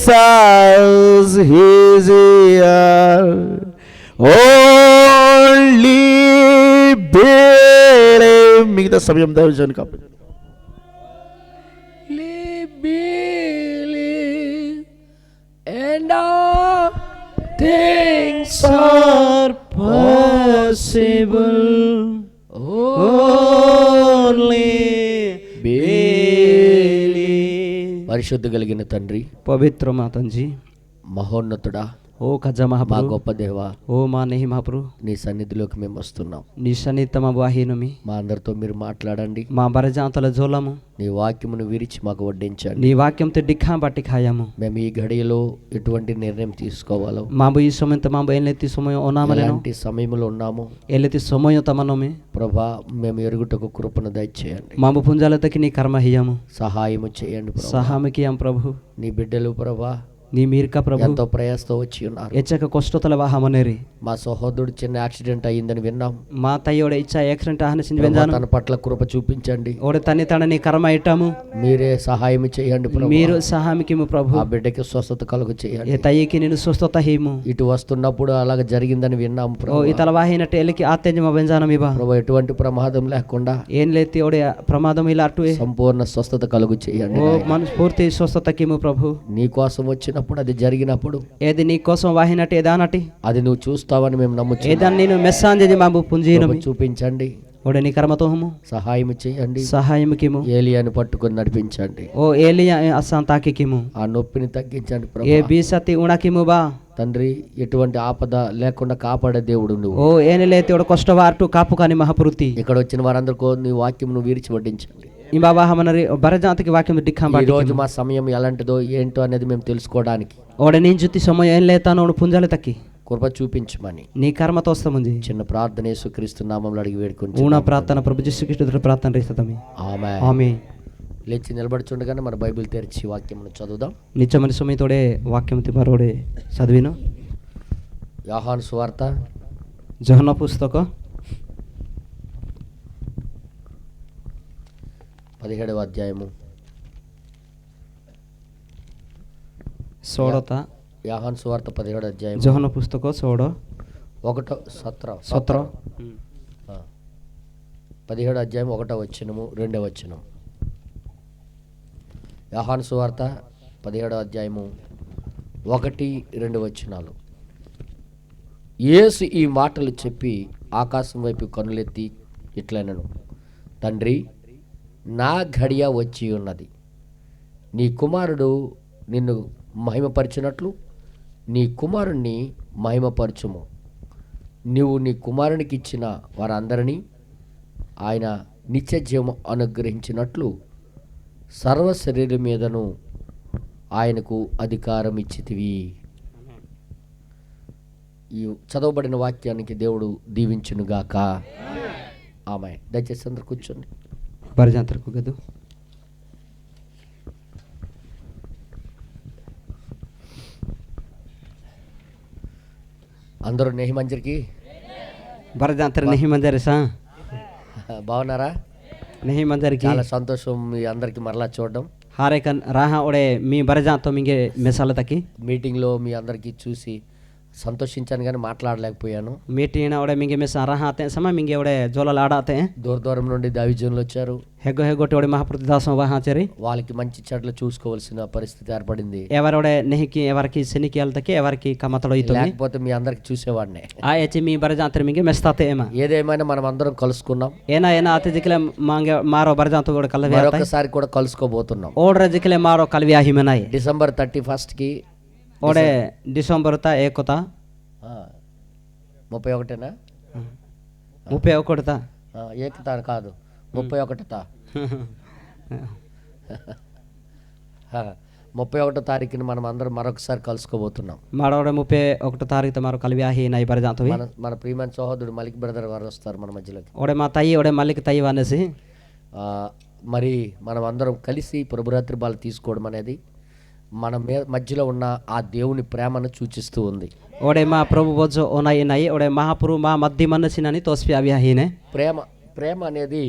Jesus is here. Only believe. మిగతా సమయం దైవజనునికి కాపాడు. Believe and all things are possible. Only believe. పరిశుద్ధ కలిగిన తండ్రి, పవిత్ర మాతంజీ, మహోన్నతుడా, ఓ ఖజా మా మహాప్రభు, గొప్ప దేవా, ఓ మా నెహి మహాప్రభు, నీ సన్నిధిలోకి మేము వస్తున్నాం. నీ సన్నిహితమ వాహినమి మా అందరితో మీరు మాట్లాడండి. మా బరజాంతల జోలము నీ వాక్యమును విరిచి మాకు వడ్డించండి. నీ వాక్యంతో డిఖా బట్టి ఖాయాము. మేము ఈ ఘడియలో ఎటువంటి నిర్ణయం తీసుకోవాలో, మాబు ఈ సమయం మాబు ఎల్లెత్తి సమయం ఓనామలేను ఎలాంటి సమయంలో ఉన్నాము ఎల్లెత్తి సమయం తమనమే ప్రభా, మేము ఎరుగుటకు కృపను దయచేయండి. మాబు పుంజాలతకి నీ కర్మ హియము సహాయము చేయండి ప్రభా. సహామికి అం ప్రభు, నీ బిడ్డలు ప్రభా నీ మీర్కా ప్రభు ఎంతో ప్రయాసతో వచ్చి ఉన్నారు. ఎచ్చక కష్టతల వాహమనేరి మా సహోదరుడు చిన్న యాక్సిడెంట్ అయ్యిందని విన్నాం. మా తయ్యోడ ఇచ్చా యాక్సిడెంట్ ఆహనసింది ప్రభా, వెంజాను తన పట్ల కృప చూపించండి. ఓడే తన్ని తన నీ కర్మ ఇట్టాము. మీరే సహాయం చేయండి ప్రభా. మీరు సహామికి ప్రభు, ఆ బిడ్డకి స్వస్థత కలుగు ఏ చేయండి. తయ్యకి నేను స్వస్థత హీము. ఇటు వస్తున్నప్పుడు అలాగ జరిగిందని విన్నాము ఓ ప్రభా. ఈ తల వాహినట్టు ఎలికి ఆత్యంజమ వెంజానం ఇవా ప్రభా, ఎటువంటి ప్రమాదం లేకుండా ఏం లేతి ఓడే ప్రమాదం ఇలా అటు సంపూర్ణ స్వస్థత కలుగు చేయండి. ఓ మనస్ఫూర్తి స్వస్థతకిము ప్రభు. నీ కోసం వచ్చినప్పుడు, అది జరిగినప్పుడు ఏది నీ కోసం వాహినట్టు ఏదానటి అది నువ్వు చూస్తావని మేము నమ్ముచున్నాము. ఏదాన్ని నేను మెస్సాంజి మాబు పుంజీను ప్రభు, చూపించండి, ఓడే నీ కర్మతో హము సహాయం చేయండి. సహాయముకిము. ఏలియాను పట్టుకొని నడిపించండి. ఓ ఏలియా అస్సాం తాకికిము. ఆ నొప్పిని తగ్గించండి ఏ ప్రభు. బీసతి ఉణకిము బా తండ్రి, ఎటువంటి ఆపద లేకుండా కాపాడే దేవుడు నువ్వు. ఓ ఏని లేతి ఓడ కష్ట వార్టు కాపు కాని మహాపురుతి ఇక్కడ వచ్చిన వారందరికీ నీ వాక్యం నువ్వు విరిచి వడ్డించండి. ఈ బాబా హమనరి బరజాంతకి వాక్యం డిఖాం ఈ రోజు మా సమయం ఎలాంటిదో ఏంటో అనేది మేము తెలుసుకోవడానికి ఓడ నేను జుత్తి సమయం ఏం లేతాను ఓడు పుంజాలి తక్కి కృప చూపించమని నీ కర్మతో వస్తాముంది. చిన్న ప్రార్థన యేసుక్రీస్తు నామములో అడిగి వేడుకొని ఊన ప్రార్థన ప్రభు యేసుక్రీస్తు ప్రార్థన రీస్తమి. ఆమేన్. ఆమేన్. లేచి నిలబడుచుండగానే మన బైబిల్ తెరిచి వాక్యమును చదువుదాం. నిత్యమని సమయతోడే వాక్యం తిమారోడే చదివిను. యోహాను సువార్త జోహన పుస్తక 17వ అధ్యాయము. సోడత యోహాను సువార్త 17వ అధ్యాయం జోహన పుస్తక సోడ 1వ సత్ర సత్ర 17వ అధ్యాయం 1వ వచనము 2వ వచనం. యోహాను సువార్త 17వ అధ్యాయము 1-2 వచనాలు. యేసు ఈ మాటలు చెప్పి ఆకాశం వైపు కనులెత్తి ఇట్లనెను, తండ్రి, నా ఘడియ వచ్చి ఉన్నది. నీ కుమారుడు నిన్ను మహిమపరిచినట్లు నీ కుమారుణ్ణి మహిమపరచుము. నీవు నీ కుమారునికి ఇచ్చిన వారందరినీ ఆయన నిత్య జీవం అనుగ్రహించినట్లు సర్వ శరీరం మీదను ఆయనకు అధికారం ఇచ్చితివి. ఈ చదవబడిన వాక్యానికి దేవుడు దీవించునుగాక. ఆమె దయచేసి అందరు కూర్చోండి. బరజాంతరకు గదు అందరూ నెహిమంజరికి బరజాంతర నెహి మంజరిసా బాగున్నారా? నెహి మంజరికి చాలా సంతోషం మీ అందరికి మరలా చూడడం. हारे कन राहा ओडे मी बरजातो मिंगे మెసాల తకి మీటింగ్లో మీ అందరికీ చూసి సంతోషించాను కానీ మాట్లాడలేకపోయాను. మీటింగ్ ओडे मिंगे మెసా రాహాతే సమయ మింగే ओडे జోలలు ఆడాతే దూరం నుండి దైవజనులు వచ్చారు. హెగో హెగోటి ओडे మహాప్రతిదాసం వహాచరి వాళ్ళకి మంచి చెడ్డలు చూసుకోవాల్సిన పరిస్థితి ఏర్పడింది. ఎవరోడే నెహికి ఎవరికి సెనికి తకి ఎవరికి కమతలో ఇతోని లేకపోతే మీ అందరికి చూసేవాడినే. ఆ ఎచి మీ బరజాంతర మింగే మెస్తాతే ఏమా ఏదేమైనా మనం అందరం కలుసుకున్నాం. ఏనా ఏనా అతే జికలే మాంగే మారో బరజాంతో కూడా కలవి ఆతాయి. మరొకసారి కూడా కలుసుకోబోతున్నాం. ఓడ్ర జికలే మారో కలవి ఆహిమనాయి. డిసెంబర్ 31 కి ओडे डिसेंबर ता ఏకోతా 31ేనా 31 తా ఏకతా కాదు 31 తా 31వ తారీఖున మనం అందరం మరొకసారి కలుసుకోబోతున్నాం. మాడోడే 31 తారీఖు మారో కలవి ఆహి నై బరజాంతోవి. మన ప్రియమైన సహోదరుడు మలిక్ బ్రదర్ వారు వస్తారు మన మధ్యలోకి. ఓడే మా తయ్యి ఓడే మల్లికి తయ్యి అనేసి మరి మనం అందరం కలిసి ప్రభురాత్రి బాలు తీసుకోవడం అనేది మన మధ్యలో ఉన్న ఆ దేవుని ప్రేమను సూచిస్తూ ఉంది. ఓడే మా ప్రభు బోజో ఓనాయి నై ఓడే మహాప్రభు మా మధ్య మనసినని తోస్పి అవి ఆహినే. ప్రేమ అనేది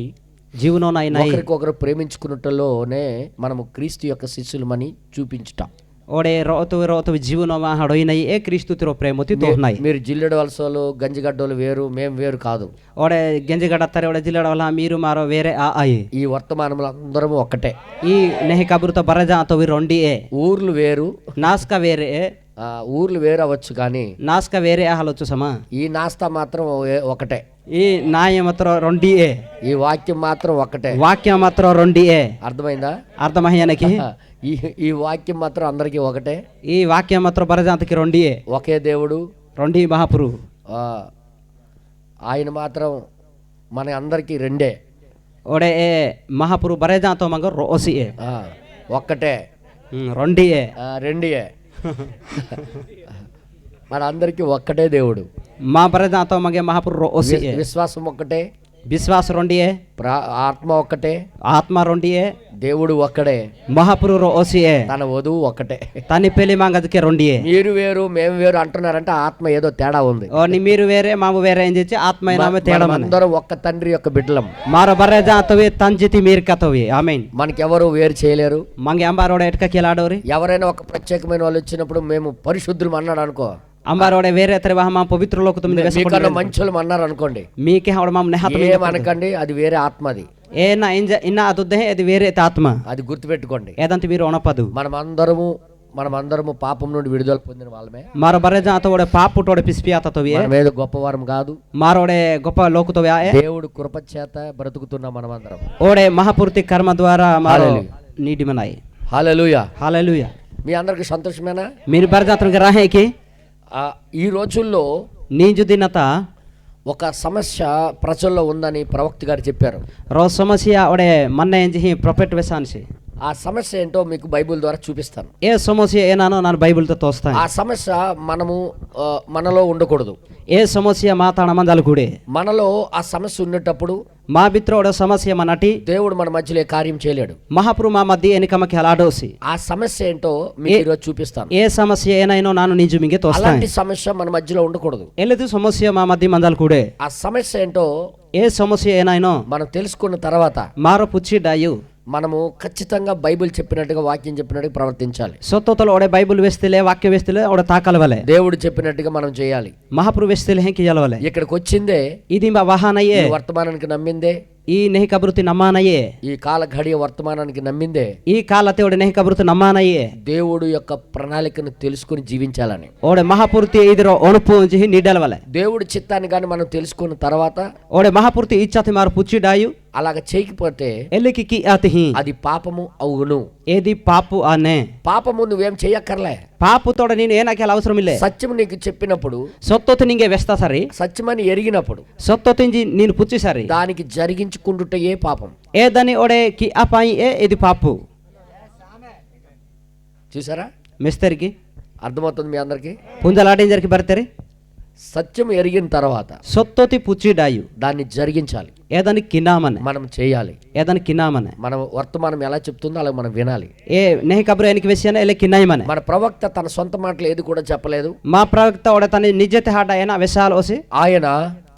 జీవనోనాయి నై ఒకరికొకరు ప్రేమించుకున్నట్లోనే మనము క్రీస్తు యొక్క శిష్యులమని చూపించుట. ओडे रोतु जीवनमा हडोइनै ए क्रिस्तु तिरो प्रेमति तोहनाई మీరు జిల్లెడు వలసలు గంజిగడ్డోలు వేరు మేము వేరు కాదు. ओडे गेंजिगडत्तरे ओडे जिल्लाडवला मीरु मारो वेरे आ आई ఈ వర్తమానంలో అందరము ఒక్కటే. ఈ నెహి కబురుతో బరజా తో వి రొండి ఏ ఊర్లు వేరు, నాస్క వేరే ఏ ఊర్లు వేరు అవ్వచ్చు కానీ నాస్క వేరే ఆహలొచ్చు సమా ఈ నాస్తా మాత్రం ఒకటే. ఈ నాయ మాత్రం రొండి ఏ ఈ వాక్యం మాత్రం ఒకటే. వాక్యం మాత్రం రొండి ఏ అర్థమైందా? అర్థమయ్యానికి ఈ ఈ వాక్యం మాత్రం అందరికీ ఒకటే. ఈ వాక్యం మాత్రం బరజాంతకి రొండి ఏ ఒకే దేవుడు, రొండి మహాపురు ఆయన మాత్రం మన అందరికీ రెండే. ఓడే ఏ మహాపురు బరజాంతో మంగ రోసి ఏ ఒక్కటే రొండి ఏ రెండియే. మన అందరికీ ఒక్కటే దేవుడు. మా బరజాంతో మంగే మహాపురు రోసి ఏ విశ్వాసం ఒక్కటే, విశ్వాస రొండి ఏ ఆత్మ ఒక్కటే, ఆత్మ రొండి ఏ దేవుడు ఒక్కడే, మహాపురు రోసి ఏ తన వధువు ఒక్కటే. తని పెళ్లి మాంగదికే రొండి ఏ మీరు వేరు మేము వేరు అంటున్నారంటే ఆత్మ ఏదో తేడా ఉంది. ఓ ని మీరు వేరే మాము వేరే అని చెప్పి ఆత్మ నామే తేడా మన అందరం ఒక్క తండ్రి యొక్క బిడ్డలం. మారో బరజాంతవి తంజితి మీరు కతవి ఆమేన్. మనకెవరు వేరు చేయలేరు. మంగే అంబారోడ ఎట్క కెలాడోరి ఎవరైనా ఒక ప్రత్యేకమైన వాళ్ళు వచ్చినప్పుడు మేము పరిశుద్ధులు అన్నాడు అనుకో, అంబారోడే వేరే తరే వహ మా పవిత్ర లోక తుమ్ది మీకన్నా మంచులు అన్నారు అనుకోండి, మీకే హవడ మామ నెహత ఏమనకండి, అది వేరే ఆత్మ. అది ఏ నా ఇంజ ఇన్న అదుద్దే అది వేరే ఆత్మ, అది గుర్తుపెట్టుకోండి. ఏదంత వీరు ఒనపదు మనమందరము పాపం నుండి విడుదల పొందిన వాళ్ళమే. మారో బరజాంతో ఓడే పాపుటోడే పిస్పియాతతోవి మన మీద గొప్పవారం కాదు, మారోడే గొప్ప లోకుతోవి దేవుడు కృప చేత బ్రతుకుతున్నాం మనమందరం. ఓడే మహాపూర్తి కర్మ ద్వారా మారో నీటి మనాయి. హల్లెలూయా, హల్లెలూయా. మీ అందరికి సంతోషమేనా? మీరు బరజాంతకి రాహేకి ఈ రోజుల్లో నీజు దినత ఒక సమస్య ప్రజల్లో ఉందని ప్రవక్త గారు చెప్పారు. రో సమస్య ఓడే మన్న ఎంజి ప్రొఫెట్ వెసాన్సి ఆ సమస్య ఏంటో మీకు బైబిల్ ద్వారా చూపిస్తాను. ఏ సమస్య ఏనానో ನಾನು బైబిల్తో తోస్తాను. ఆ సమస్య మనలో ఉండకూడదు. ఏ సమస్య మాతాడ మందలు కూడే మనలో ఆ సమస్య ఉన్నప్పుడు మా బిత్రోడ సమస్య మనటి దేవుడు మన మధ్యలో కార్యం చేయలేడు. మహాపురు మా మధ్య ఎనికమకి అలాడోసి ఆ సమస్య ఏంటో మీకు ఈరోజు చూపిస్తాను. ఏ సమస్య ఏనైనో నాను నిజు మింగే తోస్తాను. అలాంటి సమస్య మన మధ్యలో ఉండకూడదు. ఎల్లది సమస్య మా మధ్య మందలు కూడే ఆ సమస్య ఏంటో ఏ సమస్య ఏనైనో మనం తెలుసుకున్న తర్వాత మారో పుచ్చి డాయు మనము ఖచ్చితంగా బైబిల్ చెప్పినట్టుగా వాక్యం చెప్పినట్టుగా ప్రవర్తించాలి. సొత్తోతలు ఓడే బైబిల్ వేస్తేలే వాక్య వేస్తేలే ఓడే తాకలవలే దేవుడు చెప్పినట్టుగా మనం చేయాలి. మహాపురు వేస్తేలే హెంకి జలవలే. ఇక్కడికి వచ్చిందే ఇది మా వాహనయే వర్తమానానికి నమ్మిందే, ఈ నెహి కబృతి నమ్మానయే ఈ కాల ఘడియ వర్తమానానికి నమ్మిందే, ఈ కాలతే ఓడే నెహి కబృతి నమ్మానయే దేవుడు యొక్క ప్రణాళికను తెలుసుకుని జీవించాలని. ఓడే మహాపూర్తి ఇదిరో ఒణుపు ఉంచి నీడలవలే. దేవుడి చిత్తాన్ని కానీ మనం తెలుసుకున్న తర్వాత ఓడే మహాపూర్తి ఇచ్చాతి మారు పుచ్చి డాయు అలాగ చేయకపోతే ఎల్లికి కి ఆతిహి అది పాపము అవును. ఏది పాపు ఆనే పాపము నువ్వేం చెయ్యక్కర్లే. పాపుతోడ నేను ఏనాకేల అవసరం ఇల్లే. సత్యం నీకు చెప్పినప్పుడు సొత్తొత్తి నింగే వేస్తా సరి సత్యమని ఎరిగినప్పుడు సొత్తొత్తించి నేను పుచ్చి సరి దానికి జరిగించుకుంటుటయే పాపం. ఏ దాని ఓడే కి అపాయి ఏ ఇది పాపు. చూసారా? మిస్తరికి అర్థమవుతుంది మీ అందరికి? పుంజలాడింజరికి బర్తరి సత్యం ఎరిగిన తర్వాత సొత్తొత్తి పుచ్చి డాయు దాన్ని జరిగించాలి. ఏదాని కినామనే మనం చేయాలి. ఏదాని కినామనే మనం వర్తమానం ఎలా చెప్తుందో అలా మనం వినాలి. ఏ నెహి కబరు ఎనికి వేసానే ఎలే కినాయిమనే. మన ప్రవక్త తన సొంత మాటలు ఏది కూడా చెప్పలేదు. మా ప్రవక్త ఓడే తన నిజతే హాట అయినా వెసాలు ఓసి ఆయన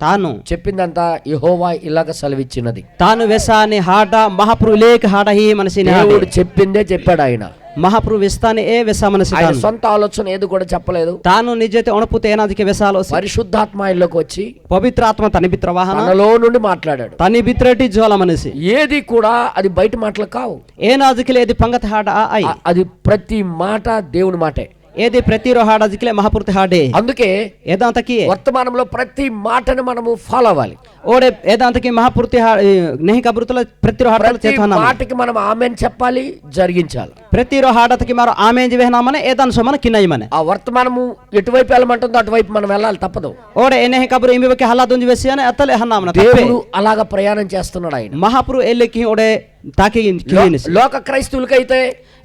తాను చెప్పిందంతా యెహోవా ఇలాగ సెలవిచ్చినది. తాను వెసాని హాట మహాప్రభు లేక హాట హీ మనసి దేవుడు చెప్పిందే చెప్పాడు. ఆయన మహాప్రభు వెస్తానే ఏ వెసా మనసి ఆయన సొంత ఆలోచన ఏది కూడా చెప్పలేదు. తాను నిజతే ఒణపుతే ఏనాదికి వెసాలు పరిశుద్ధాత్మ ఆయనలోకి వచ్చి పవిత్రాత్మ తన బిత్ర వాహన తనలో నుండి మాట్లాడాడు. తని బిత్రటి జ్వాల మనసి ఏది కూడా అది బయట మాటలు కావు. ఏనాదికి లేది పంగత హాట ఆయి అది ప్రతి మాట దేవుని మాటే. ఏది ప్రతిరో హాడ దిక్లే మహాపూర్తి హాడే. అందుకే ఏదాంతకి వర్తమానంలో ప్రతి మాటను మనము ఫాలో అవ్వాలి. ఓడే ఏదాంతకి మహాపూర్తి నెహి కబృతుల ప్రతిరో హాడలు ప్రతి చేతనా మాటకి మనం ఆమెన్ చెప్పాలి, జరిగించాలి. ప్రతిరో హాడతకి మారో ఆమె వేహనామనే ఏదాన్ సోమన కిన్నయమనే. ఆ వర్తమానము ఎటువైపు వెళ్ళమంటుందో అటువైపు మనం వెళ్ళాలి, తప్పదు. ఓడే నెహి కబరు ఇమివకి హల్లా దుంజి వేసి అని అతలే హన్నామన దేవుడు అలాగ ప్రయాణం చేస్తున్నాడు. ఆయన మహాపురు ఎల్లెకి ఓడే తాకి లోక క్రైస్తవులకైతే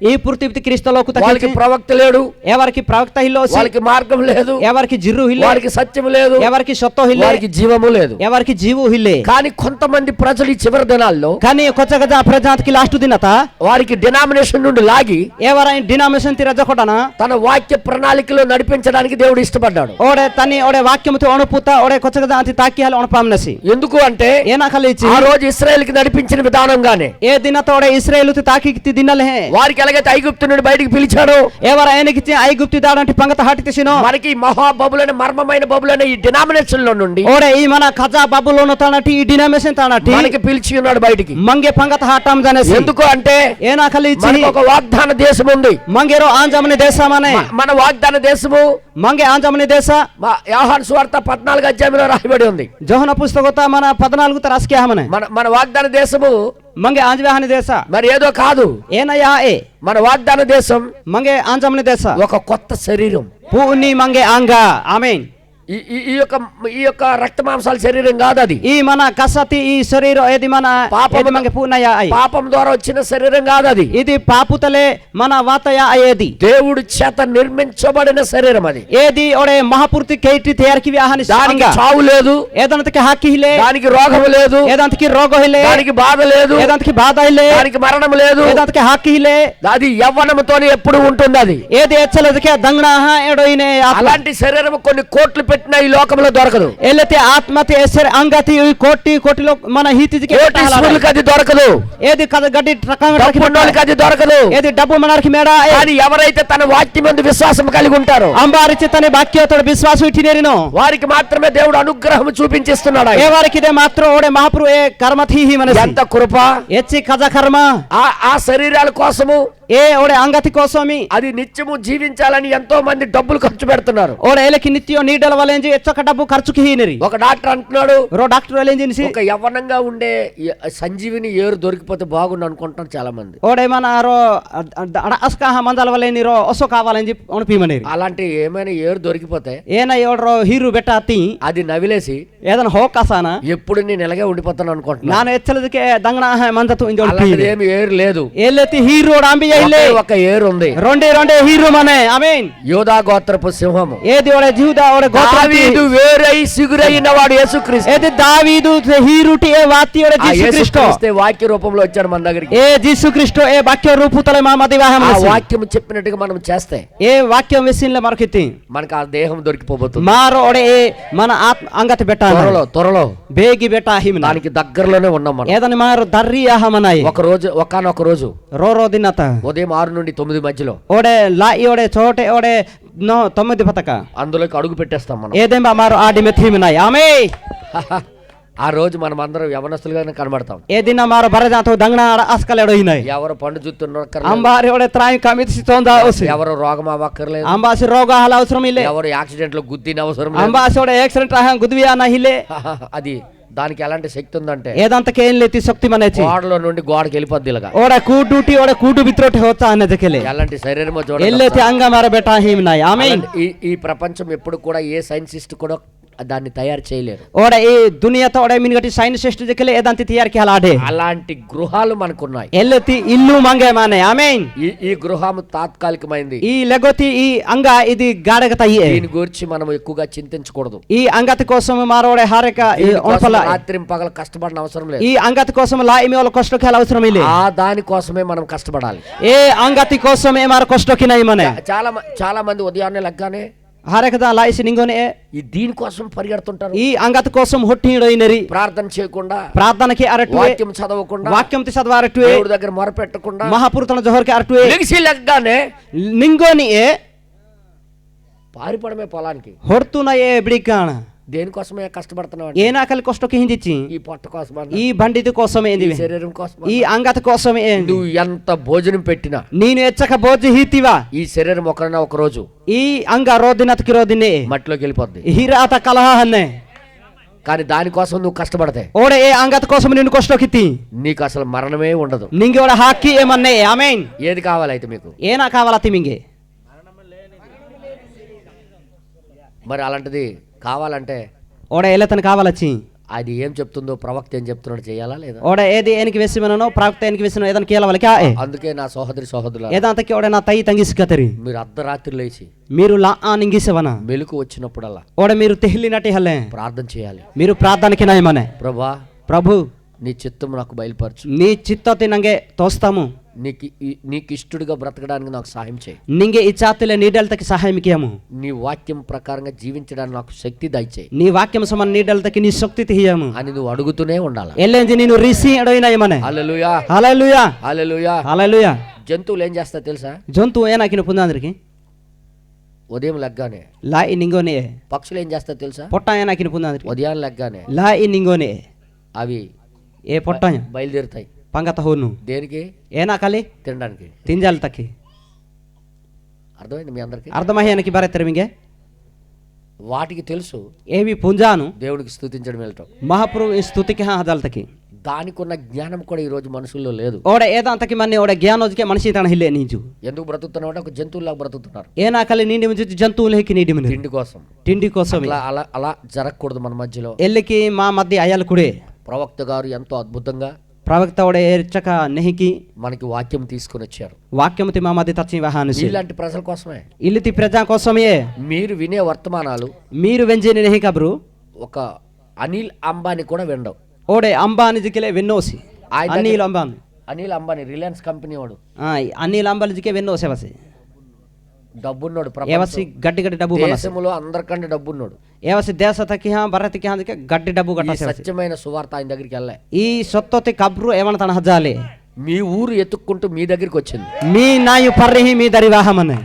ఈ పూర్తి క్రీస్తులోకు వాళ్ళకి ప్రవక్త లేడు, ఎవరికి ప్రవక్త హిల్లో, వాళ్ళకి మార్గం లేదు, ఎవరికి జిర్రు హిల్లే, వారికి సత్యం లేదు, ఎవరికి సొత్తో హిల్లే, వారికి జీవము లేదు, ఎవరికి జీవు హిల్లే. కానీ కొంతమంది ప్రజలు ఈ చివరి దినాల్లో కానీ కొత్త గజ ప్రజాతికి లాస్ట్ దినత వారికి డినామినేషన్ నుండి లాగి ఎవరైనా డినామినేషన్ తిరజకొడన తన వాక్య ప్రణాళికలో నడిపించడానికి దేవుడు ఇష్టపడ్డాడు. ఓడే తని ఓడే వాక్యముతో ఒణపుత ఓడే కొత్త గజ అంతి తాకియాలి ఒణపామనసి. ఎందుకు అంటే ఏనా కలిచి ఆ రోజు ఇశ్రాయేలుకి నడిపించిన విధానంగానే ఏ దిన తోడే ఇశ్రాయేలు తాకి దినలే వారికి ఎలాగైతే ఐగుప్తు నుండి బయటికి పిలిచాడో ఎవరు ఆయనకి ఐగుప్తు దాడంటి పంగత హాటి తెసినో మనకి మహా బబులైన మర్మమైన బబులైన ఈ డినామినేషన్ లో నుండి ఓడే ఈ మన ఖజా బాబులోన తానటి ఈ డినామినేషన్ తానటి మనకి పిలిచి ఉన్నాడు బయటికి. మంగే పంగత హాటం జనేసి ఎందుకు అంటే ఏనా కలిచి మనకు ఒక వాగ్దాన దేశం ఉంది. మంగేరో ఆంజమని దేశమనే మన వాగ్దాన దేశము మంగే ఆంజమని దేశ యోహాను సువార్త 14వ అధ్యాయంలో రాయబడి ఉంది. జోహన పుస్తకత మన 14 రాసుకే హమనే మన వాగ్దాన దేశము మంగే ఆంజవాహని దేశ మరి ఏదో కాదు. ఏనయా ఏ మన వాగ్దాన దేశం మంగే ఆంజమని దేశ ఒక కొత్త శరీరం. పూని మంగే ఆంగా ఆమేన్. ఈ యొక్క రక్త మాంసాల శరీరం కాదు అది. ఈ మన కసతి ఈ శరీరం ఏది మన పాపము మంగే పూనయ పాపం ద్వారా వచ్చిన శరీరం కాదు అది. ఇది పాపుతలే మన వాతయ అయ్యేది దేవుడి చేత నిర్మించబడిన శరీరం అది. ఏది ఒడే మహాపూర్తి కేటి తయారుకి వ్యాహాని దానికి చావు లేదు, ఏదంతకి హాకి హిలే దానికి రోగం లేదు, ఏదంతకి రోగం హిలే, దానికి బాధ లేదు, ఏదంతకి బాధ హిలే, దానికి మరణం లేదు, ఏదంతకి హాకి హిలే. అది యవ్వనంతోనే ఎప్పుడు ఉంటుంది అది. ఏది ఎచ్చలదకే దంగనాహ ఎడోయినే అలాంటి శరీరం కొన్ని కోట్లు పెట్టిన ఈ లోకంలో దొరకదు. ఎల్లతే ఆత్మతే ఎసర్ అంగతి కోటి కోటిలో మన హీతికి కోటీశ్వరులకు అది దొరకదు. ఏది కద గడ్డి డబ్బున్నోళ్ళకి అది దొరకదు. ఏది డబ్బు మనకి మేడా కానీ ఎవరైతే తన వాక్యం యందు విశ్వాసం కలిగి ఉంటారో అంబారిచి తన వాక్యతోడు విశ్వాసం ఇట్టినేరినో వారికి మాత్రమే దేవుడు అనుగ్రహం చూపించిస్తున్నాడు. ఏ వారికి ఇదే మాత్రం ఓడే మహాప్రభు ఏ కర్మథి మనసి ఎంత కృప. ఎచ్చి కజ కర్మ ఆ శరీరాల కోసము ఏ ఓడే అంగతి కోసమి అది నిత్యము జీవించాలని ఎంతో మంది డబ్బులు ఖర్చు పెడుతున్నారు. ఓడే ఎలకి నిత్యం నీడల వలేంజి ఎచ్చొక డబ్బు ఖర్చుకి హీనరి. ఒక డాక్టర్ అంటున్నాడు, రో డాక్టర్ వలేంజి ఒక యవ్వనంగా ఉండే సంజీవిని ఏరు దొరికిపోతే బాగుండు అనుకుంటున్నారు చాలా మంది. ఓడే మన రో అస్కాహ మందల వలేని రో ఒసో కావాలని అనిపిమనేరి. అలాంటి ఏమైనా ఏరు దొరికిపోతే ఏనా ఎవడో హీరో బెట్టాతి అది నవిలేసి ఏదైనా హోకాసానా ఎప్పుడు నేను ఇలాగే ఉండిపోతాను అనుకుంటున్నాను. ನಾನು ಎಚ್ಚಲದಕ್ಕೆ ದಂಗಣ ಮಂದತು అలాంటిది ఏమి ఏరు లేదు. ఎల్లెత్తి హీరో అంబియ ఇల్లే ఒక ఏరు ఉంది. రెండే హీరో మనే ఆమేన్. యూదా గోత్రపు సింహము ఏది ఒడే యూదా ఒడే దావీదు వేరై సిగురైన వాడు యేసుక్రీస్తు. ఏది దావీదు హీరుటి ఏ వాతి ఒడే యేసుక్రీస్తు వాక్య రూపంలో వచ్చాడు మన దగ్గరికి. ఏ యేసుక్రీస్తు ఏ వాక్య రూపుతలే మా మదివాహం ఆ వాక్యం చెప్పినట్టుగా మనం చేస్తే ఏ వాక్యం విసిన్ల మరకితి మనకు ఆ దేహం దొరికిపోబోతుంది. మారో ఒడే మన ఆత్మ అంగతి బెట్ట త్వరలో బేగి బెట్ట హిమ దానికి దగ్గరలోనే ఉన్నాం మనం. ఏదని మారు దర్రి ఆహమనాయి ఒకనొక రోజు రో దినత ఉదయం 6 నుండి 9 మధ్యలో ఓడే లాయి ఓడే చోటే ఓడే 9 పతక అందులోకి అడుగు పెట్టేస్తాం మనం. ఏదేంబా మారు ఆడి మెథిమినాయి ఆమె. ఆ రోజు మనం అందరం యవనస్తులుగానే కనబడతాం. ఏ దిన మారు బరదాతో దంగన ఆస్కలేడో హినాయి. ఎవరు పండు జుత్తున్నారు, అంబారి ఓడే త్రాయి కమితి తోందా ఓసి. ఎవరు రోగం అవ్వక్కర్లేదు, అంబాసి రోగాల అవసరం ఇల్లే. ఎవరు యాక్సిడెంట్ లో గుద్దిన అవసరం లేదు, అంబాసి ఓడే యాక్సిడెంట్ ఆహా గుద్వియా నా హిలే. అది దానికి ఎలాంటి శక్తి ఉందంటే ఏదంతకే ఏం లేతి శక్తి మనేచి గోడలో నుండి గోడకి వెళ్ళిపోద్ది. ఇలాగా ఓడే కూడుటి ఓడే కూడు బిత్రోటి హోతా అన్నదకెలే ఎలాంటి శరీరమో చూడండి. ఎల్లెతి అంగ మార బెటా హిమినాయి ఆమేన్. ఈ ప్రపంచం ఎప్పుడు కూడా ఏ సైంటిస్ట్ కూడా దాన్ని తయారు చేయలేరు. ఓడే ఈ దునియాతో ఓడే మినిగటి సైంటిస్ట్ జకెలే ఏదంతి తయారు కిలాడే. అలాంటి గృహాలు మనకున్నాయి. ఎల్లెతి ఇల్లు మంగే మానే ఆమేన్. ఈ గృహం తాత్కాలికమైంది. ఈ లెగోతి ఈ అంగ ఇది గాడగతయ్యే. దీని గురించి మనం ఎక్కువగా చింతించకూడదు. ఈ అంగతి కోసం మారోడే హారక రాత్రి పగలు కష్టపడిన అవసరం లేదు. ఈ అంగతి కోసం లాయిమి వాళ్ళ కష్టకి అవసరం లేదు. ఆ దాని కోసమే మనం కష్టపడాలి. ఏ అంగతి కోసమే మార కష్టకి నై మనే. చాలా మంది ఉదయాన్నే లగ్గానే హారకదా లాయిసి నింగోనే ఈ దీనికోసం పరిగెడుతుంటారు. ఈ అంగతి కోసం హొట్టిడైనరి ప్రార్థన చేయకుండా, ప్రార్థనకి అరటు వాక్యం చదవకుండా, వాక్యం చదవారటు దేవుడి దగ్గర మొరపెట్టకుండా, మహాపురుతన జోహర్కి అరటు లెగిసి లగ్గానే నింగోని పారిపడమే పొలానికి ಹೊರ್ತುನ ಏ ಬಿಡಿಕಾಣ దేనికోసమే కష్టపడుతున్నావు? ఏనాకలి కష్టకి హిందిచ్చి ఈ పొట్ట కోసం, ఈ బండిది కోసమే, శరీరం కోసం, ఈ అంగత కోసమే. నువ్వు ఎంత భోజనం పెట్టినా నేను ఎచ్చక భోజి హీతివా ఈ శరీరం ఒకరైనా ఒక రోజు ఈ అంగ రోదినతకి రోదినే మట్టిలోకి వెళ్ళిపోద్ది. హీరాత కలహాన్నే. కానీ దానికోసం నువ్వు కష్టపడతాయి ఓడే ఏ అంగత కోసం నిన్ను కష్టకిత్తి నీకు అసలు మరణమే ఉండదు. నింగి ఓడ హాకీ ఏమన్నే ఆమేన్. ఏది కావాలైతే మీకు ఏనా కావాలతి మింగే. మరి అలాంటిది కావాలంటే ఓడ ఎలతను కావాలచ్చి అది ఏం చెప్తుందో, ప్రవక్త ఏం చెప్తున్నాడు చేయాలా లేదా? ఓడ ఏది ఏనికి వేసిమనో ప్రవక్త ఏనికి వేసినో ఏదైనా కీలవలకి. అందుకే నా సహోదరులారా, ఏదంతకి ఓడ నా తయ్యి తంగిసికతరి మీరు అర్ధరాత్రి లేచి మీరు లా నింగిసేవనా మెలకు వచ్చినప్పుడల్లా ఓడ మీరు తెహ్లినటి హల్లే ప్రార్థన చేయాలి. మీరు ప్రార్థనకి నాయమనే. ప్రభా, ప్రభు నీ చిత్తం నాకు బయలుపరచు, నీ చిత్తతి నంగే తోస్తాము, నీకు ఇష్టడుగా బ్రతకడానికి నాకు సహాయం చేయి. నింగే ఇచ్చాతులే నీడలతకి సహాయం కియము. నీ వాక్యం ప్రకారంగా జీవించడానికి నాకు శక్తి దయచేయి. నీ వాక్యం సమాన నీడలతకి నీ శక్తి తీయము అని నువ్వు అడుగుతూనే ఉండాలి. ఎల్లేంజి నేను రిసి అడైనా ఏమనే. హల్లెలూయా హల్లెలూయా హల్లెలూయా హల్లెలూయా. జంతువులు ఏం చేస్తా తెలుసా? జంతువు ఏనాకిన పుందాందరికి ఉదయం లెగ్గానే. లా ఈ నింగోనే. పక్షులు ఏం చేస్తా తెలుసా? పొట్ట ఏనాకిన పుందాందరికి ఉదయం లెగ్గానే లా ఈ నింగోనే. అవి ఏ పొట్ట బయలుదేరుతాయి. పంగత హోను దేనికి? ఏనాకాలి తినడానికి. తింజాలి తక్కి. అర్థమైంది మీ అందరికి? అర్థమయ్యానికి బరెత్తరు మింగే. వాటికి తెలుసు ఏవి పుంజాను దేవుడికి స్తుతించడం వెళ్ళటం. మహాప్రభు స్తుతికి హదాలతకి. దానికి ఉన్న జ్ఞానం కూడా ఈ రోజు మనుషుల్లో లేదు. ఓడ ఏదాంతకి మన్ని ఓడ జ్ఞానోజుకే మనిషి తన హిల్లే నీజు. ఎందుకు బ్రతుకుతున్నావు అంటే ఒక జంతువులాగా బ్రతుకుతున్నారు. ఏనాకలి నీండి ముంచి జంతువులకి నీడి ముందు తిండి కోసం. తిండి కోసం అలా అలా అలా జరగకూడదు మన మధ్యలో. ఎల్లికి మా మధ్య అయ్యాలు కుడే. ప్రవక్త గారు ఎంతో అద్భుతంగా ప్రవక్త ఓడ ఏర్చక నెహికి మనకి వాక్యం తీసుకుని వచ్చారు. వాక్యముతి మా మధ్య తచ్చి వాహానుసి ఇలాంటి ప్రజల కోసమే. ఇల్లితి ప్రజా కోసమే మీరు వినే వర్తమానాలు మీరు వెంజేని నెహి కబరు ఒక అనిల్ అంబానీ కూడా వినడం. ఓడే అంబానీ జికిలే వెన్నోసి. అనిల్ అంబానీ. అనిల్ అంబానీ రిలయన్స్ కంపెనీ వాడు. అనిల్ అంబానీ జికే వెన్నోసి వసి డబ్బున్నోడు. ఏవసి గడ్డి గడ్డి డబ్బు దేశంలో అందరికంటే డబ్బున్నోడు. ఏవసి దేశతకి భరతకి హాందికే గడ్డి డబ్బు ఈ గట్ట సత్యమైన సువార్త ఆయన దగ్గరికి వెళ్ళే. ఈ సొత్తొత్తి కబ్రు ఏమన్నా తన హజాలి మీ ఊరు ఎత్తుక్కుంటూ మీ దగ్గరికి వచ్చింది. మీ నాయు పర్రిహి మీ దరి వాహమనే.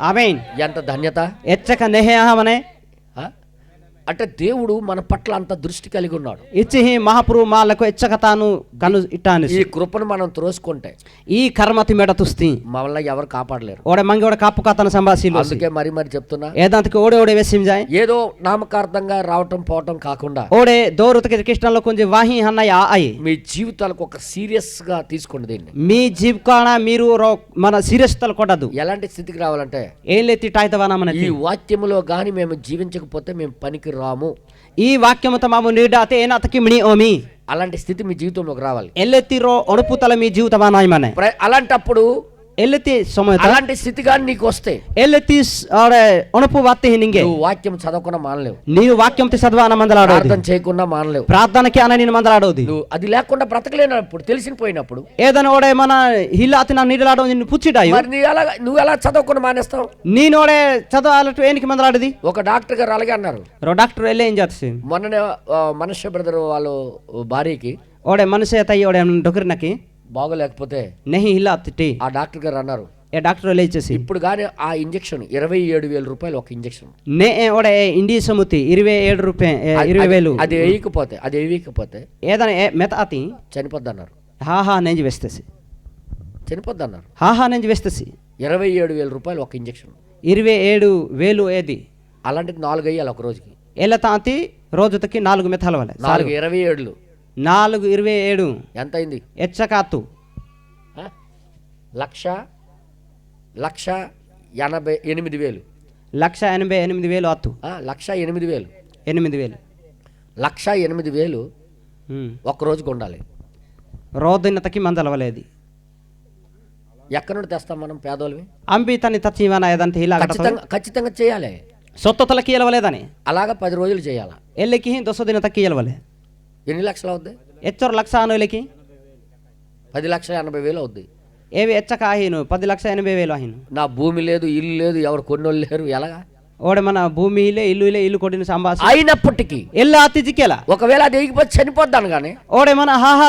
ఆమేన్. ఎంత ధన్యత. ఎచ్చక నెహే ఆహమనే. అంటే దేవుడు మన పట్ల అంత దృష్టి కలిగి ఉన్నాడు. ఇచ్చి మహాప్రభు మాలకు ఎచ్చక తాను కను ఇట్టాని. ఈ కృపను మనం త్రోసుకుంటే ఈ కర్మతి మెడ తుస్తి మమ్మల్ని ఎవరు కాపాడలేరు. ఓడే మంగి ఓడ కాపు కాతన సంభాషిలు. అందుకే మరి మరి చెప్తున్నా, ఏదాంతకి ఓడే ఓడే వేసిం జాయ్. ఏదో నామకార్థంగా రావటం పోవటం కాకుండా ఓడే దోరుతకి కృష్ణలో కొంచెం వాహి అన్నయ్య ఆయి మీ జీవితాలకు ఒక సీరియస్ గా తీసుకోండి. దీన్ని మీ జీవికాణ మీరు మన సీరియస్ తల కొట్టదు. ఎలాంటి స్థితికి రావాలంటే ఏం లేతి టాయితవానా మన ఈ వాక్యములో గాని మేము జీవించకపోతే మేము పనికి రాము. ఈ వాక్యముత మాము నీడాతే ఏనాతకి మిని ఓమి. అలాంటి స్థితి మీ జీవితంలోకి రావాలి. ఎల్లెత్తిరో ఒణుపుతల మీ జీవితమానాయి మనే. అలాంటప్పుడు ఎల్లెత్తి సమయ అలాంటి స్థితి కానీ నీకు వస్తే ఎల్లెత్తి ఒణుపు వాత్తి నింగే నువ్వు వాక్యం చదవకుండా మానలేవు. నీవు వాక్యం చదవాన మందలాడోది. ప్రార్థన చేయకుండా మానలేవు. ప్రార్థనకి అన నేను మందలాడోది. నువ్వు అది లేకుండా బ్రతకలేనప్పుడు తెలిసిపోయినప్పుడు ఏదైనా ఓడే మన హిల్లాతి నా నీడలాడో నిన్ను పుచ్చిడాయి. మరి నువ్వు ఎలా చదవకుండా మానేస్తావు? నేనోడే చదవాలట్టు ఏనికి మందలాడది. ఒక డాక్టర్ గారు అలాగే అన్నారు. డాక్టర్ వెళ్ళే ఏం చేస్తుంది. మొన్ననే మనుష్య బ్రదర్ వాళ్ళు భార్యకి ఓడే మనిషి తయ్యి ఓడే డొకరినకి బాగోలేకపోతే నెహి హిల్లాతి ఆ డాక్టర్ గారు అన్నారు, ఏ డాక్టర్ వెళ్ళే ఇచ్చేసి ఇప్పుడు కానీ ఆ ఇంజక్షన్ 27,000 రూపాయలు ఒక ఇంజక్షన్. నే ఓడే ఇండి సముతి 27 రూపాయలు 20,000. అది వేయకపోతే ఏదైనా మెత అతి చనిపోద్ది అన్నారు. హాహా నెంజి వేస్తేసి చనిపోద్ది అన్నారు. హాహా నెంజి వేస్తేసి 27,000 రూపాయలు ఒక ఇంజక్షన్. 27,000 ఏది అలాంటిది 4 వేయాలి ఒక రోజుకి. ఎలా తాతి రోజుకి 4 మెథాల వల్ల 4 27 4 27 ఎంత అయింది? ఎచ్చకాతు 1,88,000. 1,88,000 అత్తు 1,08,000. 8,000 1,08,000 ఒక్క రోజుకి ఉండాలి. రోదినతకి మందలవలేది. ఎక్కడి నుండి తెస్తాం మనం పేదోళ్ళవి? అంబి తని తచ్చివన ఏదంత ఇలా ఖచ్చితంగా చేయాలి. సొత్తలకి ఇలవలేదని అలాగా 10 రోజులు చేయాలా. ఎల్లికి 10 దిన తక్కి ఇలవలే. ఎన్ని లక్షలు అవుద్ది? ఎచ్చరు 1,90,000కి 10,80,000 అవుద్ది. ఏవి ఎచ్చక ఆహిను 10,80,000 ఆహిను. నా భూమి లేదు, ఇల్లు లేదు, ఎవరు కొన్నోళ్ళు లేరు, ఎలాగా? ఓడే మన భూమిలే ఇల్లు కొట్టిన సంభాషణ అయినప్పటికీ ఎల్లా అతిజికేలా ఒకవేళ అది ఎగిపోతే చనిపోద్దాను కానీ ఓడే మన హాహా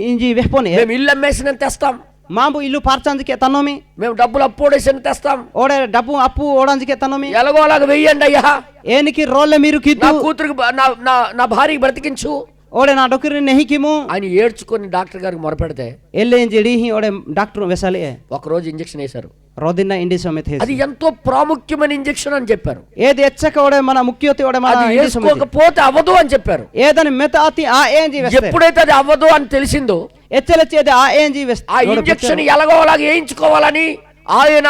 ఇంజి వెహపోని మేము ఇల్లు అమ్మేసిన తెస్తాం. మాంబు ఇల్లు పార్చందుకే తన్నోమి. మేము డబ్బులు అప్పుడేసిన తెస్తాం. ఓడే డబ్బు అప్పు ఓడందుకే తన్నోమి. ఎలాగో అలాగ వెయ్యండి అయ్యా. ఏనికి రోళ్ళే మీరు నా కూతురికి నా భార్యకి బ్రతికించు. ఓడే నా డొక్కరి నెహికిము ఆయన ఏడ్చుకొని డాక్టర్ గారికి మొరపెడితే ఎల్లేంజిడి ఓడే డాక్టర్ వెసాలి ఒక రోజు ఇంజెక్షన్ వేశారు. రోదిన్న ఇండి సమితి అది ఎంతో ప్రాముఖ్యమైన ఇంజెక్షన్ అని చెప్పారు. ఏది ఎచ్చక ఓడే మన ముఖ్యతి ఓడే మన వేసుకోకపోతే అవ్వదు అని చెప్పారు. ఏదని మెత అతి ఆ ఏంజి ఎప్పుడైతే అది అవ్వదు అని తెలిసిందో ఎచ్చలచ్చేది ఆ ఏంజి ఆ ఇంజెక్షన్ ఎలాగో అలాగ వేయించుకోవాలని ఆయన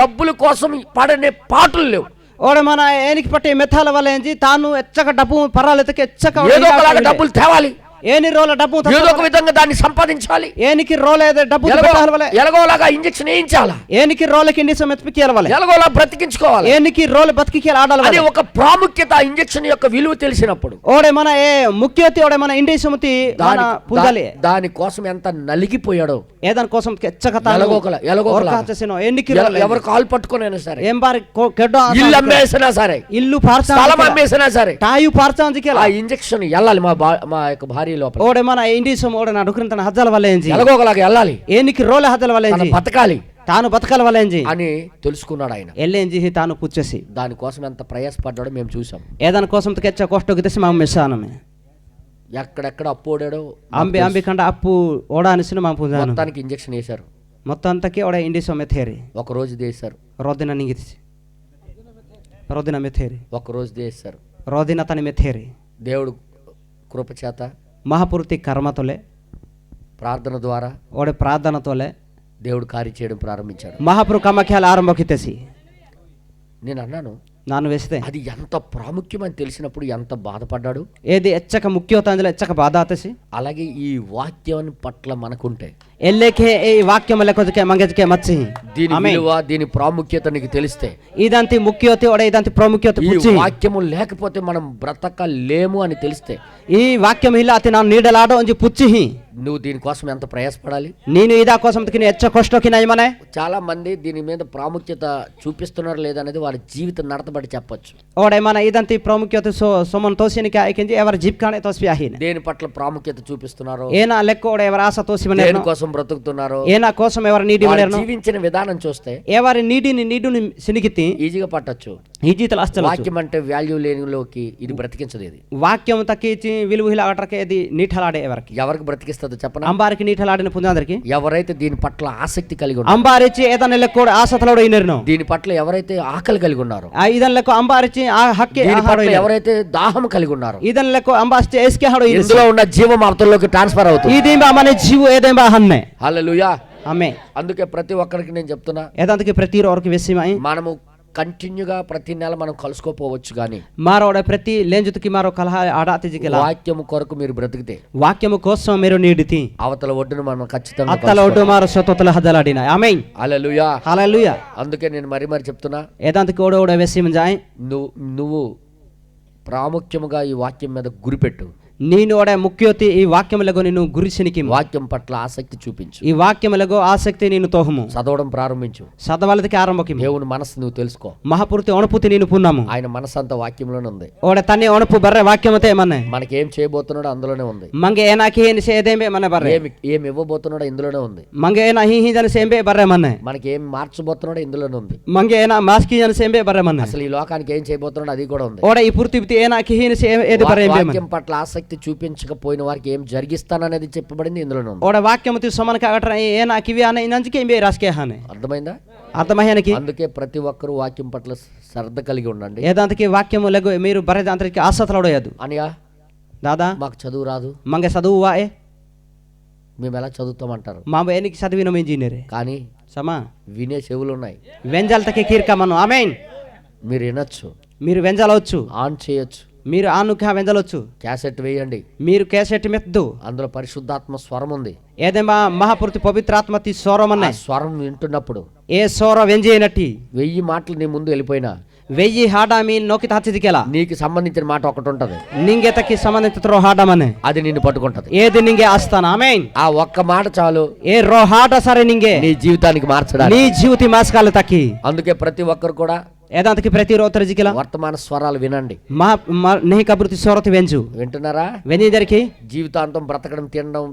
డబ్బుల కోసం పడనే పాటలు లేవు. ఓడే మన ఏనికి పట్టే మెథాల వల్ల ఏంజి తాను ఎచ్చక డబ్బు పర్వాలేతకి ఎచ్చక ఏదో ఒకలాగా డబ్బులు తేవాలి. ఏని రోల డబ్బు ఏదో ఒక విధంగా దాన్ని సంపాదించాలి, ఏనికి రోల డబ్బు ఎలాగోలాగా ఇంజెక్షన్ వేయించాలా, ఏనికి రోలకి ఇండిసం ఎత్తికియాలి, ఎలాగోలా బ్రతికించుకోవాలి. ఏనికి రోల బతికి ఆడాలి. అది ఒక ప్రాముఖ్యత, ఇంజెక్షన్ యొక్క విలువ తెలిసినప్పుడు ఓడే మన ఏ ముఖ్యతి ఓడే మన ఇండిసమతి మన పూజాలి. దాని కోసం ఎంత నలిగిపోయాడో, ఏదాని కోసం ఎవరు కాలు పట్టుకునైనా సరే, ఏం బారి కెడ్డో ఇల్లు అమ్మేసినా సరే, ఇల్లు స్థలం అమ్మేసినా సరే, టాయు పార్చాంజికి ఆ ఇంజెక్షన్ వెళ్ళాలి మా యొక్క భార్య లోపల. ఓడే మన ఇండిసం ఓడే నా డుకురంతన హజ్జల వల్లేంజి ఎలాగోలాగా వెళ్ళాలి, ఏనికి రోల హజ్జల వల్లేంజి బతకాలి, తాను బతకాల వల్లేంజి అని తెలుసుకున్నాడు ఆయన. ఎల్లేంజి తాను పుచ్చేసి దానికోసం ఎంత ప్రయాసపడ్డాడో మేము చూసాం. ఏదాని కోసం కెచ్చ కోష్టకి మా మిస్సానమే ఎక్కడెక్కడ అప్పు ఓడాడో, అంబి కండ అప్పు ఓడా అనిసిన మా పూజ మొత్తానికి ఇంజెక్షన్ వేశారు. మొత్తం అంతకి ఓడే ఇండిసం మెథేరి ఒక రోజు చేశారు, రోదిన నింగిసి రోదిన మెథేరి ఒక రోజు చేశారు. రోదిన తన మెథేరి దేవుడు కృపచేత మహాపూర్తి కర్మతోలే ప్రార్థన ద్వారా ఓడే ప్రార్థనతోలే దేవుడు కార్యం చేయడం ప్రారంభించాడు. మహాప్రభు కమఖ్యాల ఆరంభకితేసి నేను అన్నాను, ನಾನು ವೆಸ್ತೆ అది ఎంత ప్రాముఖ్యమని తెలిసినప్పుడు ఎంత బాధపడ్డాడు. ఏది ఎచ్చక ముఖ్యత అందులో ఎచ్చక బాధ ఆతసి. అలాగే ఈ వాక్యం పట్ల మనకుంటే ఎల్లేకే ఈ వాక్యం లేకపోతే మంగజకే మచ్చి దీని విలువ, దీని ప్రాముఖ్యత నీకు తెలిస్తే, ఇదంతి ముఖ్యత ఒడే ఇదంతి ప్రాముఖ్యత ఈ పుచ్చి వాక్యము లేకపోతే మనం బ్రతకలేము అని తెలిస్తే, ఈ వాక్యం ಇಲ್ಲ ಅತಿ ನಾನು ನೀಡಲಾಡೋ ಒಂಜಿ ಪುಚ್ಚಿ నువ్వు దీనికోసం ఎంత ప్రయాసపడాలి. నేను ఇదా కోసం ఎచ్చ కష్టకి నయమనే. చాలా మంది దీని మీద ప్రాముఖ్యత చూపిస్తున్నారు లేదనేది వాళ్ళ జీవితం నడతబడి చెప్పొచ్చు. ఓడే మన ఇదంతి ప్రాముఖ్యత సోమన్ తోసినికి ఆయికించి ఎవరి జీవికానే తోసి ఆహిన దేని పట్ల ప్రాముఖ్యత చూపిస్తున్నారు, ఏనా లెక్క ఓడే ఎవరి ఆశ తోసి దేని కోసం బ్రతుకుతున్నారు, ఏనా కోసం ఎవరి నీడి జీవించిన విధానం చూస్తే ఎవరి నీడుని సినిగితి ఈజీగా పట్టొచ్చు. ఈ జీతలు అస్తలు వాక్యం అంటే వాల్యూ లేనిలోకి ఇది బ్రతికించదు. ఇది వాక్యం తక్కించి విలువ ఆటరకే ఇది నీఠలాడే ఎవరికి బ్రతికిస్తుంది చెప్పనా? అంబారికి నీఠలాడిన పుంజాదరికి ఎవరైతే దీని పట్ల ఆసక్తి కలిగి ఉన్నారు, అంబారిచి ఏదైనా లెక్క ఆసతలోడు అయినరు, దీని పట్ల ఎవరైతే ఆకలి కలిగి ఉన్నారు, ఇదన్ లెక్క అంబారిచి ఆ హక్కి ఎవరైతే దాహం కలిగి ఉన్నారు, ఇదన్ లెక్క అంబాస్తే ఎస్కే హాడో ఇందులో ఉన్న జీవం అవతలలోకి ట్రాన్స్ఫర్ అవుతుంది. ఇది మన జీవ ఏదేం హన్నే. హల్లెలూయా. ఆమేన్. అందుకే ప్రతి ఒక్కరికి నేను చెప్తున్నా, ఏదంతకి ప్రతి ఒక్కరికి వెసిమై మనము కంటిన్యూగా ప్రతి నెల మనం కలుసుకోపోవచ్చు కానీ మారోడ ప్రతి లేంజుతికి మారో కలహ ఆడాతిజికిలా వాక్యము కొరకు మీరు బ్రతికితే, వాక్యము కోసం మీరు నీడితి అవతల ఒడ్డును మనం ఖచ్చితంగా అత్తల ఒడ్డు మారో సతోతల హదలాడిన. ఆమేన్. హల్లెలూయా. హల్లెలూయా. అందుకే నేను మరి చెప్తున్నా, ఏదంతకి ఓడ వెసిమ జాయ్ నువ్వు ప్రాముఖ్యముగా ఈ వాక్యం మీద గురిపెట్టు. నేను ఓడే ముఖ్యతి ఈ వాక్యములగో నేను గురిసినికి వాక్యం పట్ల ఆసక్తి చూపించు. ఈ వాక్యములగో ఆసక్తి నేను తోహము చదవడం ప్రారంభించు. చదవాలదికి ఆరంభకి దేవుని మనసు నువ్వు తెలుసుకో. మహాపూర్తి అణుపుతి నేను పున్నాము. ఆయన మనసు అంతా వాక్యంలోనే ఉంది. ఓడే తన్ని అణుపు బర్రె వాక్యమతే మన్నే మనకి ఏం చేయబోతున్నాడో అందులోనే ఉంది. మంగే ఏనాకి ఏని సేదేమే మన బర్రె ఏం ఇవ్వబోతున్నాడో ఇందులోనే ఉంది. మంగే ఏనా హీ జన సేంబే బర్రె మన్నే మనకి ఏం మార్చబోతున్నాడో ఇందులోనే ఉంది. మంగే ఏనా మాస్కి జన సేంబే బర్రె మన్నే అసలు ఈ లోకానికి ఏం చేయబోతున్నాడో అది కూడా ఉంది. ఓడే ఈ పూర్తి ఏనాకి హీని సే ఏది బర్రె వాక్యం పట్ల ఆసక్తి చూపించక పోయిన వారికి ఏం జరిగిస్తాననేది చెప్పబడింది ఇందులోనే ఉంది. ఓడ వాక్యము సోమన కాగట్ర ఏనా కివి అనే నంజికి ఏం బే రాస్కే హానే. అర్థమైందా? అర్థమయ్యానికి. అందుకే ప్రతి ఒక్కరు వాక్యం పట్ల శ్రద్ధ కలిగి ఉండండి. ఏదాంతకి వాక్యము లెగో మీరు బర్రెదాంతకి ఆసతలోడయదు. అనియా దాదా మాకు చదువు రాదు, మంగే చదువు వాయే మేము ఎలా చదువుతామంటారు. మా ఏనికి చదివిన ఇంజనీరే కానీ సమా వినే చెవులు ఉన్నాయి. వెంజాలతకి కీర్కమను. ఆమేన్. మీరు వినొచ్చు, మీరు వెంజాలవచ్చు, ఆన్ చేయొచ్చు, మీరు ఆనుగా వెంజలవచ్చు, క్యాసెట్ వేయండి, మీరు క్యాసెట్ మెత్తు, అందులో పరిశుద్ధాత్మ స్వరం ఉంది. ఏదేమా మహాపూర్తి పవిత్రాత్మతి స్వరమన్న స్వరం వింటున్నప్పుడు ఏ స్వర వెంజేనట్టి 1000 మాటలు నీ ముందు వెళ్ళిపోయినా 1000 ಹಾಡಾ ಮೀನ್ ನೋಕಿತ ಹಚ್ಚಿದಿಕೆಲ್ಲ నీకు సంబంధించిన మాట ఒకటి ఉంటది, నింగే తకి సంబంధిత ಹಾಡಮನೆ అది నిన్ను పట్టుకుంటది. ఏది నింగే ఆస్తాన. ఆమేన్. ఆ ఒక్క మాట చాలు ఏ రో హాడ సరే నింగే నీ జీవితానికి మార్చడానికి. నీ జీవితి మాస్కాల తకి. అందుకే ప్రతి ఒక్కరు కూడా ఏదాంతకి ప్రతి రోతర జికిల వర్తమాన స్వరాలు వినండి. నెహి కబృతి స్వరతి వెంజు వింటున్నారా? వెంజి దరికి జీవితాంతం బ్రతకడం, తినడం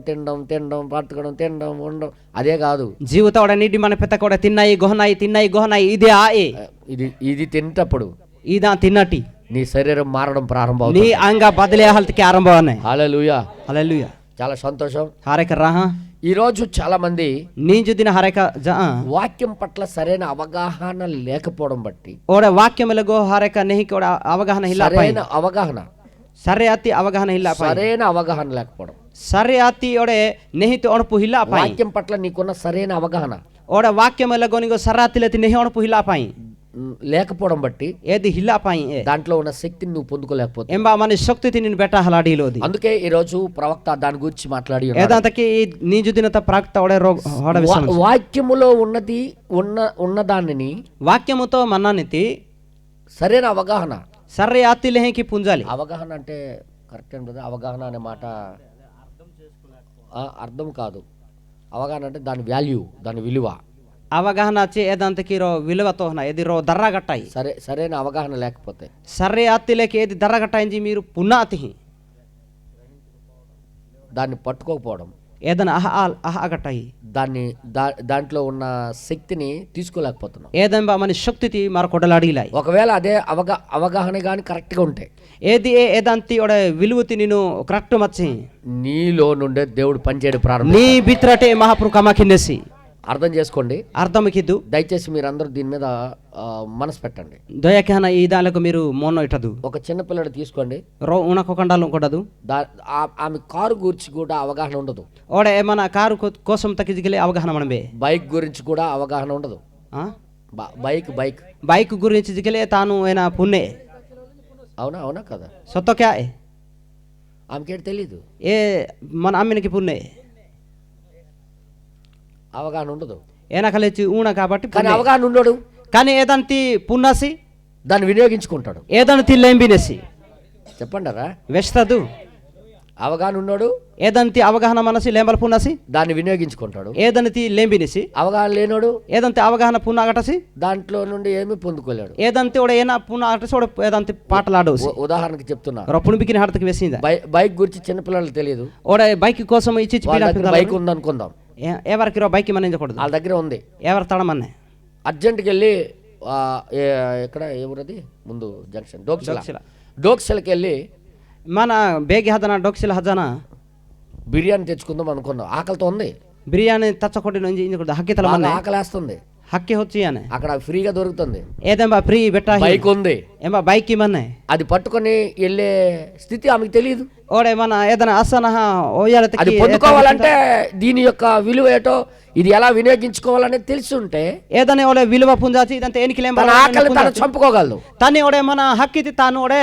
బ్రతకడం ఉండడం అదే కాదు. జీవిత ఓడ నీటి మన పెద్ద కూడా తిన్నాయి గోహనాయి ఇదే ఆఏ. ఇది తింటప్పుడు ఇదా తిన్నటి నీ శరీరం మారడం ప్రారంభం, నీ అంగ బదిలే హల్తికి ఆరంభం అన్నాయి. హల్లెలూయా. హల్లెలూయా. చాలా సంతోషం. హారేక రాహా. ఈ రోజు చాలా మంది నీంజు దిన హరేక వాక్యం పట్ల సరైన అవగాహన లేకపోవడం బట్టి ఓడ వాక్యములగో హరేక నెహి కూడా అవగాహన ಇಲ್ಲ. సరైన అవగాహన, సరే అతి అవగాహన ಇಲ್ಲ. సరైన అవగాహన లేకపోవడం. సరే అతి ఓడే నెహితి ఒణపు ಇಲ್ಲ. వాక్యం పట్ల నీకున్న సరైన అవగాహన. ఓడ వాక్యములగో నిగో సరాతిలతి నెహి ఒణపు ಇಲ್ಲ. లేకపోవడం బట్టి ఏది హిల్లా పాయి దాంట్లో ఉన్న శక్తిని నువ్వు పొందుకోలేకపోతే ఎంబా మన శక్తి తిని బెట్ట హలాడీలోది అందుకే ఈ రోజు ప్రవక్త దాని గురించి మాట్లాడి ఉన్నాడు. ఏదంతకి నీజు దినత ప్రాక్త ఒడే హోడ విషయం వాక్యములో ఉన్నది ఉన్న దానిని వాక్యముతో మన్నానితి సరైన అవగాహన, సర్రే ఆత్తి లేహకి పుంజాలి. అవగాహన అంటే కరెక్ట్ అండి బ్రదర్. అవగాహన అనే మాట అర్థం కాదు. అవగాహన అంటే దాని వాల్యూ, దాని విలువ. అవగాహన వచ్చి ఏదంతకి రో విలువతో ఏది రో దర్రాగట్టాయి. సరైన అవగాహన లేకపోతే సర్రే ఆత్తి లేక ఏది దర్రాగట్టాయించి మీరు పున్నాతి దాన్ని పట్టుకోకపోవడం, ఏదైనా అహగట్టాయి దాంట్లో ఉన్న శక్తిని తీసుకోలేకపోతున్నాం. ఏదంబా మన శక్తి మరి కొడలాడిలాయి. ఒకవేళ అదే అవగాహన కానీ కరెక్ట్గా ఉంటే ఏది ఏదంతి ఒడే విలువతి నేను కరెక్ట్ మచ్చి నీలో నుండే దేవుడు పనిచేయడం ప్రారంభం. నీ బిత్రటే మహాప్రభు కమాకినేసి అర్థం చేసుకోండి. అర్థమకిద్దు. దయచేసి మీరు అందరూ దీని మీద మనసు పెట్టండి. దయకేన ఈ దానికి మీరు మోనో ఇట్టదు. ఒక చిన్న పిల్లడు తీసుకోండి, రో ఉనకొకండాలు కూడదు. ఆమె కారు గురించి కూడా అవగాహన ఉండదు. ఓడే మన కారు కోసం తగ్గించగలే అవగాహన మనమే. బైక్ గురించి కూడా అవగాహన ఉండదు. బైక్ గురించి జిగలే తాను అయినా పుణ్యే. అవునా కదా? సొత్త క్యా ఆమెకేంటి తెలీదు. ఏ మన అమ్మినికి పుణ్యే అవగాహన ఉండదు. ఏనా కలిసి ఊన కాబట్టి కానీ అవగాహన ఉండడు. కానీ ఏదంతి పున్నాసి దాన్ని వినియోగించుకుంటాడు. ఏదంతి లేంబినేసి చెప్పండారా వెస్తదు. అవగాహన ఉన్నాడు, ఏదంతి అవగాహన మనసి లేంబల పున్నాసి దాన్ని వినియోగించుకుంటాడు. ఏదనితి లేంబినేసి అవగాహన లేనోడు ఏదంతి అవగాహన పున్నాగటసి దాంట్లో నుండి ఏమీ పొందుకోలేడు. ఏదంతి ఓడ ఏనా పున్నాగటసి ఓడ ఏదంతి పాటలాడు. ఉదాహరణకి చెప్తున్నా, రొప్పును బికిన హడతకి వేసిందా. బైక్ గురించి చిన్నపిల్లలకు తెలియదు. ఓడ బైక్ కోసం ఇచ్చి బైక్ ఉందనుకుందాం, ఎవరికి రో బైక్ మనకూడదు, వాళ్ళ దగ్గర ఉంది. ఎవరు తడమన్నే అర్జెంట్కి వెళ్ళి ఎక్కడ ఎవరది ముందు జంక్షన్ డోక్సిలకి వెళ్ళి మన బేగి హజానా డోక్సిల హజానా బిర్యానీ తెచ్చుకుందాం అనుకున్నాం. ఆకలితో ఉంది. బిర్యానీ తచ్చకొట్టి నుంచి హక్కితల ఆకలేస్తుంది. హక్కి వచ్చి అక్కడ ఫ్రీగా దొరుకుతుంది. ఏదేంబా ఫ్రీ బెట్ట బైక్ ఉంది. ఏమా బైక్ ఇమన్నే అది పట్టుకొని వెళ్ళే స్థితి ఆమెకు తెలియదు. ఓడే మన ఏదైనా అసన ఓయాలకి అది పొందుకోవాలంటే దీని యొక్క విలువ ఏటో, ఇది ఎలా వినియోగించుకోవాలనేది తెలిసి ఉంటే ఏదైనా ఓడే విలువ పుంజాచి ఇదంతా ఎనికిలేం ఆకలి తను చంపుకోగలదు. తని ఓడే మన హక్కితి తాను ఓడే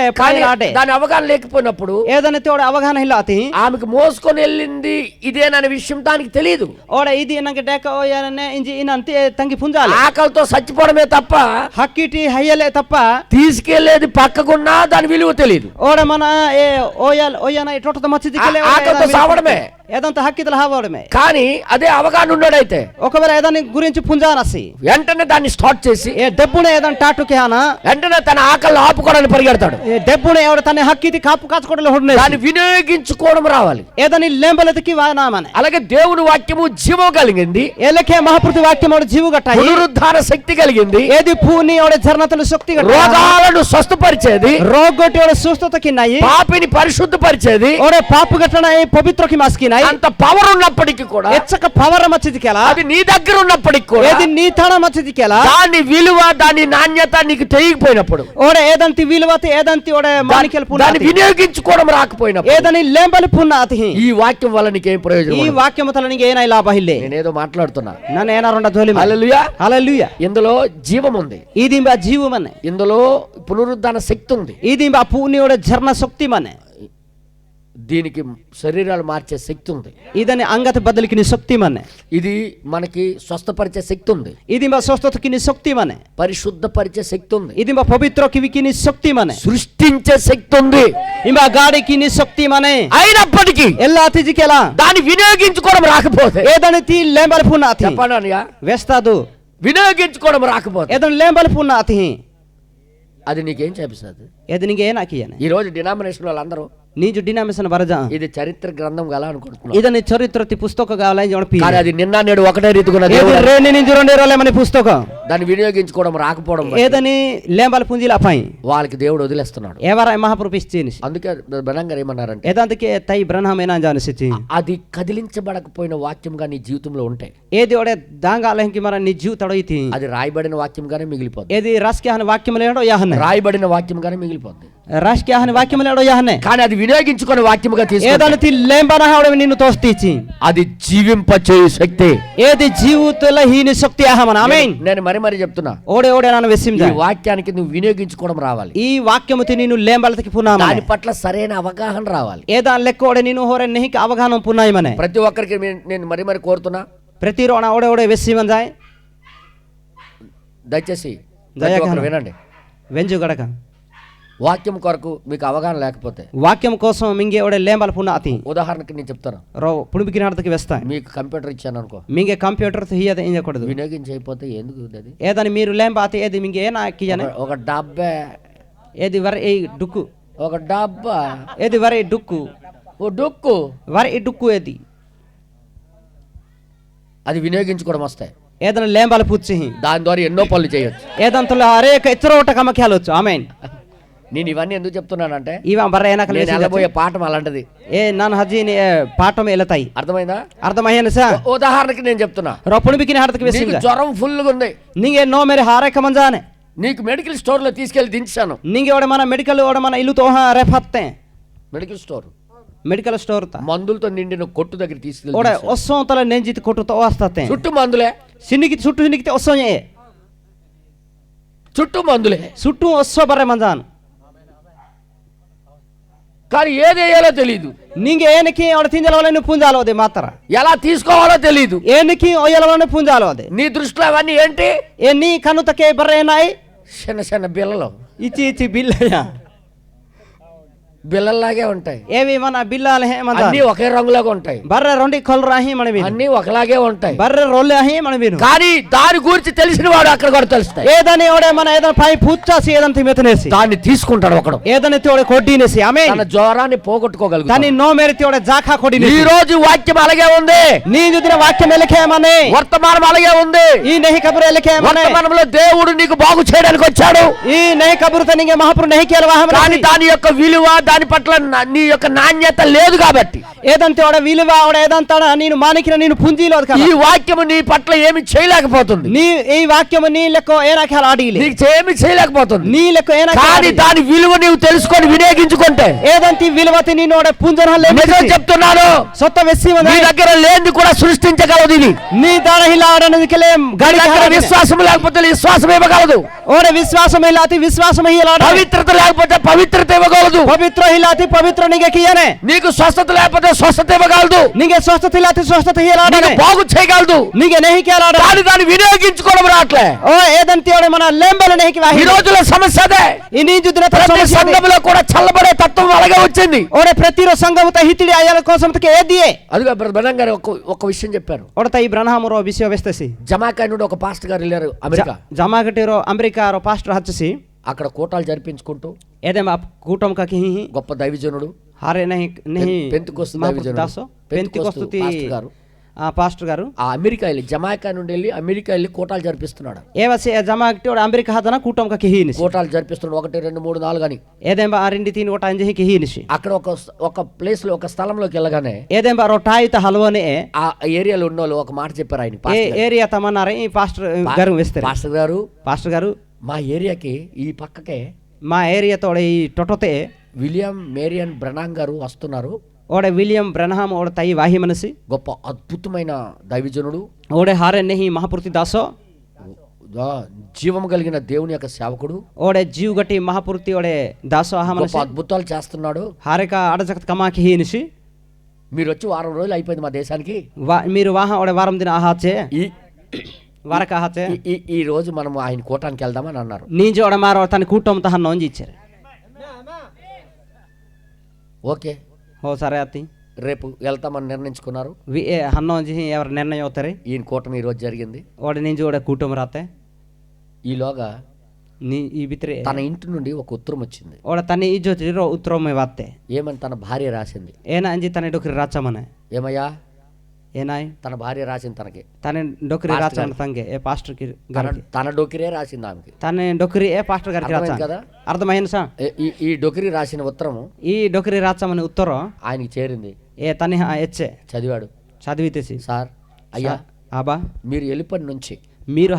దాని అవగాహన లేకపోయినప్పుడు ఏదైనా ఓడే అవగాహన ఇల్లాతి ఆమెకు మోసుకొని వెళ్ళింది ఇదేననే విషయం దానికి తెలియదు. ఓడే ఇది నాకు డేక ఓయాలనే ఇంజి ఇనంతే తంగి పుంజాలి. ఆకలితో చచ్చిపోవడమే తప్ప హక్కిటి హయ్యలే తప్ప తీసుకెళ్లేది పక్కకున్నా దాని విలువ తెలియదు. ఓడే మన ఏ ఓయాల్ ఓయాన ఇటొట మచ్చిది ఆకలితో సావడమే, ఏదంతా హక్కితలు హావడమే. కానీ అదే అవగాహన ఉన్నాడైతే ఒకవేళ ఏదాని గురించి పుంజానసి వెంటనే దాన్ని స్టార్ట్ చేసి ఏ డబ్బునే ఏదైనా టాటుకి హానా వెంటనే తన ఆకలిని ఆపుకోవడానికి పరిగెడతాడు. ఏ డబ్బునే ఎవడ తన హక్కితి కాపు కాచుకోవడం హుడ్నే దాన్ని వినియోగించుకోవడం రావాలి. ఏదని లేంబలతికి వానామనే. అలాగే దేవుని వాక్యము జీవం కలిగింది. ఏలకే మహాప్రభు వాక్యం ఓడ జీవు గట్టాయి. పునరుద్ధార శక్తి కలిగింది. ఏది పూని ఓడ జర్నతలు శక్తి గట్టాయి. రోగాలను స్వస్థపరిచేది. రోగొట్టి ఓడ సుస్థతకి నాయి. పాపిని పరిశుద్ధపరిచేది. ఓడే పాపు గట్టనాయి పవిత్రకి మాస్కినాయి. అంత పవర్ ఉన్నప్పటికీ కూడా ఎచ్చక పవర్ మచ్చిదికెలా అది నీ దగ్గర ఉన్నప్పటికీ కూడా ఏది నీ తడ మచ్చిదికెలా దాని విలువ దాని నాణ్యత నీకు తెలియకపోయినప్పుడు ఓడే ఏదంతి విలువత ఏదంతి ఓడే మానికెల్ పున్న దాన్ని వినియోగించుకోవడం రాకపోయినప్పుడు ఏదని లేంబలి పున్నాతి. ఈ వాక్యం వల్ల నీకేం ప్రయోజనం? ఈ వాక్యము తల నీకు ఏనై లాభ ఇల్లే. నేనేదో మాట్లాడుతున్నా. నన్ను ఏనా రెండ ధోలి హల్లెలూయా హల్లెలూయా. ఇందులో జీవం ఉంది. ఇది జీవమనే. ఇందులో పునరుద్ధాన శక్తి ఉంది. ఇది పూని ఓడే జర్న శక్తి మనే. దీనికి శరీరాలు మార్చే శక్తి ఉంది. ఇదని అంగత బదలికి నీ శక్తి మనే. ఇది మనకి స్వస్థపరిచే శక్తి ఉంది. ఇది మా స్వస్థతకి నీ శక్తి మనే. పరిశుద్ధపరిచే శక్తి ఉంది. ఇది మా పవిత్రకి నీ శక్తి మనే. సృష్టించే శక్తి ఉంది. ఇమా గాడికి నీ శక్తి మనే. అయినప్పటికీ ఎల్లా తిజికెలా దాన్ని వినియోగించుకోవడం రాకపోతే ఏదని తీ లేంబలి పున్నాతి. చెప్పనయ్యా, వేస్తాదు. వినియోగించుకోవడం రాకపోతే ఏదని లేంబలి పున్నాతి. అది నీకేం చేపిస్తుంది? ఏది నీకే నాకియనే. ఈ రోజు డినామినేషన్ వాళ్ళందరూ నీజు డినామినేషన్ బరజా ఇది చరిత్ర గ్రంథం గల అనుకుంటున్నాను. ఇదని చరిత్రతి పుస్తక కావాలి కానీ అది నిన్న నేడు ఒకటే రీతిగా పుస్తకం దాన్ని వినియోగించుకోవడం రాకపోవడం ఏదని లేంబల పుంజిల అపాయి వాళ్ళకి దేవుడు వదిలేస్తున్నాడు. ఎవరై మహాప్రభు. అందుకే బెనంగారు ఏమన్నారంటే ఏదంతకే తై బ్రహ్మేనా జానిసి అది కదిలించబడకపోయిన వాక్యంగా నీ జీవితంలో ఉంటాయి. ఏది ఒడే దాంగాలకి మన నీ జీవితం అది రాయబడిన వాక్యంగానే మిగిలిపోద్ది. ఏది రాస్కి వాక్యం లేడో యాహన రాయబడిన వాక్యంగానే మిగిలిపోద్ది. Rash kya hane vakyam le odo yahne. కానీ అది వినియోగించుకొని వాక్యముగా Eda తీసుకుంటే ti lemba na hawde ninu tostichi. అది జీవింపచేయు శక్తి. Edi జీవితల hini శక్తి ఆహమన. ఆమేన్. నేను మరి చెప్తున్నా, ఓడే ఓడే నన్ను ఈ వెస్సిందా. వాక్యానికి నువ్వు వినియోగించుకోవడం రావాలి. ఈ వాక్యముతి నేను లేంబలతకి పునామ. దాని పట్ల సరైన అవగాహన రావాలి. ఏదా లెక్క ఓడే నేను హోరే నెహిక అవగాహన పునాయి మనే. ప్రతి ఒక్కరికి నేను మరి కోరుతున్నా, ప్రతి రోణ ఓడే ఓడే వెస్సి మంజాయ్. దయచేసి ప్రతి ఒక్కరు వినండి. వెంజు గడక వాక్యం కొరకు మీకు అవగాహన లేకపోతే, వాక్యం కోసం మింగే ఓడే లేంబల పునా అతి. ఉదాహరణకి నేను చెప్తాను, రో పుణికినాడతకి వెస్తా. మీకు కంప్యూటర్ ఇచ్చాను అనుకో, మింగే కంప్యూటర్ తో హియద ఇంజకూడదు. వినియోగించకపోతే ఎందుకు అది? ఏదని మీరు లేంబ అతి ఏది మింగే ఏనా కియనే. ఒక డబ్బా, ఏది వర ఏ డుక్కు. ఒక డబ్బా, ఏది వర ఏ డుక్కు. ఓ డొక్కు, వర ఏ డుక్కు ఏది. అది వినియోగించుకోవడం వస్తాయి. ఏదైనా లేంబాల పూచి దాని ద్వారా ఎన్నో పనులు చేయొచ్చు. ఏదంతలో అనేక ఇతర కమఖ్యాలొచ్చు. ఆమేన్. నేను ఇవన్నీ ఎందుకు చెప్తున్నానంటే, ఇవ బర్ర ఏనక నేను వెళ్ళబోయే పాఠం అలాంటిది. ఏ నాన్న హజీని పాఠం ఎలతాయి. అర్థమైందా? అర్థమయ్యాను సార్. ఉదాహరణకి నేను చెప్తున్నా, రొప్పుని బికిని హాడతకి నీకు వెసింగా. జ్వరం ఫుల్గా ఉంది, నింగే నో మేరే హారే కమంజానే. నీకు మెడికల్ స్టోర్ లో తీసుకెళ్లి దించాను. నింగే ఓడ మన మెడికల్ ఓడ మన ఇల్లు తోహా రేఫత్తే. మెడికల్ స్టోర్ మెడికల్ స్టోర్ తా మందులతో నిండిన కొట్టు దగ్గర ఓడ తీసుకెళ్ళి ఒస్సం తల నెంజితి కొట్టుతో వస్తతే. చుట్టూ మందులే, సిన్నికి చుట్టూ సిన్నికి ఒస్సం ఏ. చుట్టూ మందులే, చుట్టూ ఒస్సో బర్రె మంజాన్. కానీ ఏది వేయాలో తెలియదు. నింగే ఏనికి ఓడ తింజలవలని పుంజాలో అదే మాత్ర. ఎలా తీసుకోవాలో తెలియదు. ఏనికి ఒయ్యలవలని పుంజాలో అదే. నీ దృష్టిలో అవన్నీ ఏంటి? ఏ నీ కనుతకే బర్రె నాయి చిన్న చిన్న బిల్లలు, ఇచ్చి ఇచ్చి బిల్లయా. బిల్లల్లాగే ఉంటాయి. ఏవి మన బిల్లాలు హే మన అన్ని ఒకే రంగులాగా ఉంటాయి. బర్రె రెండు కొలరు అహి మన విను. అన్ని ఒకలాగే ఉంటాయి. బర్రె రోల్ అహి మన విను. కానీ దాని గురించి తెలిసిన వాడు అక్కడ కూడా తెలుస్తాయి. ఏదని ఓడే మన ఏదైనా పై పూచాసి ఏదంత మెతనేసి దాన్ని తీసుకుంటాడు ఒకడు. ఏదని తోడే కొడ్డినేసి. ఆమేన్. తన జ్వరాన్ని పోగొట్టుకోగలుగుతాడు. తని నో మేరితి ఓడే జాఖా కొడినేసి. ఈ రోజు వాక్యం అలాగే ఉంది. నీ దిన వాక్యం ఎలకే మనే. వర్తమానం అలాగే ఉంది. ఈ నహి కబురు ఎలకే మనే. వర్తమానంలో దేవుడు నీకు బాగు చేయడానికి వచ్చాడు. ఈ నహి కబురు తనిగే మహాపురు నహి కేలవా. కానీ దాని యొక్క విలువ, దాని పట్ల నీ యొక్క నాణ్యత లేదు కాబట్టి, ఏదంతే ఓడ విలువ ఓడ ఏదంతా నేను మానికిన నేను పుంజీలో ఈ వాక్యము నీ పట్ల ఏమి చేయలేకపోతుంది. నీ ఈ వాక్యము నీ లెక్క ఏనాకేల ఆడిలే. నీకు ఏమి చేయలేకపోతుంది. నీ లెక్క ఏనాకేల. కానీ దాని విలువ నీవు తెలుసుకొని వినియోగించుకుంటే, ఏదంతి విలువతి నేను ఓడ పుంజనహలే. నిజం చెప్తున్నాను, సొత్త వెస్సి నీ దగ్గర లేనిది కూడా సృష్టించగలదు. ఇది నీ దాడ హిలాడనదికలే నీ దగ్గర విశ్వాసం లేకపోతే విశ్వాసం ఇవ్వగలదు. ఓడ విశ్వాసం ఇలాతి విశ్వాసం హిలాడ. పవిత్రత లేకపోతే పవిత్రత ఇవ్వగలదు. పవిత్ర హిలాతి పవిత్ర నిగే కియనే. నీకు స్వస్థత లేకపోతే స్వస్థత ఇవ్వగలదు. నిగే స్వస్థత ఇలాతి స్వస్థత హిలాడ. నీకు బాగు చేయగలదు. నిగే నెహి కేలాడ. కానీ దాన్ని వినియోగించుకోవడం రాట్లే. ఓ ఏదంతి ఓడ మన లెంబల నెహికి వాహి. ఈ రోజుల సమస్య అదే. ఈ నీ జుదిన ప్రతి సంఘములో కూడా చల్లబడే తత్వం అలాగే వచ్చింది. ఓడే ప్రతిరోజు సంఘముత హితిడి అయ్యాల కోసం తకే ఏదియే. అదిగో బ్రదర్ గారు ఒక విషయం చెప్పారు. ఓడత ఈ బ్రహ్మరో విషయ వెస్తసి. జమాకా నుండి ఒక పాస్టర్ గారు వెళ్ళారు అమెరికా. జమాకటిరో అమెరికా రో పాస్టర్ హచ్చసి. అక్కడ కూటాలు జరిపించుకుంటూ ఏదే మా కూటం కకి గొప్ప దైవజనుడు, హారే నహి నెహి పెంతెకోస్తు దైవజనుడు, దాసో పెంతెకోస్తుతి పాస్టర్ గారు ఆ అమెరికా వెళ్ళి జమాకా నుండి వెళ్ళి అమెరికా వెళ్ళి కూటాలు జరిపిస్తున్నాడు. ఏవసి జమాకటి ఓడ అమెరికా హదన కూటం కకి హినిసి. కూటాలు జరిపిస్తున్నాడు. 1 2 3 4 అని. ఏదేం బా 2 3 ఒకటి అంజహి కి హినిసి. అక్కడ ఒక ప్లేస్ లో, ఒక స్థలంలోకి వెళ్ళగానే ఏదేం బా రోటాయిత హల్వనే ఆ ఏరియాలో ఉన్న వాళ్ళు ఒక మాట చెప్పారు. ఆయన ఏ ఏరియా తమన్నారే ఈ పాస్టర్ గారు వేస్తారు. పాస్టర్ గారు మా ఏరియాకి ఈ పక్కకే మా ఏరియా తోడ ఈ టొటొతే విలియం మేరియన్ బ్రనాంగ్ గారు వస్తున్నారు. ఓడే విలియం బ్రనహాం ఓడ తై వాహి మనసి. గొప్ప అద్భుతమైన దైవజనుడు. ఓడే హారే నెహి మహాపురుతి దాసో. జీవం కలిగిన దేవుని యొక్క సేవకుడు. ఓడే జీవ్ గట్టి మహాపురుతి ఓడే దాసో ఆహా మనసి. గొప్ప అద్భుతాలు చేస్తున్నాడు. హారేక ఆడజగత్ కమాకి హినిసి. మీరు వచ్చి 1 వారం రోజులు అయిపోయింది మా దేశానికి. మీరు వాహ ఓడే వారం దిన ఆహాచే ఈ వారక ఆహాచే. ఈ రోజు మనం ఆయన కూటానికి వెళ్దామని అన్నారు. నీజు ఓడ మారో తన కూటం తహ నోంజి ఇచ్చారు. ఓకే, ఓ సరే అత్తి రేపు వెళ్తామని నిర్ణయించుకున్నారు. హన్నోంజి ఎవరు నిర్ణయం అవుతారు. ఈయన కూటమి ఈ రోజు జరిగింది. ఓడే నీజు ఓడే కూటం రాతే. ఈలోగా నీ ఈ బిత్రే తన ఇంటి నుండి ఒక ఉత్తరం వచ్చింది. ఓడ తన ఈ జ్యోతిలో ఉత్తరం వాతే. ఏమని తన భార్య రాసింది. ఏనా అంజి తన డొక్రి రాచమనే. ఏమయ్యా ఏనాయ్ తన భార్య రాసింది తనకి. తన డొక్రి రాచమన తంగే ఏ పాస్టర్ కి తన డొక్కిరే రాసింది ఆమెకి. తన డొక్రి ఏ పాస్టర్ గారికి రాచా కదా. అర్థమైంది సా. ఈ డొక్కిరి రాసిన ఉత్తరము ఈ డొక్రి రాచమని ఉత్తరం ఆయనకి చేరింది. ఏ తని ఎచ్చే చదివాడు. చదివితేసి సార్ అయ్యా ఆబా మీరు వెళ్ళిపటి నుంచి మీరు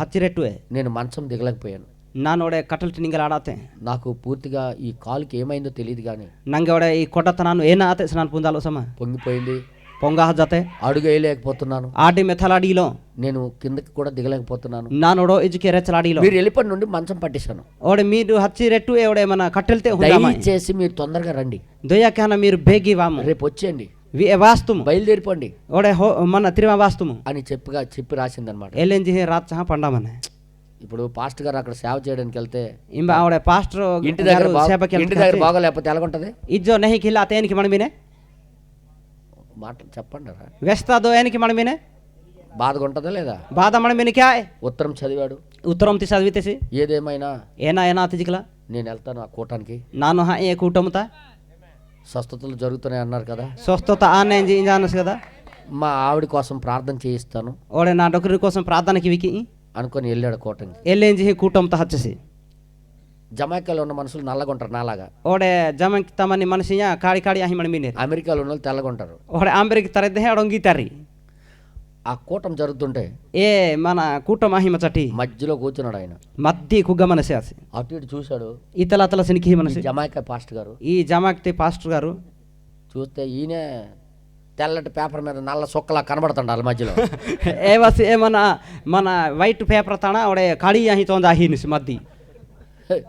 హచ్చిరెట్టువే నేను మంచం దిగలేకపోయాను. ನಾನು ಒಡೆ ಕಟಲ್ ಟಿನಿಂಗಲ್ ಆಡಾತೆ నాకు పూర్తిగా ఈ కాలుకి ఏమైందో తెలియదు కానీ ನಂಗೆ ಒಡೆ ಈ ಕೊಟ್ಟತ್ತ ನಾನು ಏನ ಆತೆ ನಾನು ಪುಂದಾಲು ಸಮ పొంగిపోయింది, ಪೊಂಗ ಹಜಾತೆ అడుగు వేయలేకపోతున్నాను, ಆಟಿ ಮೆಥಲಾಡಿಲೋ నేను కిందకి కూడా దిగలేకపోతున్నాను. ನಾನು ಒಡೋ ಇಜುಕೆ ರೆಚ್ಚಲಾಡಿಲೋ మీరు వెళ్ళిపోయి నుండి మంచం పట్టేశాను. ಒಡೆ మీరు ಹಚ್ಚಿ ರೆಟ್ಟು ಒಡೆ మన కట్టెల్తే హుందామా దయచేసి మీరు తొందరగా రండి, దొయ్యాకన మీరు బేగి వాము రేపు వచ్చేయండి, వాస్తుము బయలుదేరిపోండి ಒಡೆ మన తిరిమ వాస్తుము అని చెప్పి రాసిందనమాట. ఎల్లెంజి రాత్ సహ పండమనే ఇప్పుడు పాస్టర్ గారు అక్కడ సేవ చేయడానికి వెళ్తే ఇంబ ఆవిడ పాస్టర్ ఇంటి దగ్గర బాగోలేకపోతే ఎలాగుంటది? ఇజ్జో నెహి కిలా తేనికి మనమినే మాటలు చెప్పండి రా. వ్యస్తా దో ఏనికి మనమినే బాధగా ఉంటుందా లేదా? బాధ మనమిని క్యా ఉత్తరం చదివాడు. ఉత్తరం తీసి చదివితేసి ఏదేమైనా ఏనా తిజికలా నేను వెళ్తాను ఆ కూటానికి, ನಾನು ఏ కూటముతా స్వస్థతలు జరుగుతున్నాయి అన్నారు కదా, స్వస్థత ఆనే జానస్ కదా, మా ఆవిడ కోసం ప్రార్థన చేయిస్తాను ఓడే నా డొకరి కోసం ప్రార్థనకి వికి అనుకొని వెళ్ళాడు కూటానికి. ఎల్లేంజి కూటముతా హచ్చసి జమైకాలో ఉన్న మనుషులు నల్లగా ఉంటారు నాలాగా, ఓడే జమంకి తమని మనిషియా కాడి కాడి అహి మనమినే అమెరికాలో ఉన్న వాళ్ళు తెల్లగా ఉంటారు. ఓడే ఆంబరికి తరదే అడొంగితారి ఆ కూటం జరుగుతుంటే ఏ మన కూటం అహిమ చటి మధ్యలో కూర్చున్నాడు ఆయన. మధ్య కుగ్గ మనసి ఆసి అటు ఇటు చూశాడు. ఇతల సినికి మనసి జమైకా పాస్టర్ గారు ఈ జమాక్తి పాస్టర్ గారు చూస్తే ఈయన తెల్లటి పేపర్ మీద నల్ల సొక్కలా కనబడుతుండ వాళ్ళ మధ్యలో. ఏ వసి ఏ మన వైట్ పేపర్ తాణ ఒడే కాళీ అహి తోంద అహి నిసి మద్ది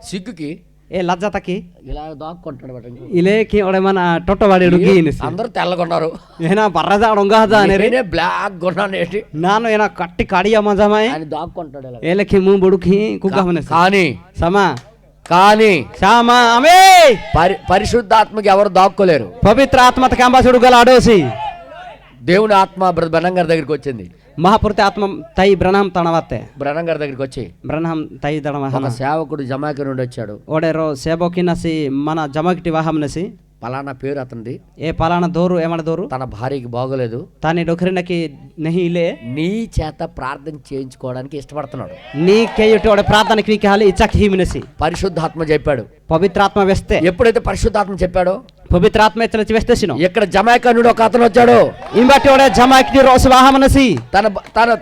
సిగ్గుకి ఏ లజ్జతకి ఇలా దాక్కుంటాడు బట్ ఇలేకి ఒడే మన టొట్టవాడి డుగి నిసి అందరూ తెల్లగా ఉన్నారు, ఏనా బర్రదా ఒంగాదా అనే నేనే బ్లాక్ కొన్నాను ఏంటి ನಾನು ಏನ ಕಟ್ಟಿ ಕಾಡಿಯ ಮಜಾಮಾಯ್ ఆయన దాక్కుంటాడు ఇలా. ఏలకి మూ బుడుకి కుగ్గ మనసి కానీ సమా కానీ శ్యామా అమే పరిశుద్ధాత్మకి ఎవరు దాక్కోలేరు. పవిత్ర ఆత్మత కాంబాసుడు గల అడోసి దేవుని ఆత్మ బ్రహ్మం గారి దగ్గరికి వచ్చింది. మహాపురుతి ఆత్మ తై బ్రహ్మం తణవత్తే బ్రహ్మం గారి దగ్గరికి వచ్చి బ్రహ్మం తై దడమ ఒక సేవకుడు జమాయికా నుండి వచ్చాడు. ఓడేరో సేబోకి నసి మన జమకిటి వాహం నసి పలానా పేరు అతనిది, ఏ పలానా దోరు ఏమన్నా దోరు తన భార్యకి బాగోలేదు, తాని డొకరినకి నహి ఇలే నీ చేత ప్రార్థన చేయించుకోవడానికి ఇష్టపడుతున్నాడు. నీ కేయుటి ఓడే ప్రార్థనకి వికాలి ఇచ్చక్ హీమినసి పరిశుద్ధాత్మ చెప్పాడు. పవిత్రాత్మ వేస్తే ఎప్పుడైతే పరిశుద్ధాత్మ చెప్పాడో పవిత్రాత్మ ఎత్తలచి వేస్తేసిను ఇక్కడ జమాయికా నుండి ఒక అతను వచ్చాడు. ఇంబట్టి ఓడే జమాకిటి రోస్ వాహమనసి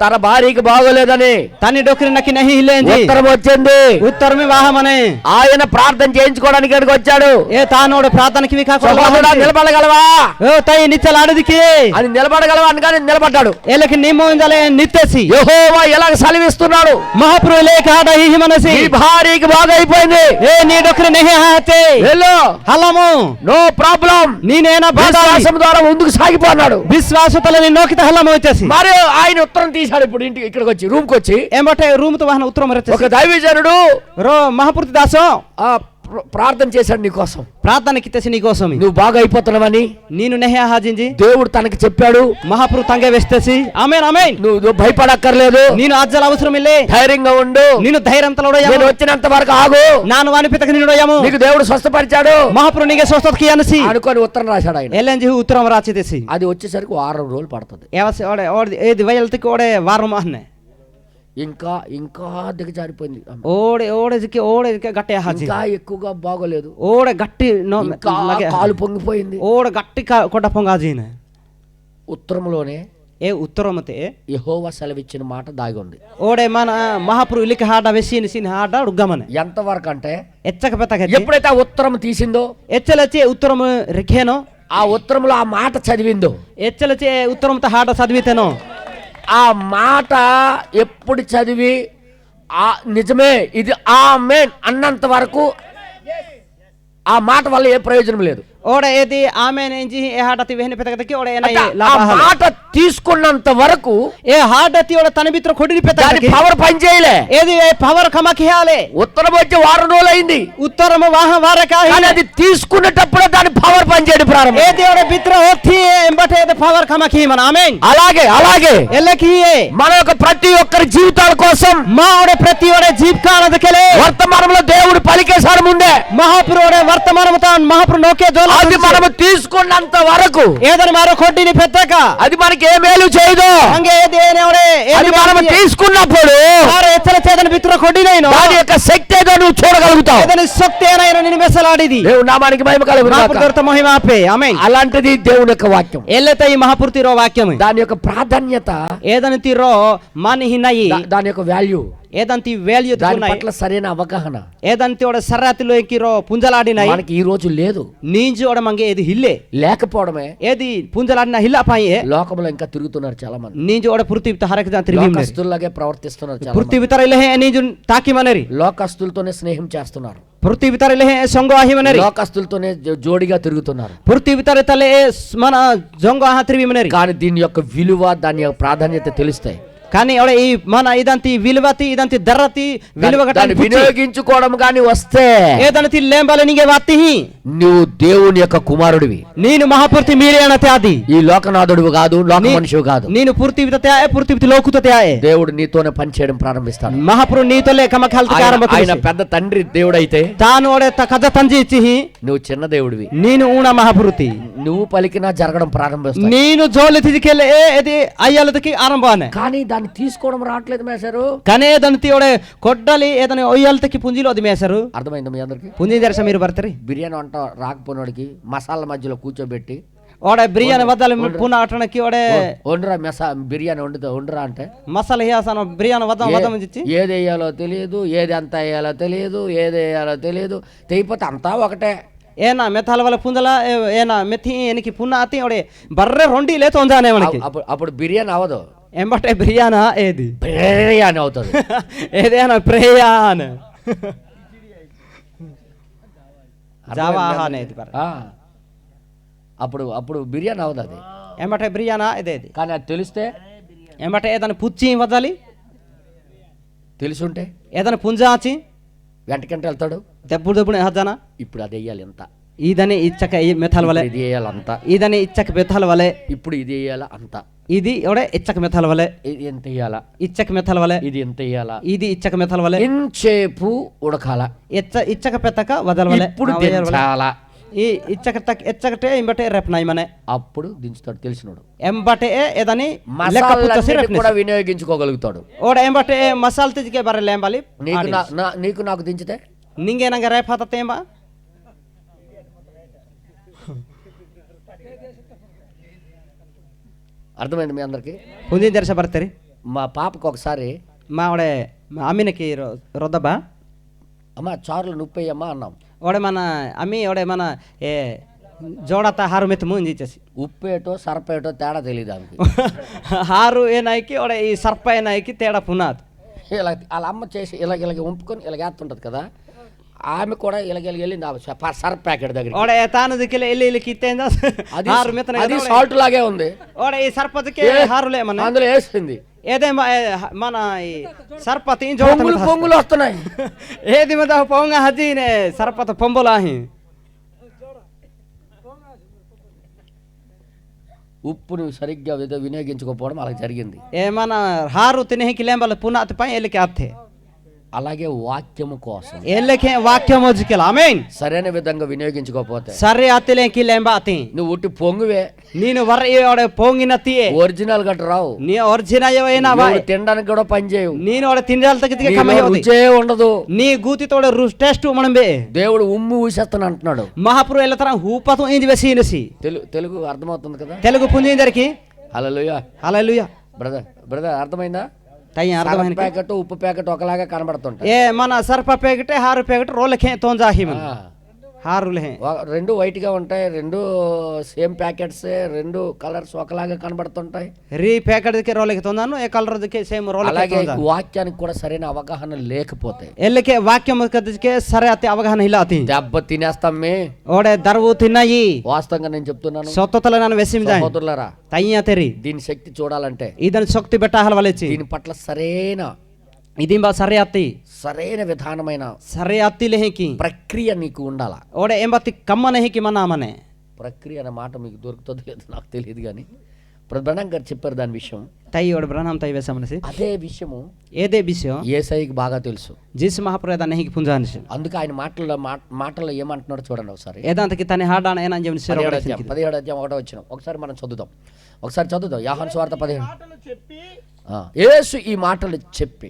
తన భార్యకి బాగోలేదని తాని డొకరినకి నహి ఇలేంది ఉత్తరం వచ్చింది. ఉత్తరమి వాహమనే ఆయన ప్రార్థన చేయించుకోవడానికి ఇక్కడికి వచ్చాడు. ఏ తానోడు ప్రార్థనకి సహోదరుడా, నిలబడగలవా ఓ తై నిచ్చలాడదికి అని నిలబడగలవా అనగానే నిలబడ్డాడు. ఏలకి నిమ్మోందలే నిత్తేసి యెహోవా ఎలాగ సెలవిస్తున్నాడు, మహాప్రభు లేక ఆడ ఈ మనసి నీ భార్యకి బాగా అయిపోయింది, ఏ నీ డొకరి నెహి హాతే వెళ్ళు, హలము నో ప్రాబ్లం, నీనేనా బాధ విశ్వాసం ద్వారా ముందుకు సాగిపోన్నాడు. విశ్వాసతలని నోకిత హలము వచ్చేసి మరి ఆయన ఉత్తరం తీశాడు. ఇప్పుడు ఇంటికి ఇక్కడికి వచ్చి రూమ్ కి వచ్చి ఏమంటే రూమ్ తో వాహన ఉత్తరం ఒక వచ్చేసి దైవజనుడు రో మహాపురుతి దాసో ఆ ప్రార్థన చేశాడు నీ కోసం, ప్రార్థనకి తెసి నీ కోసం నువ్వు బాగా అయిపోతున్నావని నేను నెహి హాజించి దేవుడు తనకి చెప్పాడు. మహాప్రభు తంగే వేస్తేసి ఆమేన్ ఆమేన్ నువ్వు భయపడక్కర్లేదు, నేను అజ్జల అవసరం ఇల్లే, ధైర్యంగా ఉండు, నేను ధైర్యంతో నేను వచ్చినంత వరకు ఆగు, నాను అనిపితక నిడోయము నీకు దేవుడు స్వస్థపరిచాడు మహాప్రభు నీకే స్వస్థతకి అనసి అనుకొని ఉత్తరం రాశాడు ఆయన. ఎల్ఎన్జి ఉత్తరం రాచితేసి అది వచ్చేసరికి 6 రోజులు పడుతుంది. ఏవసి ఓడే ఓడి ఏది వయల్తికి ఓడే వారం అహనే ఇంకా ఇంకా దిగజారిపోయింది, ఓడే గట్టి హాజీ ఇంకా ఎక్కువగా బాగోలేదు, ఓడే గట్టి ఇంకా కాలు పొంగిపోయింది. ఓడే గట్టి కొట్ట పొంగాజీనే ఉత్తరంలోనే ఏ ఉత్తరమతే యెహోవా సెలవిచ్చిన మాట దాగి ఉంది. ఓడే మన మహాప్రభు ఇలికి హాడ వెసిని సిని హాడ ఉగ్గమనే ఎంతవరకు అంటే ఎచ్చక పెత్తక ఎప్పుడైతే ఆ ఉత్తరం తీసిందో, ఎచ్చలచి ఉత్తరం రిఖేనో ఆ ఉత్తరంలో ఆ మాట చదివిందో, ఎచ్చలచి ఉత్తరంతో హాడ చదివితేనో ఆ మాట ఎప్పుడు చదివి నిజమే ఇది ఆమేన్ అన్నంత వరకు ఆ మాట వల్ల ఏ ప్రయోజనం లేదు. ఓడే ఏది ఆమె నుంచి ఏ హాడతి వెహని పెతకదకి ఓడే ఆ మాట తీసుకున్నంత వరకు ఏ హాడతి ఓడే తన బిత్ర కొడిని పెతకదకి పవర్ పని చేయలే, ఏది పవర్ కమకి హాలే ఉత్తరం వచ్చి 6 రోజులు అయింది, ఉత్తరము వాహ వారకాహి అది తీసుకునేటప్పుడే దాని పవర్ పని చేయడం ప్రారంభం. ఏది ఓడే బిత్ర హోతి ఎంబటే పవర్ కమకి మన ఆమేన్. అలాగే ఎల్లకి మన యొక్క ప్రతి ఒక్కరి జీవితాల కోసం మా ఓడే ప్రతి ఓడే జీవికాలదకెలే వర్తమానంలో దేవుడు పలికేశాడు ముందే. మహాప్రభు ఓడే వర్తమానము తాన్ మహాప్రభు నోకే జోల అది మనము తీసుకున్నంత వరకు ఏదని మారో కొట్టిని పెద్దక అది మనకి ఏ మేలు చేయదు. అది మనము తీసుకున్నప్పుడు ఎచ్చల బిత్ర కొట్టినైనా దాని యొక్క శక్తి ఏదో నువ్వు చూడగలుగుతావు. ఏదని శక్తి ఏనైనా నిన్ను మెసలాడిది దేవుని నామానికి మహిమ కలుగును. మహిమ ఆపే ఆమేన్. అలాంటిది దేవుని యొక్క వాక్యం. ఎల్లత ఈ మహాపురుతిరో వాక్యం దాని యొక్క ప్రాధాన్యత, ఏదని తీరో మాని హిన్నయి దాని యొక్క వాల్యూ ఏదంతి వాల్యూ దాని తుకున్నాయి పట్ల సరైన అవగాహన ఏదంతి ఓడ సర్రాతిలో ఎక్కిరో పుంజలాడినాయి మనకి ఈ రోజు లేదు. నీంజు ఓడ మంగే ఏది హిల్లే లేకపోవడమే ఏది పుంజలాడిన హిల్ల పాయే లోకంలో ఇంకా తిరుగుతున్నారు చాలా మంది. నీంజు ఓడ పృథివీ హరక జాన్ తిరిగి లోకస్తుల్లాగే ప్రవర్తిస్తున్నారు చాలా మంది. పృథివీ తరలే నీంజు తాకి మనరి లోకస్తులతోనే స్నేహం చేస్తున్నారు. పృథివీ తరలే సంగో ఆహి మనరి లోకస్తులతోనే జోడిగా తిరుగుతున్నారు. పృథివీ తరలే మన జంగో ఆహా తిరిగి మనరి కానీ దీని యొక్క విలువ, దాని యొక్క ప్రాధాన్యత తెలుస్తాయి. కానీ ఓడ ఈ మన ఇదంతి విలువతి ఇదంతి దర్రతి విలువ దాన్ని వినియోగించుకోవడం కానీ వస్తే ఏదంతి లేంబాల నిగే వాతి నువ్వు దేవుని యొక్క కుమారుడివి. నేను మహాపూర్తి మీరే అనతే ఆది ఈ లోకనాథుడు కాదు, లోక మనిషివి కాదు. నేను పృథివీతే ఆయే పృథివీ లోకుతే ఆయే దేవుడు నీతోనే పని చేయడం ప్రారంభిస్తాడు. మహాప్రభు నీతోలే కమఖాల్త ఆరంభ ఆయన పెద్ద తండ్రి దేవుడు అయితే తాను ఓడే కథ తంజి ఇచ్చి నువ్వు చిన్న దేవుడివి. నేను ఊణ మహాపూర్తి నువ్వు పలికినా జరగడం ప్రారంభిస్తాడు. నేను జోలి తిజికెళ్ళే ఇది అయ్యాలకి ఆరంభానే కానీ దాన్ని తీసుకోవడం రావట్లేదు మేసారు. కనే దంతి ఓడే కొడ్డలి ఏదని ఒయ్యాలకి పుంజిలో అది మేసారు. అర్థమైంది మీ అందరికి? పుంజి దర్శ మీరు బర్తరి బిర్యానీ వంట రాకపోయినోడికి మసాలా మధ్యలో కూర్చోబెట్టి ఓడే బిర్యానీ వద్దలు పున అటనకి ఓడే వండురా బిర్యానీ వండురా అంటే మసాలా హియాసన బిర్యానీ వద్ద వద్ద మంచి ఏది వేయాలో తెలియదు, ఏది ఎంత వేయాలో తెలియదు, ఏది వేయాలో తెలియదు. తెగిపోతే అంతా ఒకటే. ఏనా మెథాల వల్ల పుంజల ఏనా మెథి ఎనికి పున్న అతి ఓడే బర్రె రొండి లే తొంజానే మనకి. అప్పుడు బిర్యానీ అవదు, ఎంబటే బిర్యానా ఏది బిర్యానీ అవుతుంది. ఏదేనా ప్రేయాన్ జావాహానే ఇది పర అప్పుడు బిర్యానీ అవదు అది. ఎంబటే బిర్యానా ఇదేది. కానీ అది తెలిస్తే ఎంబటే ఏదైనా పుచ్చి వదలి తెలుసుంటే ఏదైనా పుంజాచి వెంటకంటే వెళ్తాడు. దెబ్బడు దెబ్బడు హజానా ఇప్పుడు అది వేయాలి ఎంత, ఇదని ఇచ్చక మెథాల వలె, ఇది వేయాలి అంత, ఇదని ఇచ్చక మెథాల వలె, ఇప్పుడు ఇది వేయాలా అంత, ఇది ఎవడే ఇచ్చక మెథాల వలె, ఇది ఎంత వేయాలా, ఇచ్చక మెథాల వలె, ఇది ఎంత వేయాలా, ఇది ఇచ్చక మెథాల వలె, ఇంచేపు ఉడకాల, ఇచ్చక పెత్తక వదలవలె, ఇప్పుడు దించాలా, ఈ ఇచ్చకటే ఇంబటే రేపనాయి మనే అప్పుడు దించుతాడు తెలిసినోడు. ఎంబటే ఏదని కూడా వినియోగించుకోగలుగుతాడు. ఓడ ఎంబటే మసాలా తెజికే బర్రె లేంబాలి నీకు నాకు దించితే నింగేనంగా రేపాతేమా అర్థమైంది మీ అందరికి? పుంజి దర్శ బర్తరి. మా పాపకు ఒకసారి మా ఆవిడే అమ్మినకి రొద్దబా అమ్మ చారులు నుప్పయ్యమ్మా అన్నాం. ఓడే మన అమ్మి ఓడే మన ఏ జోడత హారు మెత్త ముందు ఇచ్చేసి ఉప్పేటో సర్పేటో తేడా తెలియదు ఆమెకి. హారు ఏనాయికి ఓడే ఈ సర్ప ఏనాయికి తేడా పునాది. ఇలా వాళ్ళ అమ్మ చేసి ఇలాగ ఉంపుకొని ఇలాగేస్తుంటది కదా, ఆమె కూడా ఇలాగెళ్ళి సర్ఫ్ ప్యాకెట్ దగ్గర ఓడే తాను దిక్కి వెళ్ళి హారు మెత్త అది సాల్ట్ లాగే ఉంది. ఓడే ఈ సర్పతికి హారులే మన అందులో వేసింది ఏదే మన ఈ సర్పతి పొంగులు వస్తున్నాయి. ఏది మీద పొంగ హజీనే సర్పత పొంబులాహి ఉప్పును సరిగ్గా వినియోగించుకోకపోవడం అలా జరిగింది. ఏమన్నా హారు తినేకి లేంబల పునాతి పై ఎల్లికి అత్తే. అలాగే వాక్యము కోసం ఎల్లకే వాక్యం వజికెల ఆమేన్ సరైన విధంగా వినియోగించుకోకపోతే సరే అతిలేకి లేంబ అతి నువ్వు ఉట్టి పొంగువే, నేను వర పొంగినతియే ఒరిజినల్ గట్ట రావు, నీ ఒరిజినల్ ఏవైనా తినడానికి కూడా పని చేయవు, నేను తిండాలి తగ్గితే రుచే ఉండదు, నీ గూతితోడ టేస్ట్ మనం బే దేవుడు ఉమ్ము ఊసేస్తాను అంటున్నాడు. మహాపురు ఎలా తరం ఊపతం ఇది వేసి తెలుగు అర్థమవుతుంది కదా? తెలుగు పుంజిందరికి హల్లెలూయా హల్లెలూయా. బ్రదర్ అర్థమైందా? ప్యాకెట్ ఉప్పు ప్యాకెట్ ఒకలాగా కనబడుతుంటాయి. ఏ మన సర్ప ప్యాకెట్ హారు ప్యాకెట్ రోలకే తోంజాహి హారులే రెండు వైట్ గా ఉంటాయి, రెండు సేమ్ ప్యాకెట్స్, రెండు కలర్స్ ఒకలాగా కనబడుతుంటాయి. రీ ప్యాకెట్ రోలకి తోందాను ఏ కలర్ సేమ్ రోల్. అలాగే వాక్యానికి కూడా సరైన అవగాహన లేకపోతే ఎల్లకే వాక్యం సరే అతి అవగాహన ఇలా అతి దెబ్బ తినేస్తాం. ఓడే దరువు తిన్నాయి. వాస్తవంగా నేను చెప్తున్నాను సొత్తల నన్ను వెసిం సహోదరులారా, తయ్య తెరి దీని శక్తి చూడాలంటే ఇదని శక్తి పెట్టాలి వాళ్ళకి. దీని పట్ల సరైన ఇది సరే అత్తి సరైన విధానమైన సరే అత్తి లేకి ప్రక్రియ నీకు ఉండాలా. ఓడే ఎంబత్తి కమ్మ నెహికి మనామనే ప్రక్రియ అనే మాట మీకు దొరుకుతుందో లేదు నాకు తెలియదు, కానీ బ్రహ్మణం గారు చెప్పారు దాని విషయం. తయ్యి ఓడి బ్రహ్మం తయ్యి వేసామనేసి అదే విషయము ఏదే విషయం యేసయ్యకి బాగా తెలుసు. జీసు మహాప్రద నెహికి పుంజానిసి అందుకే ఆయన మాటల్లో ఏమంటున్నాడు చూడండి ఒకసారి. ఏదాంతకి తన హాడాన ఏనా 17వ అధ్యాయం 1వ వచనం ఒకసారి మనం చదువుదాం. యోహాను సువార్త 17. యేసు ఈ మాటలు చెప్పి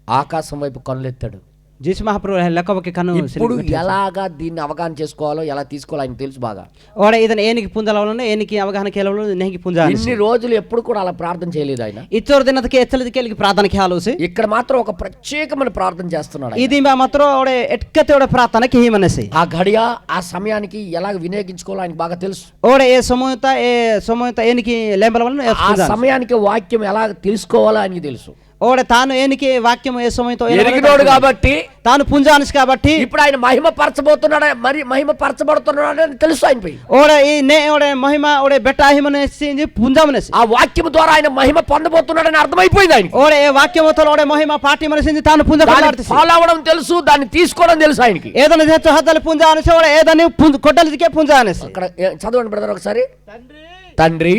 ఆకాశం వైపు కన్నులెత్తాడు. జీసు మహాప్రభు లెక్కవకి కను ఇప్పుడు ఎలాగా దీన్ని అవగాహన చేసుకోవాలో ఎలా తీసుకోవాలో ఆయన తెలుసు బాగా. ఓడ ఇదన ఏనికి పుంజలవలను ఏనికి అవగాహన కేలవలు నెహకి పుంజ ఇన్ని రోజులు ఎప్పుడు కూడా అలా ప్రార్థన చేయలేదు ఆయన. ఇచ్చోర్ దినదకి ఎచ్చలది కేలికి ప్రార్థన ఖ్యాలోసి ఇక్కడ మాత్రం ఒక ప్రత్యేకమైన ప్రార్థన చేస్తున్నాడు ఆయన. ఇది మాత్రం ఓడే ఎట్కతే ఓడే ప్రార్థన కి మనసి ఆ గడియ ఆ సమయానికి ఎలా వినియోగించుకోవాలో ఆయనకు బాగా తెలుసు. ఓడే ఏ సమయత ఏనికి లేంబలవలను ఆ సమయానికి వాక్యం ఎలా తెలుసుకోవాలో ఆయనకి తెలుసు. ఓడే తాను ఏనికి వాక్యం ఏ సమయంతో ఎరిగినోడు కాబట్టి తాను పుంజానిసి కాబట్టి ఇప్పుడు ఆయన మహిమ పరచబోతున్నాడు, మరి మహిమ పరచబడుతున్నాడు అని తెలుసు ఆయనపై. ఓడే ఈ నే ఓడే మహిమ ఓడే బెట్టాహిమనేసి పుంజామనేసి ఆ వాక్యం ద్వారా ఆయన మహిమ పొందబోతున్నాడని అర్థమైపోయింది ఆయన. ఓడే ఏ వాక్యముతో ఓడే మహిమ పాటి మనసింది తాను పుంజ ఫాలో అవడం తెలుసు, దాన్ని తీసుకోవడం తెలుసు ఆయనకి. ఏదైనా చేస్తూ హద్దలు పుంజానేసి ఓడే ఏదని కొట్టలిదికే పుంజానేసి. అక్కడ చదవండి బ్రదర్ ఒకసారి. తండ్రి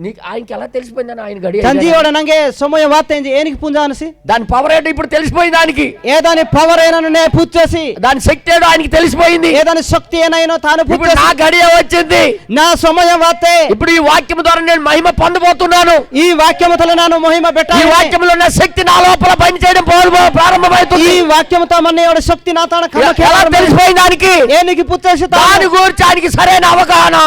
నీకు ఆయనకి ఎలా తెలిసిపోయిందని ఆయన గడియ తండ్రి ఓడ నంగే సమయం వార్తేంది ఏనికి పుంజానేసి దాని పవర్ ఏంటో ఇప్పుడు తెలిసిపోయింది ఆయనకి. ఏదాని పవర్ ఏనను నే పూచేసి దాని శక్తి ఏదో ఆయనకి తెలిసిపోయింది. ఏదాని శక్తి ఏనైనో తాను ఇప్పుడు నా గడియ వచ్చింది, నా సమయం వార్తే. ఇప్పుడు ఈ వాక్యం ద్వారా నేను మహిమ పొందబోతున్నాను. ఈ వాక్యముతో నేను మహిమ పెట్టాలి. ఈ వాక్యంలో ఉన్న శక్తి నా లోపల పని చేయడం ప్రారంభమవుతుంది. ఈ వాక్యముతో మన శక్తి నా తాను ఎలా తెలిసిపోయింది దానికి? ఏనికి పుచ్చేసి దాని గురించి ఆయనకి సరైన అవగాహన,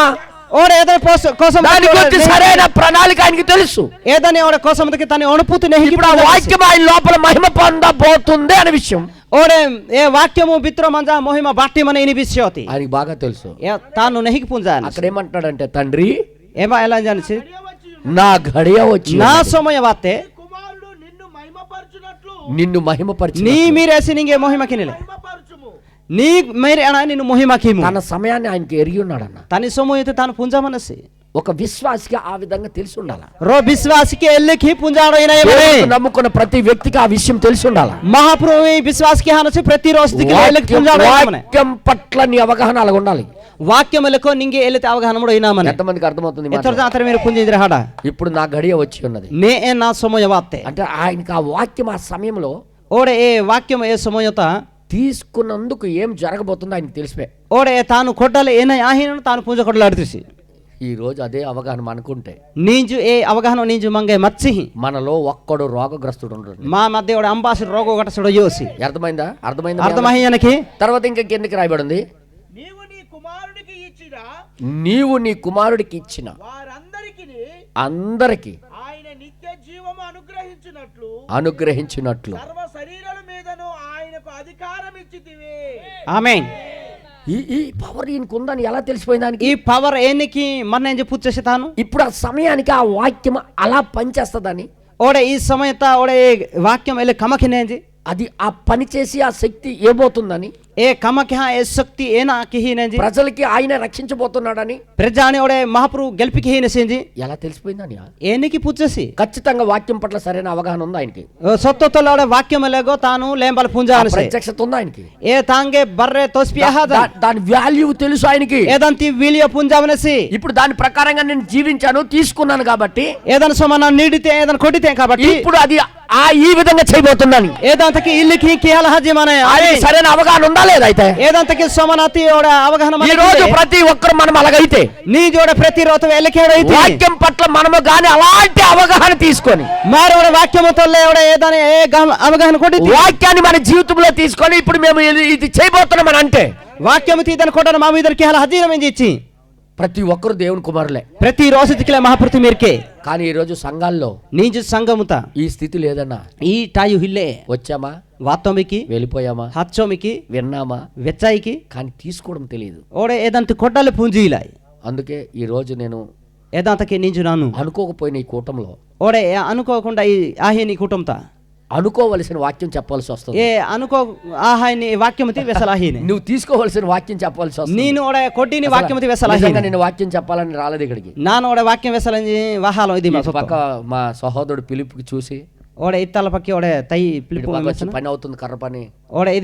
ఓడ ఏదైనా కోసం దాని గురించి సరైన ప్రణాళిక ఆయనకి తెలుసు. ఏదని ఓడ కోసం తన అనుభూతి ఇప్పుడు ఆ వాక్యం ఆయన లోపల మహిమ పొందబోతుంది అనే విషయం ఓడే ఏ వాక్యము బిత్ర మంజా మహిమ బాట్టి మన ఇని విషయతి ఆయనకి బాగా తెలుసు. తాను నెహికి పుంజాను. అక్కడ ఏమంటాడంటే తండ్రి ఏమా ఎలా జానిసి నా గడియ వచ్చి నా సమయ వార్తే నిన్ను మహిమపరిచి నీ మీరేసి నింగే మహిమ కినిలే నీ మేరే అన్న నిన్ను మహిమ కిము. తన సమయాన్ని ఆయనకి ఎరిగి ఉన్నాడన్న. తన సమయతే తాను పుంజామనసి ఒక విశ్వాసికి ఆ విధంగా తెలిసి ఉండాలి. రో విశ్వాసికి ఎల్లికి పుంజాడైన నమ్ముకున్న ప్రతి వ్యక్తికి ఆ విషయం తెలిసి ఉండాలి. మహాప్రభు విశ్వాసికి హానసి ప్రతి రోజుకి ఎల్లికి పుంజాడైన వాక్యం పట్ల నీ అవగాహన అలాగ ఉండాలి. వాక్యములకు నింగే ఎల్లితే అవగాహన కూడా అయినామని ఎంతమందికి అర్థమవుతుంది? ఎత్తర మీరు పుంజింద్ర హాడ ఇప్పుడు నా గడియ వచ్చి ఉన్నది. నే నా సమయ వార్తే అంటే ఆయనకి ఆ వాక్యం ఆ సమయంలో ఓడే ఏ వాక్యం ఏ సమయత తీసుకున్నందుకు ఏం జరగబోతుందో ఆయనకి తెలిసిపోయి ఓడే తాను కొట్టాలి ఏనా ఆహీన తాను పూజ కొట్టలాడుతూసి. ఈ రోజు అదే అవగాహన మనకుంటే నీంజు ఏ అవగాహన నీంజు మంగే మచ్చి మనలో ఒక్కడు రోగగ్రస్తుడు ఉండడు. మా మధ్య ఓడే అంబాసి రోగ ఒకటి సుడ యోసి. అర్థమైందా? అర్థమయ్యానికి తర్వాత ఇంకా కిందకి రాయబడింది, నీవు నీ కుమారుడికి ఇచ్చిన అందరికి అనుగ్రహించినట్లు ఆమేన్. ఈ పవర్ ఈయనకు ఉందని ఎలా తెలిసిపోయింది దానికి? ఈ పవర్ ఏనికి మన ఏం పూర్తి తాను ఇప్పుడు ఆ సమయానికి ఆ వాక్యం అలా పనిచేస్తుందని ఓడే ఈ సమయత ఓడే వాక్యం వెళ్ళి కమకినేంది అది ఆ పని చేసి ఆ శక్తి ఏబోతుందని ఏ కమకి ఏ శక్తి ఏనా కిహినేంది ప్రజలకి ఆయన రక్షించబోతున్నాడని ప్రజాని ఓడే మహాప్రభు గెలిపి కిహినేసింది ఎలా తెలిసిపోయిందని ఏనికి పూచేసి ఖచ్చితంగా వాక్యం పట్ల సరైన అవగాహన ఉంది ఆయనకి. సొత్తతో వాక్యం లేగో తాను లేంబల పుంజాను ప్రత్యక్షత ఉంది ఆయనకి. ఏ తాంగే బర్రె తోస్పియా దాని వాల్యూ తెలుసు ఆయనకి. ఏదంతి వీలియో పుంజావనసి ఇప్పుడు దాని ప్రకారంగా నేను జీవించాను తీసుకున్నాను కాబట్టి ఏదైనా సోమన నీడితే ఏదైనా కొట్టితే కాబట్టి ఇప్పుడు అది ఈ విధంగా చేయబోతుందని ఏదంతకి ఇల్లుకి కేల హజమనే సరైన అవగాహన ఉందా లేదా? అయితే ఏదంతకి సోమనాతి అవగాహన ఈ రోజు ప్రతి ఒక్కరు మనం అలాగైతే నీ జోడ ప్రతి రోజు వెళ్ళకేడైతే వాక్యం పట్ల మనము గాని అలాంటి అవగాహన తీసుకొని మారోడ వాక్యముతో ఏదైనా అవగాహన కొట్టి వాక్యాన్ని మన జీవితంలో తీసుకొని ఇప్పుడు మేము ఇది చేయబోతున్నామని అంటే వాక్యము తీదని కొట్టడం మా మీదకి హజీరం ఇచ్చి ప్రతి ఒక్కరు దేవుని కుమారులే. ప్రతి రోజు మహాప్రతి మీరికే. కానీ ఈ రోజు సంఘాల్లో నీజు సంఘముత ఈ స్థితి లేదన్నా. ఈ టాయు హిల్లే వచ్చామా, వాత్తోమికి వెళ్ళిపోయామా, హచ్చోమికి విన్నామా, వెచ్చాయికి కానీ తీసుకోవడం తెలియదు. ఓడే ఏదంత కొట్టాలి పూంజీలా. అందుకే ఈ రోజు నేను ఏదంతకి నీజు నాను అనుకోకపోయిన ఈ కూటంలో ఓడే అనుకోకుండా ఈ ఆహిని కుటుంబ అనుకోవలసిన వాక్యం చెప్పాల్సి వస్తుంది. ఏ అనుకో ఆహాయిని వాక్యమతి వెసలాహిని నువ్వు తీసుకోవలసిన వాక్యం చెప్పాల్సి వస్తుంది. నేను ఓడే కొట్టిని వాక్యమతి వెసలాహిని. నేను వాక్యం చెప్పాలని రాలేదు ఇక్కడికి. నాను ఓడే వాక్యం వెసలని వాహాలో ఇది పక్క మా సహోదరుడు పిలుపుకి చూసి ఓడే ఇత్తల పక్కి ఓడే తై పిలుపు పని అవుతుంది కర్ర పని ఓడే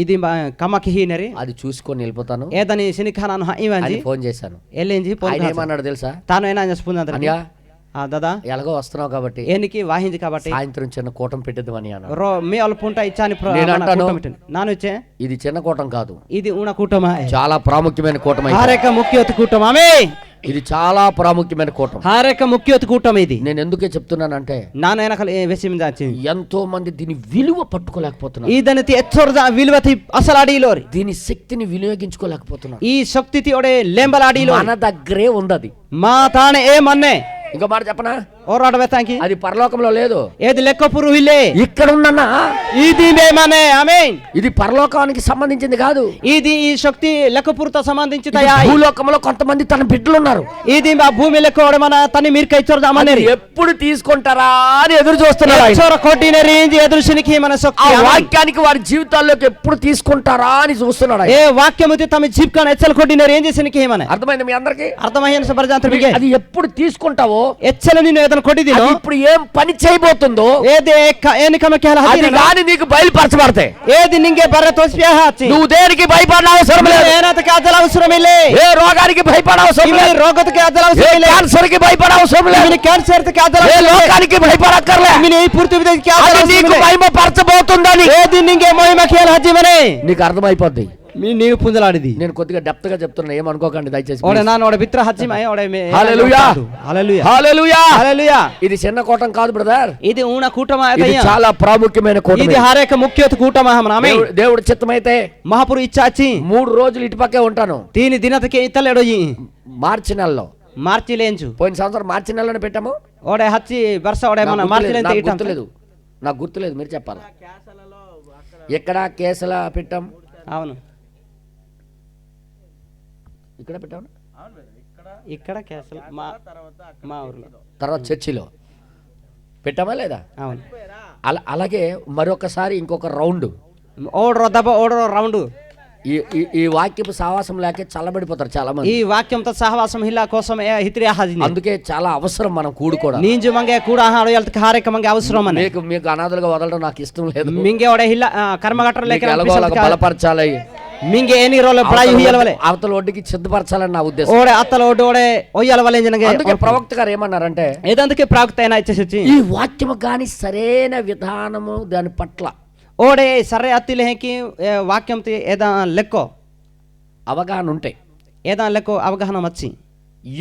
ఇది కమకి హీనరి అది చూసుకొని వెళ్ళిపోతాను ఏదని సినిఖానాను ఇవంజి ఫోన్ చేశాను. వెళ్ళింది ఏమన్నాడు తెలుసా? తాను ఏనా చేసుకుందా దాదా ఎలాగో వస్తున్నావు కాబట్టి ఏనికి వాహింది కాబట్టి సాయంత్రం చిన్న కూటం పెట్టేద్దామని రో మీ వాళ్ళ పుంట ఇచ్చాని నాను ఇచ్చే ఇది చిన్న కూటం కాదు, ఇది ఉన్న కూటమా చాలా ప్రాముఖ్యమైన కూటమి. ముఖ్య కూటమామే ఇది చాలా ప్రాముఖ్యమైన కూటం. ಹಾರೇಕ ಮುಖ್ಯತ್ ಕೂಟಂ ఇది. నేను ఎందుకే చెప్తున్నానంటే ನಾನು ಏನಕಲ್ ವೆಸಿಮ್ ಜಾಚಿ ఎంతో మంది దీని విలువ పట్టుకోలేకపోతున్నారు. ಇದನತಿ ಎಚ್ಚರದ ವಿಲ್ವತಿ ಅಸಲಾಡಿಲೋರಿ దీని శక్తిని వినియోగించుకోలేకపోతున్నారు. ಈ ಶಕ್ತಿತಿ ಒಡೆ ಲೆಂಬಲಾಡಿಲೋ మన దగ్గరే ఉంది. మా తానే ఏ మన్నే ఇంకో మాట చెప్పనా, ఓరాడ వెతాంకి అది పరలోకంలో లేదు, ఏది లెక్కపురు ఇల్లే ఇక్కడ ఉన్నన్నా. ఇది మేమనే ఆమేన్. ఇది పరలోకానికి సంబంధించింది కాదు. ఇది ఈ శక్తి లెక్కపురుతో సంబంధించితయా. భూలోకంలో కొంతమంది తన బిడ్డలు ఉన్నారు. ఇది మా భూమి లెక్క మన తని మీరు కైచోర అమనేరి ఎప్పుడు తీసుకుంటారా అని ఎదురు చూస్తున్నారు. ఎచ్చోర కొట్టిన రేంజ్ ఎదురుసినికి మన శక్తి ఆ వాక్యానికి వారి జీవితాల్లోకి ఎప్పుడు తీసుకుంటారా అని చూస్తున్నాడు. ఏ వాక్యముతి తమ జీవికాన్ని ఎచ్చల కొట్టిన రేంజ్ సినికి మన అర్థమైంది మీ అందరికి? అర్థమైన సబర్జాంతరికి అది ఎప్పుడు తీసుకుంటావో ఎచ్చల నిన్ను ఏదైనా కొట్టిదినో ఇప్పుడు ఏం పని చేయబోతుందో ఏది ఏనికమకేల అది గాని నీకు బయలుపరచబడతాయి. ఏది నింగే బర్రె తోసియాచి నువ్వు దేనికి భయపడ అవసరం లేదు. ఏనాతకి అదల అవసరం లేదు. ఏ రోగానికి భయపడ అవసరం లేదు. రోగతకి అదల అవసరం లేదు. క్యాన్సర్ కి భయపడ అవసరం లేదు. క్యాన్సర్ కి అదల ఏ లోకానికి భయపడక్కర్లే. ఈ పూర్తి విధంగా అది నీకు మహిమపరచబోతుందని ఏది నింగే మహిమకేల హజ్జిమనే నీకు అర్థమైపోద్ది. నీవు పుంజలాడిది. నేను కొద్దిగా డెప్త్ గా చెప్తున్నా, ఏమనుకోకండి దయచేసి. ఓడే నాన్న ఓడే బిత్ర హజ్జిమై ఓడే హల్లెలూయా హల్లెలూయా హల్లెలూయా హల్లెలూయా. ఇది చిన్న కూటం కాదు బ్రదర్, ఇది ఊన కూటమ. ఇది చాలా ప్రాముఖ్యమైన కూటం. ఇది హరేక ముఖ్యత కూటమ. ఆమేన్. దేవుడి చిత్తమైతే మహాపురు ఇచ్చాచి 3 రోజులు ఇటుపక్కే ఉంటాను. దీని దినతకి ఇతలేడోయి మార్చి నెలలో. మార్చి లేంచు పోయిన సంవత్సరం మార్చి నెలలోనే పెట్టాము. ఓడే హచ్చి వరుస ఓడే మన మార్చి లేంత ఇటం గుర్తులేదు, నాకు గుర్తులేదు, మీరు చెప్పాలి. ఎక్కడ కేసల పెట్టాం? అవును, ఇక్కడ పెట్టాము. ఇక్కడ కేసల మా ఊర్లో తర్వాత చర్చిలో పెట్టామా లేదా? అవును. అలాగే మరొకసారి ఇంకొక రౌండ్. ఓడరో దబ ఓడరో రౌండ్. ఈ వాక్యపు సహవాసం లేక చల్లబడిపోతారు చాలా మంది. ఈ వాక్యంతో సహవాసం హిల్లా కోసం హిత్రి హాజిని. అందుకే చాలా అవసరం మనం కూడుకోవడం. నీంజు మంగే కూడా హాడయల్త హారేక మంగే అవసరం అని. మీకు అనాథలుగా వదలడం నాకు ఇష్టం లేదు. మింగే ఓడే హిల్లా కర్మగట్ర లేక బలపరచాలి. మింగే ఎన్ని రోజులు పడాయి హుయ్యలవలే అవతల ఒడ్డుకి సిద్ధపరచాలని నా ఉద్దేశం. ఓడే అత్తల ఒడ్డు ఓడే ఒయ్యలవలే జనగే. అందుకే ప్రవక్త గారు ఏమన్నారంటే, ఏదందుకే ప్రవక్త అయినా ఇచ్చేసి ఈ వాక్యము గాని సరైన విధానము దాని పట్ల ఓడే సరే అత్తిలే హేకి వాక్యం ఏదా లెక్కో అవగాహన ఉంటే, ఏదా లెక్కో అవగాహన వచ్చి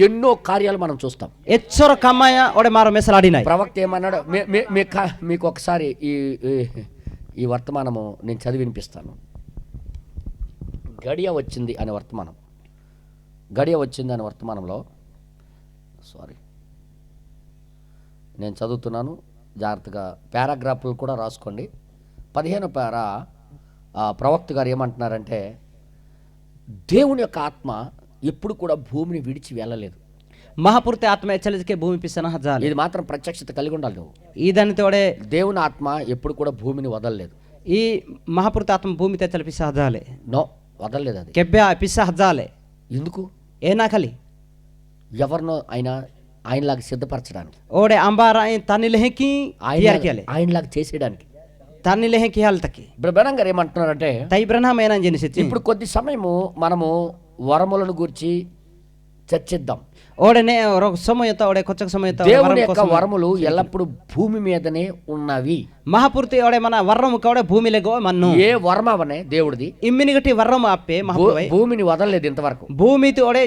ఎన్నో కార్యాలు మనం చూస్తాం. ఎచ్చర కమ్మాయ ఓడే మారో మెసలాడినాయి. ప్రవక్త ఏమన్నాడు, మీకు ఒకసారి ఈ వర్తమానము నేను చదివి వినిపిస్తాను. గడియ వచ్చింది అనే వర్తమానం. గడియ వచ్చింది అనే వర్తమానంలో నేను చదువుతున్నాను, జాగ్రత్తగా పారాగ్రాఫ్లు కూడా రాసుకోండి. 15వ పారా ప్రవక్త గారు ఏమంటున్నారంటే, దేవుని యొక్క ఆత్మ ఎప్పుడు కూడా భూమిని విడిచి వెళ్ళలేదు. మహాపురుతి ఆత్మ ఎచ్చలికే భూమి పిసన హజాలి. ఇది మాత్రం ప్రత్యక్షత కలిగి ఉండాలి. నువ్వు ఇదని తోడే దేవుని ఆత్మ ఎప్పుడు కూడా భూమిని వదలలేదు. ఈ మహాపురుతి ఆత్మ భూమి తెచ్చలి పిస హజాలే. నో, వదలలేదు. అది కెబ్బే పిస హజాలే. ఎందుకు? ఏనాకలి ఎవరినో ఆయనలాగా సిద్ధపరచడానికి, ఓడే అంబారా తన్నిలెహకి ఆయనలాగా చేసేయడానికి, తన్నిలెహకి హాల్తకి. బ్రహ్మణం గారు ఏమంటున్నారంటే, తైబ్రహ్మేనా జనిసి ఇప్పుడు కొద్ది సమయము మనము వరములను గురించి చర్చిద్దాం. ఓడనే సమయత ఓడే కొచ్చక సమయత దేవుని యొక్క వరములు ఎల్లప్పుడు భూమి మీదనే ఉన్నవి. మహాపురుతి ఓడే మన వర్రము కవడే భూమిలేగో మన్ను ఏ వరమవనే దేవుడిది ఇమ్మినిగటి వర్రము అప్పే భూమిని వదలలేదు ఇంతవరకు. భూమితి ఓడే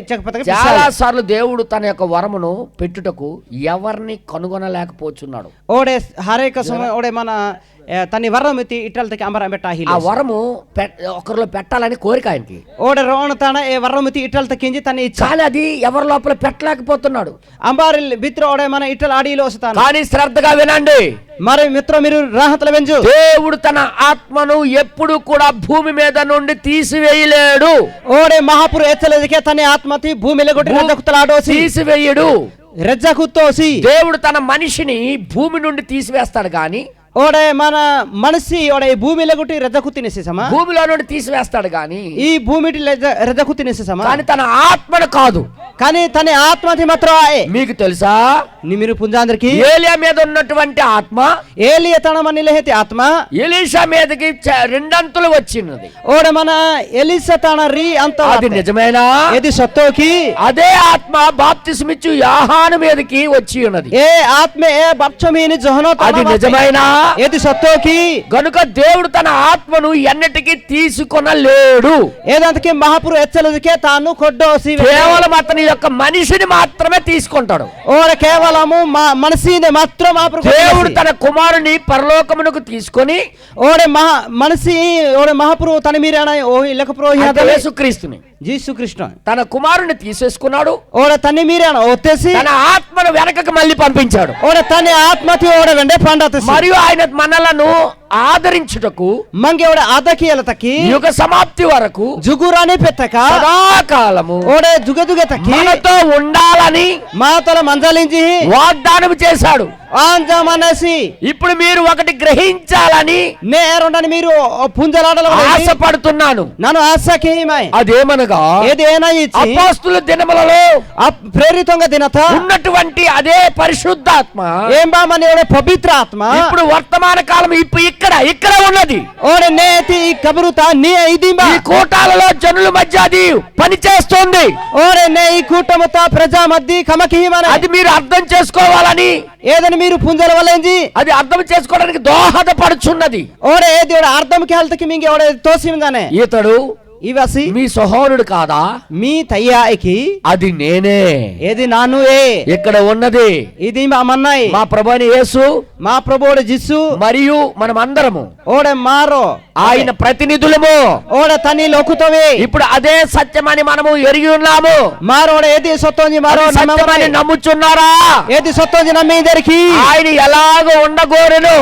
చాలా సార్లు దేవుడు తన యొక్క వరమును పెట్టుటకు ఎవరిని కనుగొనలేకపోతున్నాడు. ఓడే హరేక సమయ ఓడే మన తని వరమితి ఇటల్తకి అంబరం పెట్టాహి. ఆ వరము ఒకరిలో పెట్టాలని కోరిక ఆయనకి. ఓడే రోణ తాన ఏ వరమితి ఇటల్తకించి తని చాలా అది ఎవరి లోపల పెట్టలేకపోతున్నాడు. అంబారి మిత్ర ఓడే మన ఇటల్ ఆడిలో వస్తాను. కానీ శ్రద్ధగా వినండి మరి మిత్ర, మీరు రాహతల వెంజు. దేవుడు తన ఆత్మను ఎప్పుడు కూడా భూమి మీద నుండి తీసివేయలేడు. ఓడే మహాపురు ఎచ్చలేదికే తన ఆత్మతి భూమిలో తీసివేయడు. రెజ్జకుతోసి దేవుడు తన మనిషిని భూమి నుండి తీసివేస్తాడు కానీ, ఓడే మన మనిషి ఓడే భూమిలో గుట్టి రెజ్జకు తినేసేసమా, భూమిలో నుండి తీసివేస్తాడు కానీ ఈ భూమి రెజ్జకు తినేసేసమా, కానీ తన ఆత్మను కాదు. కానీ తన ఆత్మతి మాత్రం మీకు తెలుసా, మీరు పుంజాందరికి ఏలియా మీద ఉన్నటువంటి ఆత్మ, ఏలియా తన మనీలహేతి ఆత్మ ఎలీషా మీదకి 2 అంతులు వచ్చినది. ఓడే మన ఎలీషా తన అంత అది నిజమేనా? ఇది సత్తోకి అదే ఆత్మ బాప్తిస్మిచ్చు యోహాను మీదకి వచ్చి ఉన్నది. ఏ ఆత్మ ఏ బాప్తిస్మీని జోహనో అది నిజమేనా? ఏది సత్తోకి గనుక దేవుడు తన ఆత్మను ఎన్నటికీ తీసుకొనలేడు. ఏదంతకి మహాపురు ఎచ్చలదికే తాను కొడ్డోసి కేవలం అతని యొక్క మనిషిని మాత్రమే తీసుకుంటాడు. ఓడ కేవలము మనసిని మాత్రం మహాపురు దేవుడు తన కుమారుని పరలోకమునకు తీసుకొని ఓడే మనసి ఓడే మహాపురు తన మీరేనా ఓ ఇలకప్రో యేసుక్రీస్తుని జీసు కృష్ణ తన కుమారుని తీసేసుకున్నాడు. ఓడ తన్ని మీరేనా ఒత్తేసి తన ఆత్మను వెనకకు మళ్ళీ పంపించాడు. ఓడ తన ఆత్మతి ఓడ వెండే పండత మరియు ఆయన మనలను ఆదరించుటకు మంగే ఓడ ఆదకియలతకి యుగ సమాప్తి వరకు జుగురాని పెట్టక సదాకాలము ఓడే జుగదుగ తకి మనతో ఉండాలని మాతల మంజలించి వాగ్దానం చేశాడు. ఆంజమనసి ఇప్పుడు మీరు ఒకటి గ్రహించాలని నేరుండని మీరు పుంజలాడలో ఆశపడుతున్నాను. నన్ను ఆశకిమై అదేమనగా ఏదేనా ఇచ్చి అపోస్తుల దినములలో ప్రేరితంగా దినత ఉన్నటువంటి అదే పరిశుద్ధాత్మ ఏం బామని ఓడే పవిత్ర ఆత్మ ఇప్పుడు వర్తమాన కాలం ఇక్కడ ఉన్నది. ఓడే నేతి ఈ కబరుతా నీ ఇదింబా ఈ కూటాలలో జనుల మధ్య అది పనిచేస్తుంది. ఓడే నే ఈ కూటముతో ప్రజా మధ్య కమకిమని అది మీరు అర్థం చేసుకోవాలని ఏదని మీరు పుంజల వలేంజి అది అర్థం చేసుకోవడానికి దోహదపడుచున్నది. ఓడే ఏది ఓడే అర్థంకి హెల్త్కి మింగి ఓడే తోసిమిందానే ఇతడు ఇవసి మీ సహోదరుడు కాదా? మీ తయ్యాయికి అది నేనే. ఏది నాను ఏ ఇక్కడ ఉన్నది ఇది మా మన్నాయి మా ప్రభువైన యేసు మా ప్రభువుడు జిస్సు మరియు మనం అందరము ఓడే మారో ఆయన ప్రతినిధులము. ఓడే తని లోకుతోవి ఇప్పుడు అదే సత్యమని మనము ఎరిగి ఉన్నాము. మారోడే ఏది సొత్తోంజి మారో అది సత్యమని నమ్ముచున్నారా? ఏది సొత్తోంజి నమ్మిదరికి ఆయన ఎలాగో ఉండగోరెను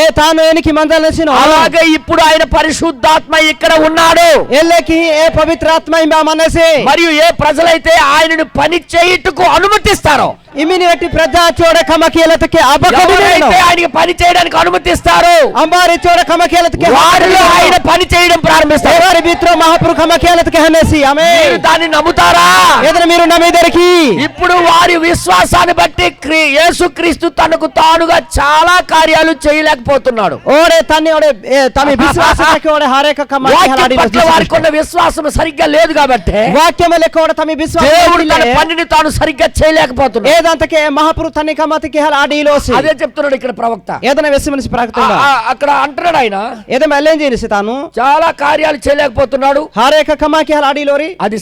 ఏ తాను ఎనికి మందలసినో అలాగే ఇప్పుడు ఆయన పరిశుద్ధాత్మ ఇక్కడ ఉన్నాడు. ఎల్లకి ఏ పవిత్రాత్మ ఇంబా మనసే మరియు ఏ ప్రజలైతే ఆయనను పని చేయుటకు అనుమతిస్తారో ఇమిని వెట్టి ప్రజా చోడ కమకీలతకి ఎవరైతే ఆయనకి పని చేయడానికి అనుమతిస్తారో అంబారి చోడ కమకీలతకి వారిలో ఆయన పని చేయడం ప్రారంభిస్తారు. ఎవరి మిత్ర మహాపురు కమకీలతకి హనేసి ఆమేన్. మీరు దాన్ని నమ్ముతారా? ఏదైనా మీరు నమ్మిదరికి ఇప్పుడు వారి విశ్వాసాన్ని బట్టి యేసుక్రీస్తు తనకు తానుగా చాలా కార్యాలు చేయలేకపోతున్నాడు. ఓడే తన్ని ఓడే తమి విశ్వాసకి ఓడే హరేక వాక్యం పట్ల వారికి ఉన్న విశ్వాసం సరిగ్గా లేదు కాబట్టి వాక్యం లెక్క ఓడే తమి విశ్వాసం దేవుడు తన పనిని తాను సరిగ్గా చేయలేకపోతున్నాడు. ఏదంతకే మహాపురు తన్ని కమతికి ఆడిలోసి అదే చెప్తున్నాడు ఇక్కడ ప్రవక్త. ఏదైనా వెసి మనిషి ప్రకటన అక్కడ అంటున్నాడు ఆయన ఏదైనా ఎల్లేం చేసి తాను చాలా కార్యాలు చేయలేకపోతున్నాడు. హరేక కమాకి ఆడిలోరి అది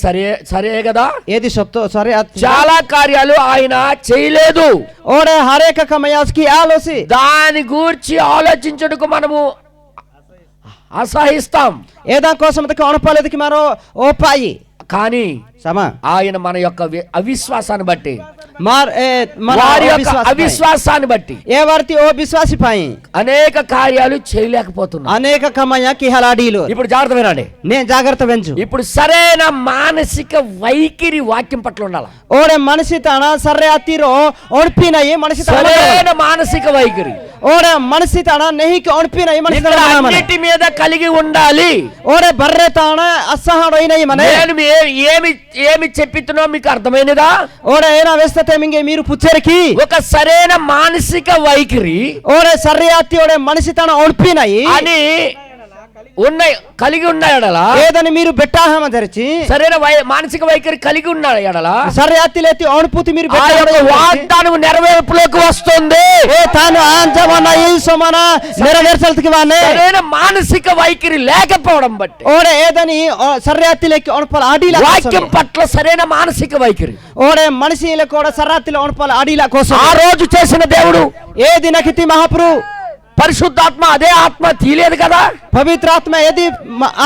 సరే కదా. ఏది సొత్తు సరే చాలా కార్యాలు ఆయన చేయలేదు. ఓడే హరేక కమయాస్కి ఆలోసి దాని గూర్చి ఆలోచించుటకు మనము అసహిస్తాం. ఏదా కోసం అనపాలేదికి మరో ఓపాయి కానీ సమా ఆయన మన యొక్క అవిశ్వాసాన్ని బట్టి వారి యొక్క అవిశ్వాసాన్ని బట్టి ఏ వారి ఓ విశ్వాసి పాయి అనేక కార్యాలు చేయలేకపోతున్నారు. అనేక కమయ కిహలాడీలు. ఇప్పుడు జాగ్రత్త వినండి. నేను జాగ్రత్త వెంచు. ఇప్పుడు సరైన మానసిక వైఖరి వాక్యం పట్ల ఉండాలి. ఓడే మనిషి తన సర్రే అత్తిరో ఒడిపినయి మనిషి సరైన మానసిక వైఖరి ఓడే మనిషి తన నెహికి ఒడిపినయి మనిషి అన్నిటి మీద కలిగి ఉండాలి. ఓడే బర్రె తాన అసహడైనయి మన ఏమి చెప్పితున్నా మీకు అర్థమైనదా? ఓడే ఏనా వేస్తే మింగే మీరు పుచ్చరికి ఒక సరైన మానసిక వైఖరి ఓడే సర్రే అత్తి ఓడే మనిషి తన ఒడిపినయి అని ఉన్నాయి కలిగి ఉన్నాయడలా ఏదని మీరు బెట్టాహమ ధరిచి సరైన మానసిక వైఖరి కలిగి ఉన్నాడు ఎడలా సరే అత్తిలేతి అనుభూతి మీరు వాగ్దానం నెరవేర్పులోకి వస్తుంది. తాను ఆంజమన ఈసమన నెరవేర్చలకి వానే సరైన మానసిక వైఖరి లేకపోవడం బట్టి ఓడే ఏదని సర్రే అత్తిలేకి అనుపల ఆడిలా వాక్యం పట్ల సరైన మానసిక వైఖరి ఓడే మనిషిలకు కూడా సర్రాత్తిలో అనుపల ఆడిలా కోసం ఆ రోజు చేసిన దేవుడు ఏ దినకితి మహాపురు పరిశుద్ధాత్మ అదే ఆత్మ తీలేదు కదా. పవిత్రాత్మ ఏది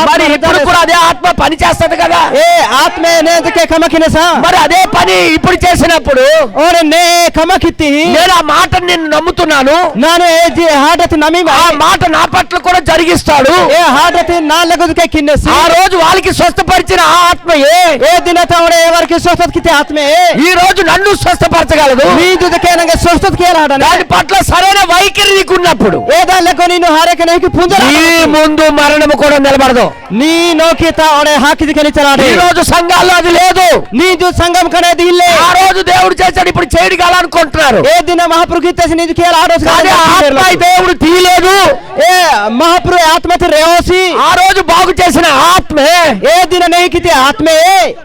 మరి ఇప్పుడు కూడా అదే ఆత్మ పని చేస్తది కదా. ఏ ఆత్మ నేదకే కమకినసా మరి అదే పని ఇప్పుడు చేసినప్పుడు ఓరే నే కమకితి నేను ఆ మాట నేను నమ్ముతున్నాను. నాను ఏ హాడతి నమ్మి ఆ మాట నా పట్ల కూడా జరిగిస్తాడు. ఏ హాడతి నా లగదుకే కిన్నెసి ఆ రోజు వాళ్ళకి స్వస్థపరిచిన ఆ ఆత్మ ఏ దినత ఓడే ఎవరికి స్వస్థతకి ఆత్మే ఈ రోజు నన్ను స్వస్థపరచగలదు. నీ దుదకేనంగా స్వస్థతకి ఏలాడని దాని పట్ల సరైన వైఖరి నీకున్నప్పుడు ఏదా లెక్క నేను హారేక నీకు పుంజర నీ ముందు మరణము కూడా నిలబడదు. నీ నోకిత ఓడే హాకిది కలిచరాడు. ఈ రోజు సంఘాల్లో అది లేదు. నీదు సంఘం కనేది ఇల్లే. ఆ రోజు దేవుడు చేశాడు, ఇప్పుడు చేయగలనుకుంటున్నారు. ఏ దిన మహాప్రభు గీతేసి నీదు కేల ఆ రోజు దేవుడు తీయలేదు. ఏ महाप्रभु आत्मा थे रेओसी ఆ రోజు బాగు చేసిన ఆత్మే ए दिन नहीं की थी आत्मे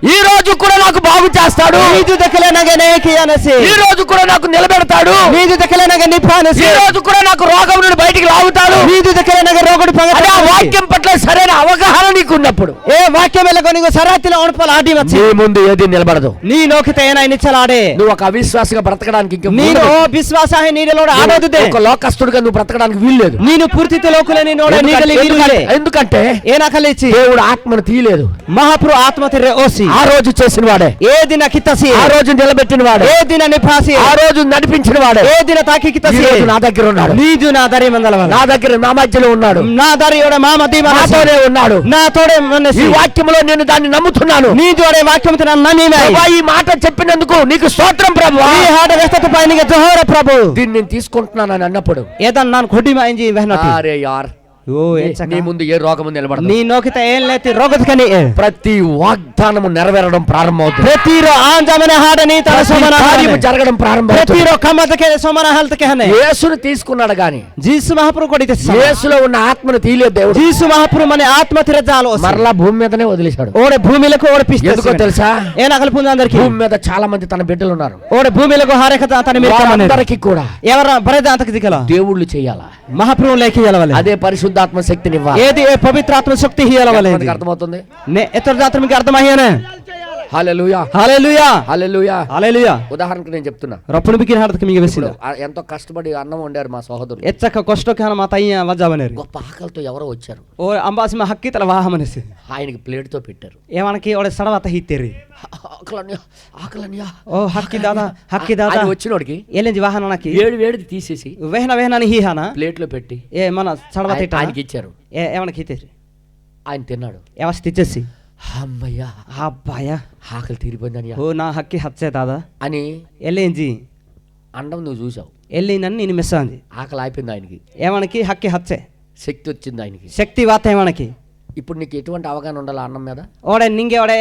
ఈ రోజు కూడా నాకు బాగు చేస్తాడు. नीदु दखले नगे नहीं किया नसे ఈ రోజు కూడా నాకు నిలబెడతాడు. नीदु दखले नगे निफाने ఈ से రోజు కూడా నాకు రోగం నుండి బయటికి లాగుతాడు. नीदु दखले नगे रोगड़ అదే ఆ पंगत వాక్యం పట్ల సరైన అవగాహన నీకు ఉన్నప్పుడు ए वाक्य में लगो निगो सरातिल ओणपल आडी నీ వచ్చి ముందు ఏది నిలబడదు. నీ నోకితే ఏనా నిచ్చలాడే నువ్వు ఒక అవిశ్వాసంగా బ్రతకడానికి ఇంక ನೀನು ఉండదు. ವಿಶ್ವಾಸ ನೀಡಲೋಡ ಆಡೋದಿದೆ ఒక లోకస్తుడిగా నువ్వు బ్రతకడానికి వీల్లేదు. ನೀನು ಪೂರ್ತಿ ಲೋಕಲೆ ನೋಡ ನೀಗಲಿ ఎందుకంటే- ఎందుకంటే ఏనాకలిచి దేవుడు ఆత్మను తీయలేదు. మహాప్రభు ఆత్మ తెరే ఓసి ఆ రోజు చేసిన వాడే, ఏ దిన కితసి ఆ రోజు నిలబెట్టిన వాడే, ఏ దిన నిఫాసి ఆ రోజు నడిపించిన వాడే ఏ దిన తాకి ఈ కితసి రోజు నా దగ్గర ఉన్నాడు. నీజు నా దరి మందలవ నా దగ్గర నా మధ్యలో ఉన్నాడు. నా దరి ఓడ మా మధ్య నాతోనే ఉన్నాడు. నా తోడే ఈ మనసి వాక్యంలో నేను దాన్ని నమ్ముతున్నాను. నీజు ఓడే వాక్యం తన నమ్మిమే ప్రభువా, ఈ మాట చెప్పినందుకు నీకు స్తోత్రం ప్రభువా. ఈ హాడ వ్యస్తత పైనిగే జోహర ప్రభు దీన్ని నేను తీసుకుంటున్నానని అన్నప్పుడు ఏదన్ నాన్ ఖొడి మాయింజి వెహనటి అరే యార్ ఓ నీ ఏచక ముందు ఏ రోగము నిలబడదు. నీ నోకితే ఏం లేతి రోగతకని ప్రతి వాగ్దానము నెరవేరడం ప్రారంభమవుతుంది. ప్రతిరో ఆంజమన హాడని తన ప్రతి సమాన కార్యము జరగడం ప్రారంభమవుతుంది. ప్రతిరో కమతకే సమాన హల్తకే హనే యేసును తీసుకున్నాడు గాని జీసు మహాప్రభు కొడితే యేసులో ఉన్న ఆత్మను తీయలేదు దేవుడు. జీసు మహాప్రభు మన ఆత్మ తిరజాలో మరలా భూమి మీదనే వదిలేశాడు. ఓడే భూమిలకు ఓడే పిస్తే ఎందుకో తెలుసా? ఏ నకలు పుంది అందరికి భూమి మీద చాలా మంది తన బిడ్డలు ఉన్నారు. ఓడే భూమిలకు హారేఖత తన మీరు వారందరికీ కూడా ఎవర బరేద అంతకి దికల దేవుళ్ళు చేయాలా? మహాప్రభు లేఖి ఇయ్యలవలే అదే పరిశుద్ధాత్మ శక్తిని ఇవ్వాలి. ఏది ఏ పవిత్రాత్మ శక్తి ఇయ్యలవలే ఎంతమందికి అర్థమవుతుంది? నే ఎత్తర జాత్ర మీకు అర్థమయ్యానే హల్లెలూయా, హల్లెలూయా హల్లెలూయా. హల్లెలూయా ఉదాహరణకు నేను చెప్తున్నా. రప్పుడు బికిన హాడతకి మీకు వెసిల ఎంతో కష్టపడి అన్నం వండారు మా సహోదరులు. ఎచ్చక కష్టకి హన మా తయ్య వజ్జావనేరి గొప్ప ఆకలితో ఎవరో వచ్చారు. ఓ అంబాసి మా హక్కి తల వాహమనేసి ఆయనకి ప్లేట్ తో పెట్టారు. ఏమనకి ఓడే సడవత హిత్తేరి ఆకలన్యా, ఆకలన్యా. ఓ హక్కి దాదా హక్కి దాదా ఆయన వచ్చినోడికి ఎలేంజి వాహననకి వేడి వేడిది తీసేసి వెహన వెహనని హీహానా ప్లేట్ లో పెట్టి ఏ మన సడవత ఇట్ట ఆయనకి ఇచ్చారు. ఏమనకి హిత్తేరి ఆయన తిన్నాడు. ఎవస్ తెచ్చేసి అమ్మయ్యా అబ్బాయా ఆకలి తీరిపోయిందని ఓ నా హక్కి హచ్చే దాదా అని ఎల్లేంజి అండం నువ్వు చూసావు. ఎల్లినని నేను మిస్ అంది ఆకలి అయిపోయింది ఆయనకి. ఏమనకి హక్కి హచ్చే శక్తి వచ్చింది ఆయనకి. శక్తి వాత ఏమనకి ఇప్పుడు నీకు ఎటువంటి అవగాహన ఉండాలి అన్నం మీద? ఓడే నింగే ఓడే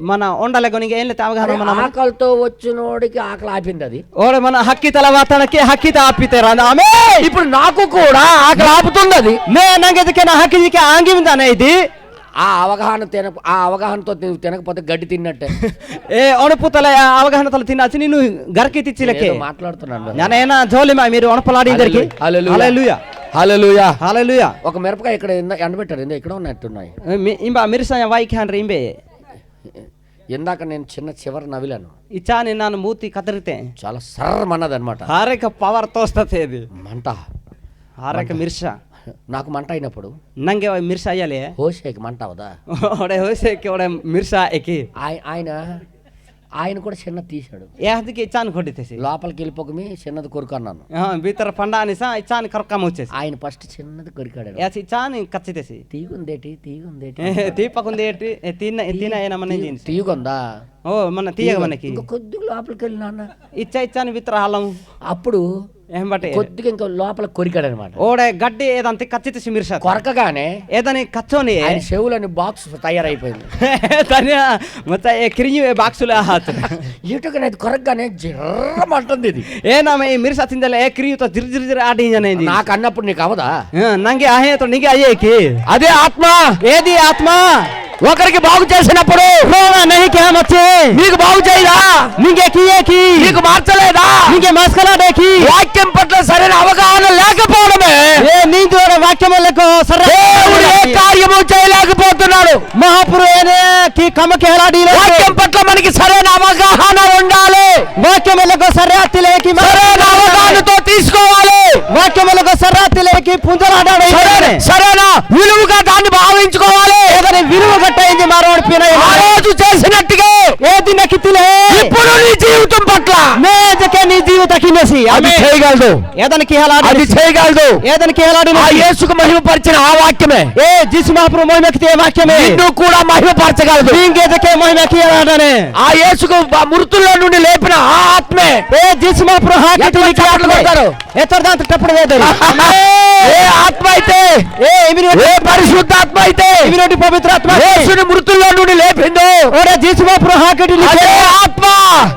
మన ఉండలేక నింగే ఏం లేదు అవగాహన మన ఆకలితో వచ్చినోడికి ఆకలి ఆపింది అది. ఓడే మన హక్కి తల వాతనకి హక్కి తాపితే రాంద ఆమె ఇప్పుడు నాకు కూడా ఆకలి ఆపుతుంది అది. నే నంగెదకే నా హక్కి ఆంగి ఉందనే ఇది ఆ అవగాహనతో నువ్వు తినకపోతే గడ్డి తిన్నట్టే. ఏ ఒణపుతల అవగాహనతలు తిన్నాచి నేను గరికి తిచ్చిలకే ఏదో మాట్లాడుతున్నాను. నేనైనా జోలిమా మీరు ఒణపలాడి ఇద్దరికి హల్లెలూయా, హల్లెలూయా. హల్లెలూయా ఒక మిరపకాయ ఇక్కడ ఎండబెట్టారు. ఇక్కడ ఉన్నట్టున్నాయి. ఇంబా మిర్సా వాయికి హండ్రి ఇంబే ఇందాక నేను చిన్న చివరి నవిలాను. ఇచ్చాని ನಾನು మూతి కదరితే చాలా సర్రమన్నది అనమాట. హారేక పవర్ తోస్తతే ఇది మంట. హారేక మిర్సా నాకు మంట అయినప్పుడు ನಂಗೆ ಮಿರ್ಸಾ ಅಯ್ಯಲೆ హోషేకి మంట అవదా? ಒಡೆ ಹೋಸೆಕ್ಕೆ ಒಡೆ ಮಿರ್ಸಾ ಏಕಿ ఆయన కూడా చిన్న తీశాడు. ಯಾದಕ್ಕೆ ಇಚ್ಚಾನ್ ಕೊಟ್ಟಿತೇಸಿ లోపలికి వెళ్ళిపోకమి చిన్నది కొరుకన్నాను. భీతర పండానిసా ఇచ్చాన్ కరకం వచ్చేసి ఆయన ఫస్ట్ చిన్నది కొరికాడు. యాసి ఇచ్చాన్ కచ్చితేసి తీగుందేటి తీపకుందేటి తిన్న ఏనమనే తీగుందా? ఓ మన తీయగ మనకి ఇంకా కొద్దిగా లోపలికి వెళ్ళి నాన్న ఇచ్చాని భీతర హాలం అప్పుడు ఏం బట్టే కొద్దిగా ఇంకా లోపల కొరికాడు అనమాట. ఓడే గడ్డి ఏదంతే కచ్చితేసి మిర్సా కొరకగానే ఏదని కచ్చోని ఆయన చెవులని బాక్స్ తయారైపోయింది. తనే మొత్తం కిరియి బాక్సులు హాత్ ఇటుకనేది కొరకగానే జర్రమంటుంది ఇది. ఏనామ ఈ మిర్సా తిందలే కిరియుతో జిర్ ఆడి అనేది నాకు అన్నప్పుడు నీకు అవదా? నంగే ఆహేతో నీకే అయ్యేకి అదే ఆత్మ. ఏది ఆత్మ ఒకరికి బాగు చేసినప్పుడు నీకు బాగు చేయదా? నీకు మార్చలేదా? నీకే మాస్కలాడేకి వాక్యం పట్ల సరైన అవగాహన లేకపోవడమే నీ ద్వారా వాక్యములకు దేవుడు ఏ కార్యము చేయలేకపోతున్నాడు. మహాపురుకి కమకేలాడి వాక్యం పట్ల మనకి సరైన అవగాహన ఉండాలి. వాక్యములకు సర్రాతిలేకి సరైన అవగాహనతో తీసుకోవాలి. వాక్యములకు సర్రాతిలేకి పుంజలాడాలి. సరైన విలువగా దాన్ని భావించుకోవాలి. విలువ గట్టయింది మారోడి పీన ఆ రోజు చేసినట్టుగా ఏది నకితిలే ఇప్పుడు నీ జీవితం పట్ల మేదకే నీ జీవిత కినేసి అది చేయగలదు. ఏదనికి హలాడి అది చేయగలదు. ఏదనికి హలాడి ఆ యేసుకు మహిమపరిచిన ఆ వాక్యమే ఏ జీసు మహాప్రభు మహిమకితే వాక్యమే నిన్ను కూడా మహిమపరచగలదు. నీకేదకే మహిమకి హలాడనే ఆ యేసుకు మృతుల్లో నుండి లేపిన ఆ ఆత్మే ఏ జీసు మహాప్రభు ఎటువంటి ఆటలు కొడతారు? ఎత్తర్దాంత టప్పుడు వేదరు ఏ ఆత్మ అయితే ఏ పరిశుద్ధాత్మ అయితే ఇవినోటి పవిత్ర ఆత్మ యేసుని మృతుల్లో నుండి లేపిందో ఓరే జీసు మహాప్రభు అదే ఆత్మ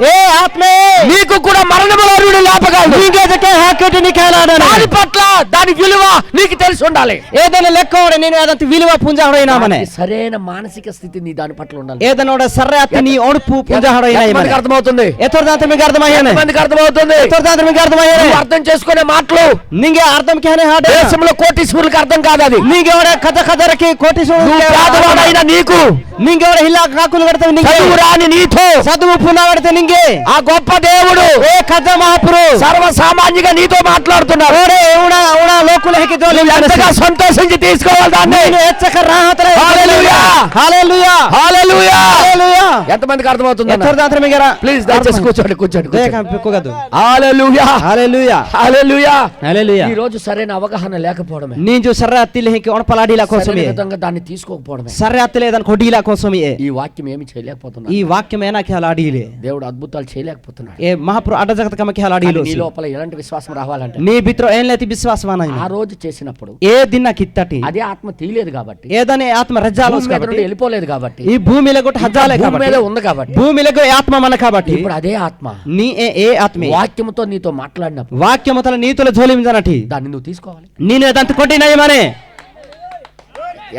ఏ ఆత్మే నీకు కూడా మరణములో నుండి లేపగలదు. నీకేదకే ಹಾಕಿಟ್ಟು ನೀ ಕೇಳಾಡನೆ దాని పట్ల దాని విలువ నీకు తెలిసి ఉండాలి. ఏదైనా లెక్క ఓడ నేను అదంత విలువ పుంజాడైనా మనే దానికి సరైన మానసిక స్థితి నీ దాని పట్ల ఉండాలి. ఏదైనా ఓడ సర్రే అత్తి నీ ఒడుపు పుంజాడైనా ఎంతమందికి మనే అర్థమవుతుంది? ఎతర్దాంత మీకు అర్థమయ్యానే ఎంతమందికి అర్థమవుతుంది? ఎతర్దాంత మీకు అర్థమయ్యానే నువ్వు అర్థం చేసుకునే మాటలు నింగే అర్థం కేనే హాడే దేశంలో కోటీశ్వరులకు అర్థం కాదు. అది నింగే ఓడ కథ కథరకి కోటీశ్వరుడు నువ్వు పేదవాడైన నీకు, నింగే ఓడ హిల్లా కాకులు కడతావు నింగే చదువు రాని నీతో, చదువు పునావడితే నింగే ఆ గొప్ప దేవుడు ఏ కథ మహాపురు సర్వసామాన్యంగా నీతో మాట్లాడుతున్నారు. ఓడే ఉడా ఉడా లోకుల హకి దోలి ఎంతగా సంతోషించి తీసుకోవాలి దాన్ని. నేను ఎచ్చక రాహతలే హల్లెలూయా హల్లెలూయా హల్లెలూయా హల్లెలూయా ఎంతమందికి అర్థమవుతుంది? ఎతర్దాంత మీగరా ప్లీజ్ దయచేసి కూర్చోండి కూర్చోండి దేక పెక్కుగదు హల్లెలూయా హల్లెలూయా హల్లెలూయా. హల్లెలూయా ఈ రోజు సరైన అవగాహన లేకపోవడమే, నీంజు సర్ర అత్తిలి హకి ఒణపలాడిలా కోసమే సరైన విధంగా దాన్ని తీసుకోకపోవడమే. సర్ర అత్తిలే దాని కొడిలా కోసమే ఈ వాక్యం ఏమి చేయలేకపోతున్నాడు. ఈ వాక్యం ఏనా ఖ్యాలాడిలే దేవుడు అద్భుతాలు చేయలేకపోతున్నాడు. ఏ మహాపురు అడ్డ జగత్ కమ ఖ్యాలాడిలో నీ లోపల ఎలాంటి విశ్వాసం రావాలంటే నీ బిత్రో ఏం లేతి విశ్వాసమాన ఆ రోజు చేసినప్పుడు ఏ దిన్న కిత్తటి అదే ఆత్మ తీయలేదు కాబట్టి, ఏదనే ఆత్మ రజ్జాలో భూమి మీద నుండి వెళ్ళిపోలేదు కాబట్టి, ఈ భూమిలో కొట్టి హజ్జాలే భూమి కాబట్టి మీద ఉంది కాబట్టి, భూమిలో ఆత్మ మన కాబట్టి ఇప్పుడు అదే ఆత్మ నీ ఏ ఆత్మే వాక్యముతో నీతో మాట్లాడినప్పుడు వాక్యముతల నీతుల జోలిమిందనటి దాన్ని నువ్వు తీసుకోవాలి. నేను అదంత కొట్టినాయి మనే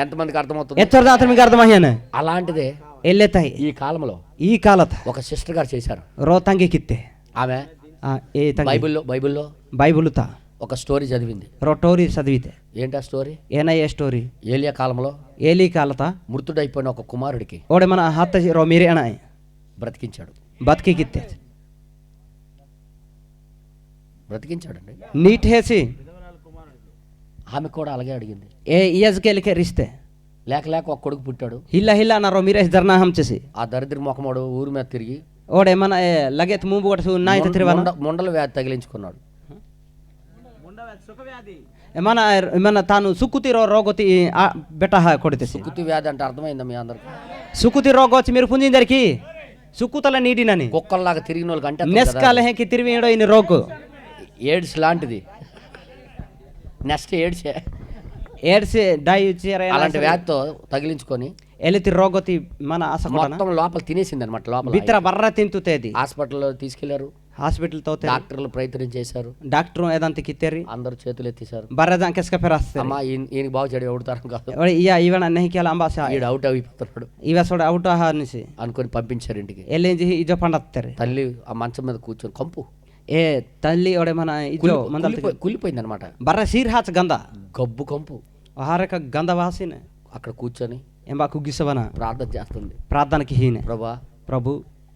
ఎంతమందికి అర్థమవుతుంది? ఎచ్చరదాంత మీకు అర్థమయ్యాను అలాంటిదే ఎల్లెతాయి ఈ కాలంలో ఈ కాలత ఒక సిస్టర్ గారు చేశారు. రోతంగి కిత్తే ఆమె ఏ తంగి బైబిల్లో బైబులుతా ఒక స్టోరీ చదివింది. రోటోరి చదివితే ఏంటా స్టోరీ? ఏనయ్య స్టోరీ ఏలియా కాలంలో ఏలీ కాలత మృతుడైపోయిన ఒక కుమారుడికి ఓడే మన హత్త రో మీరే అనాయ్ బ్రతికించాడు. బతికి కిత్తే బ్రతికించాడండి. నీట్ హేసి ఆమె కూడా అలాగే అడిగింది. ఏ ఇయజ్కేలికే రిస్తే లేక లేక ఒక కొడుకు పుట్టాడు. హిల్లా హిల్లా నా రో మీరే ధర్నా హంచేసి ఆ దరిద్ర మొఖమోడు ఊరి మీద తిరిగి ఓడే మన లగేత్ మూబు కొట్టు నాయత తిరువన మొండల వ్యాధి తగిలించుకున్నాడు. మన మన తాను సుక్కుతి రోగతి బెట కొడితే సుకుతి వ్యాధి అంటే అర్థమైందా మీ అందరికి? సుక్కుతి రోగ వచ్చి మీరు పుంజిందరికి సుక్కుతల నీటినని కుక్కల్లాగా తిరిగిన వాళ్ళకి అంటే నెస్కాలహకి తిరిగిడో ఇన్ని రోగు ఎయిడ్స్ లాంటిది. నెక్స్ట్ ఎయిడ్స్ ఏడ్సి డై అలాంటి వ్యాధితో తగిలించుకొని ఎలితి రోగతి మన ఆశ మొత్తం లోపల తినేసింది అనమాట. లోపల బిత్ర బర్ర తింటుతేది హాస్పిటల్లో తీసుకెళ్లారు. హాస్పిటల్ తో డాక్టర్లు ప్రయత్నం చేశారు. డాక్టర్ ఏదంత కిత్తేరి అందరూ చేతులు ఎత్తేసారు. బర్ర జాంకెస్క పెరాస్తే అమ్మా ఈయనకి బాగు చేయడం ఎవడుతారం కాదు, ఇయ ఇవన నహికేల అంబాస ఈడు అవుట్ అయిపోతున్నాడు ఇవ సోడ అవుట్ ఆహానిసి అనుకొని పంపించారు ఇంటికి. ఎల్లేంజి ఇజో పండత్తేరి తల్లి ఆ మంచం మీద కూర్చొని కంపు ఏ తల్లి ఓడే మన ఇజో మందల్ కుళ్ళిపోయింది అనమాట. బర్ర సీర్హాచ గంధ గబ్బు కంపు ఆహారక గంధ వాసిన అక్కడ కూర్చొని ఎంబా కుగ్గిసవన ప్రార్థన చేస్తుంది. ప్రార్థనకి హీనే ప్రభు నువ్వు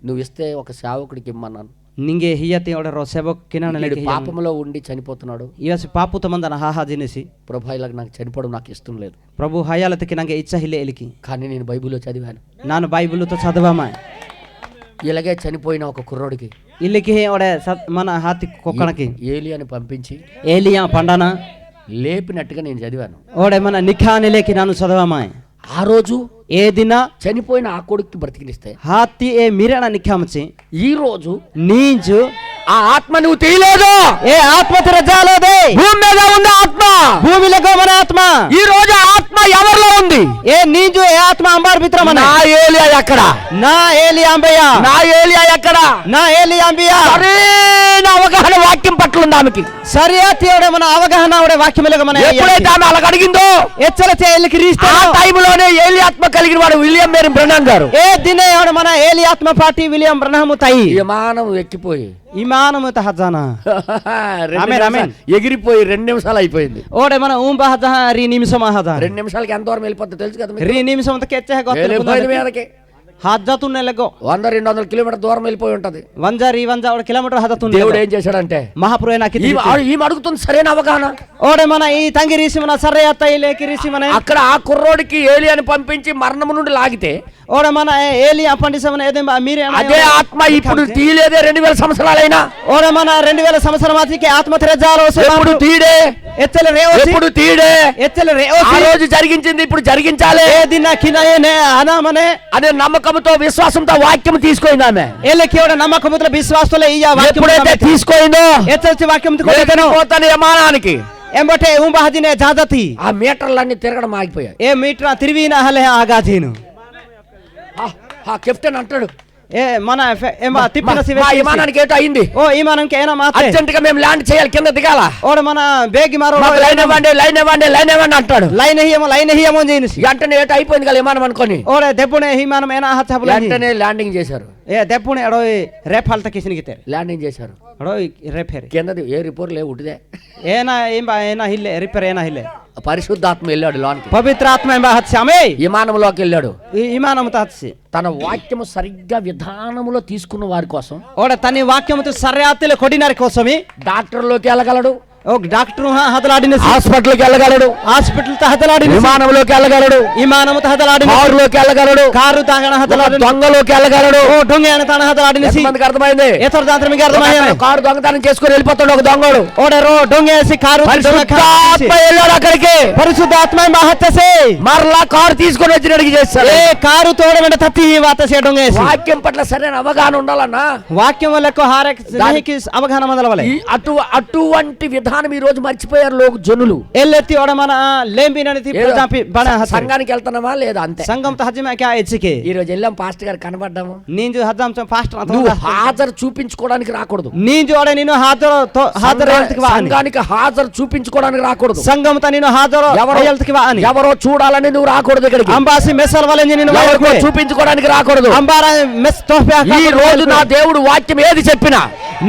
నువ్వు ఇస్తే ఒక సేవకుడికి ఇమ్మన్నాను. నింగే హియతి ఓడ రో సేవక్ కినాన వీడు పాపంలో ఉండి చనిపోతున్నాడు. ఇవసి పాపుత మందన హాహా జినేసి ప్రభు ఇలాగ నాకు చనిపోవడం నాకు ఇష్టం లేదు. ప్రభు హయాలతకి నాకు ఇచ్చ హిల్లే ఎలికి కానీ నేను బైబిల్లో చదివాను. నాను బైబిల్తో చదవమా ఇలాగే చనిపోయిన ఒక కుర్రోడికి ఇల్లికి ఓడే మన హాతి కుక్కనకి ఏలియాని పంపించి ఏలియా పండన లేపినట్టుగా నేను చదివాను. ఓడే మన నిఖాని లేకి నాను చదవమా ఆ రోజు ఏ దిన చనిపోయిన ఆ కొడుక్కి బ్రతికినిస్తే హాతి ఏ మీరేణ నిఖామచి ఈ రోజు నీంజు ఆ ఆత్మ నువ్వు తీయలేదు. ఏ ఆత్మతి రజాలోదే భూమి మీద ఉన్న ఆత్మ భూమిలో మన ఆత్మ ఈ రోజు ఆత్మ ఎవరిలో ఉంది? ఏ నీంజు ఏ ఆత్మ అంబార్ మిత్రమ నా ఏలియా ఎక్కడ? నా ఏలి అంబయ్య నా ఏలియా ఎక్కడ? నా ఏలి అంబియ సరైన అవగాహన వాక్యం పట్ల ఉంది ఆమెకి. సరియా తీయడే మన అవగాహన అవడే వాక్యములుగా మన ఎప్పుడైతే ఆమె అలా అడిగిందో ఎచ్చల చేలికి రీస్తా ఆ టైంలోనే ఏలి ఆత్మ కలిగిన వాడు విలియం మేరీ బ్రహ్నాం గారు ఏ దినే ఆవిడ మన ఏలి ఆత్మ పార్టీ విలియం బ్రహ్మము తయి విమానం ఎక్కిపోయి ఇమానము తహజానా ఎగిరిపోయి 2 నిమిషాలు అయిపోయింది. ఓడే మన ఊంబహజా రీ నిమిషం హజా 2 నిమిషాలకి ఎంత దూరం వెళ్ళిపోద్ది తెలుసు కదా మీకు? రీ నిమిషం అంత కెచ్చే వెళ్ళిపోయింది మీదకి. హజ్జతున్నే లెగో 100-200 కిలోమీటర్ దూరం వెళ్ళిపోయి ఉంటది. వంజారి వంజా ఓడ కిలోమీటర్ హజతున్ దేవుడు ఏం చేశాడంటే మహాప్రభు నాకు ఈమె అడుగుతుంది సరైన అవగాహన. ఓడే మన ఈ తంగి రీసి మన సర్రే అత్తయ్య లేకి రీసి మన అక్కడ ఆ కుర్రోడికి ఏలియాని పంపించి మరణము నుండి లాగితే ఓడే మన ఏలి పండిసమన ఏదే మీరే అదే ఆత్మ ఇప్పుడు తీయలేదే 2000 సంవత్సరాలైనా. ఓడే మన 2000 సంవత్సరం ఆతికి ఆత్మ తెరజాలో ఎప్పుడు తీడే ఎత్తల రేవసి ఎప్పుడు తీడే ఎత్తల రేవసి ఆ రోజు జరిగించింది ఇప్పుడు జరిగించాలి. ఏ దిన కినయనే అనామనే అనే నమ్మకంతో విశ్వాసంతో వాక్యం తీసుకుంది ఆమె. ఏలకి ఓడే నమ్మకంతో విశ్వాసంతో ఈ వాక్యం ఎప్పుడైతే తీసుకుందో ఎత్తల వాక్యం పోతాను యమానానికి ఎంబటే ఊంబహదినే జాజతి ఆ మీటర్లన్నీ తిరగడం ఆగిపోయాయి. ఏ మీటర్ తిరివిన హలే ఆగాధీను ఆ కెప్టెన్ అంటాడు ఏ మన ఏమా తిప్పిన మా విమానానికి ఏటో అయింది. ఓ విమానంకి ఏనా మాత్రం అర్జెంట్ గా మేము ల్యాండ్ చేయాలి, కింద దిగాల. ఓడ మన బేగి మారో లైన్ ఇవ్వండి, లైన్ ఇవ్వండి, లైన్ ఇవ్వండి అంటాడు. లైన్ హియమో చేయనిసి వెంటనే ఏటో అయిపోయింది కదా విమానం అనుకోని ఓడ దెబ్బునే విమానం ఏనా హచ్చబుల వెంటనే ల్యాండింగ్ చేశారు. ఏ దెబ్బునే ఎడో రేప్ హాల్త కిసినిగితే ల్యాండింగ్ చేశారు. ఎడో రేప్ హెరి కిందది ఏ రిపోర్ట్ లేవు, ఉట్టిదే. ఏనా ఏనా హిల్లే రిపేర్ ఏనా హిల్లే పరిశుద్ధాత్మ వెళ్ళాడు లోనికి, పవిత్ర ఆత్మ ఏం హత్సి ఆమె విమానంలోకి వెళ్ళాడు. ఈ విమానంతో హత్సి తన వాక్యము సరిగ్గా విధానములో తీసుకున్న వారి కోసం, ఓడ తన వాక్యముతో సర్యాతులు కొడినారి కోసమి డాక్టర్లోకి వెళ్ళగలడు, ఓ డాక్టర్ హతలాడిన హాస్పిటల్కి వెళ్ళగలడు, హాస్పిటల్ తో హతలాడిన విమానంలోకి వెళ్ళగలడు, విమానముతో హతలాడిన కారులోకి వెళ్ళగలడు, కారు తాగన హతలాడిన దొంగలోకి వెళ్ళగలడు. ఓ దొంగ తన హతలాడిన ఎంతమందికి అర్థమైంది? ఎతర దాంట్లో మీకు అర్థమయ్యాయి. కారు దొంగతనం చేసుకుని వెళ్ళిపోతాడు ఒక దొంగడు. ఓడరో దొంగేసి కారు పరిశుద్ధాత్మ వెళ్ళాడు అక్కడికి. పరిశుద్ధాత్మ మహత్తసే మరలా కారు తీసుకొని వచ్చినడికి చేస్తాడు. ఏ కారు తోడమంటే తత్తి వాతసే దొంగేసి. వాక్యం పట్ల సరైన అవగాహన ఉండాలన్నా, వాక్యం వల్లకు హారకి అవగాహన మొదలవలే. అటువంటి విధానం ఈ రోజు మర్చిపోయారు లోక జనులు. ఎల్లెత్తి ఓడ మన లేంబినని బణ సంఘానికి వెళ్తున్నామా లేదా అంతే. సంఘం హజ్జమే క్యా ఎచ్చికే ఈ రోజు వెళ్ళాం, పాస్టర్ గారు కనబడ్డాము. నీంజు హజ్జం పాస్టర్ నువ్వు హాజరు చూపించుకోవడానికి రాకూడదు. నీంజు ఓడ నేను సంఘానికి హాజరు చూపించుకోవడానికి రాకూడదు. సంఘం తో నేను హాజరు ఎవరో చూడాలని నువ్వు రాకూడదు. ఇక్కడికి అంబాసి మెస్సల్ వల్ల చూపించుకోవడానికి రాకూడదు. అంబారా మెస్ ఈ రోజు నా దేవుడు వాక్యం ఏది చెప్పినా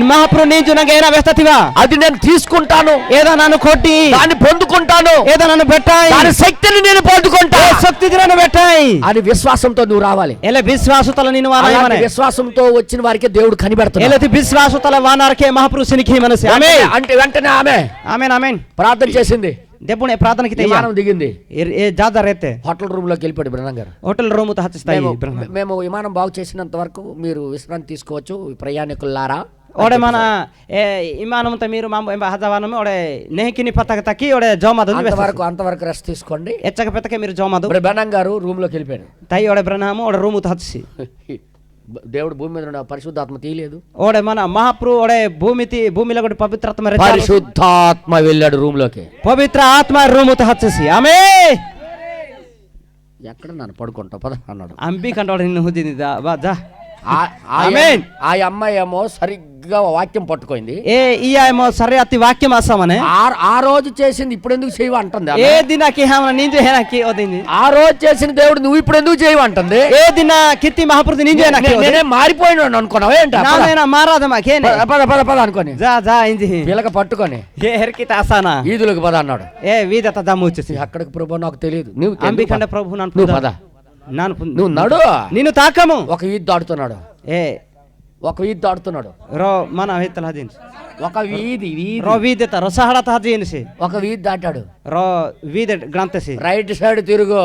మహాప్రభు నీంజు నాకు ఏనా వ్యస్తతివా అది నేను తీసుకుంటాను, ఏదో నన్ను కొట్టి దాన్ని పొందుకుంటాను, ఏదో నన్ను పెట్టాయి దాని శక్తిని నేను పొందుకుంటా, శక్తి నన్ను పెట్టాయి అని విశ్వాసంతో నువ్వు రావాలి. ఎలా విశ్వాసతల నేను విశ్వాసంతో వచ్చిన వారికి దేవుడు కనిపెడతాడు. ఎలా విశ్వాసతల వానారకే మహాపురుషునికి మనసు అంటే వెంటనే ఆమె ప్రార్థన చేసింది. దెబ్బునే ప్రార్థనకి విమానం దిగింది. జాతరైతే హోటల్ రూమ్ లోకి వెళ్ళిపోయాడు బ్రహ్మ గారు. హోటల్ రూమ్ తో హత్తిస్తాయి. మేము విమానం బాగు చేసినంత వరకు మీరు విశ్రాంతి తీసుకోవచ్చు ప్రయాణికులారా. ఓడే మన విమానంతో మీరు హజవానం ఓడే నెహకిని పతక తక్కి ఓడే జోమాదు అంతవరకు రెస్ట్ తీసుకోండి. ఎచ్చక పెతక మీరు జోమాదు. బ్రహ్మ గారు రూమ్ లోకి వెళ్ళిపోయాడు. తై ఓడే బ్రహ్మ ఓడే రూమ్ తో హత్సి దేవుడు భూమి మీద ఉన్న పరిశుద్ధాత్మ తీయలేదు. ఓడే మన మహాప్రభు ఓడే భూమిలో కూడా పవిత్రాత్మ పరిశుద్ధాత్మ వెళ్ళాడు రూమ్ లోకి. పవిత్ర ఆత్మ రూమ్ తో హచ్చేసి ఆమె ఎక్కడ నన్ను పడుకుంటా పద అన్నాడు. అంబి కంటాడు నిన్ను హుద్దింది జా. ఆ అమ్మాయి ఏమో సరిగ్గా వాక్యం పట్టుకోయింది. ఈ ఏమో సరే అతి వాక్యం అసామనే ఆ రోజు చేసింది ఇప్పుడు ఎందుకు చేయవు అంటుంది. ఏ దినాకి నింజు హేనాకి వదింది. ఆ రోజు చేసిన దేవుడు నువ్వు ఇప్పుడు ఎందుకు చేయవు అంటుంది. ఏ దిన కిత్తి మహాప్రభు నింజు నేనే మారిపోయినాను అనుకున్నావు ఏంటా మారాదమాకే పద అనుకోని పిల్లక పట్టుకొని ఏ హెరికి తాసానా ఈదులకు పద అన్నాడు. ఏ వీధత దమ్ము వచ్చేసి అక్కడికి ప్రభు నాకు తెలియదు. నువ్వు అంబికండ ప్రభు నువ్వు పద నువ్వు నడు. నిన్ను తాకము. ఒక వీధి దాడుతున్నాడు. ఒక వీధి దాడుతున్నాడు. రో మన హదిన్ ఒక వీధి రో వీధి రొసహడత హజిన్సి ఒక వీధి దాటాడు. రో వీధి గ్రంథసి రైట్ సైడ్ తిరుగు.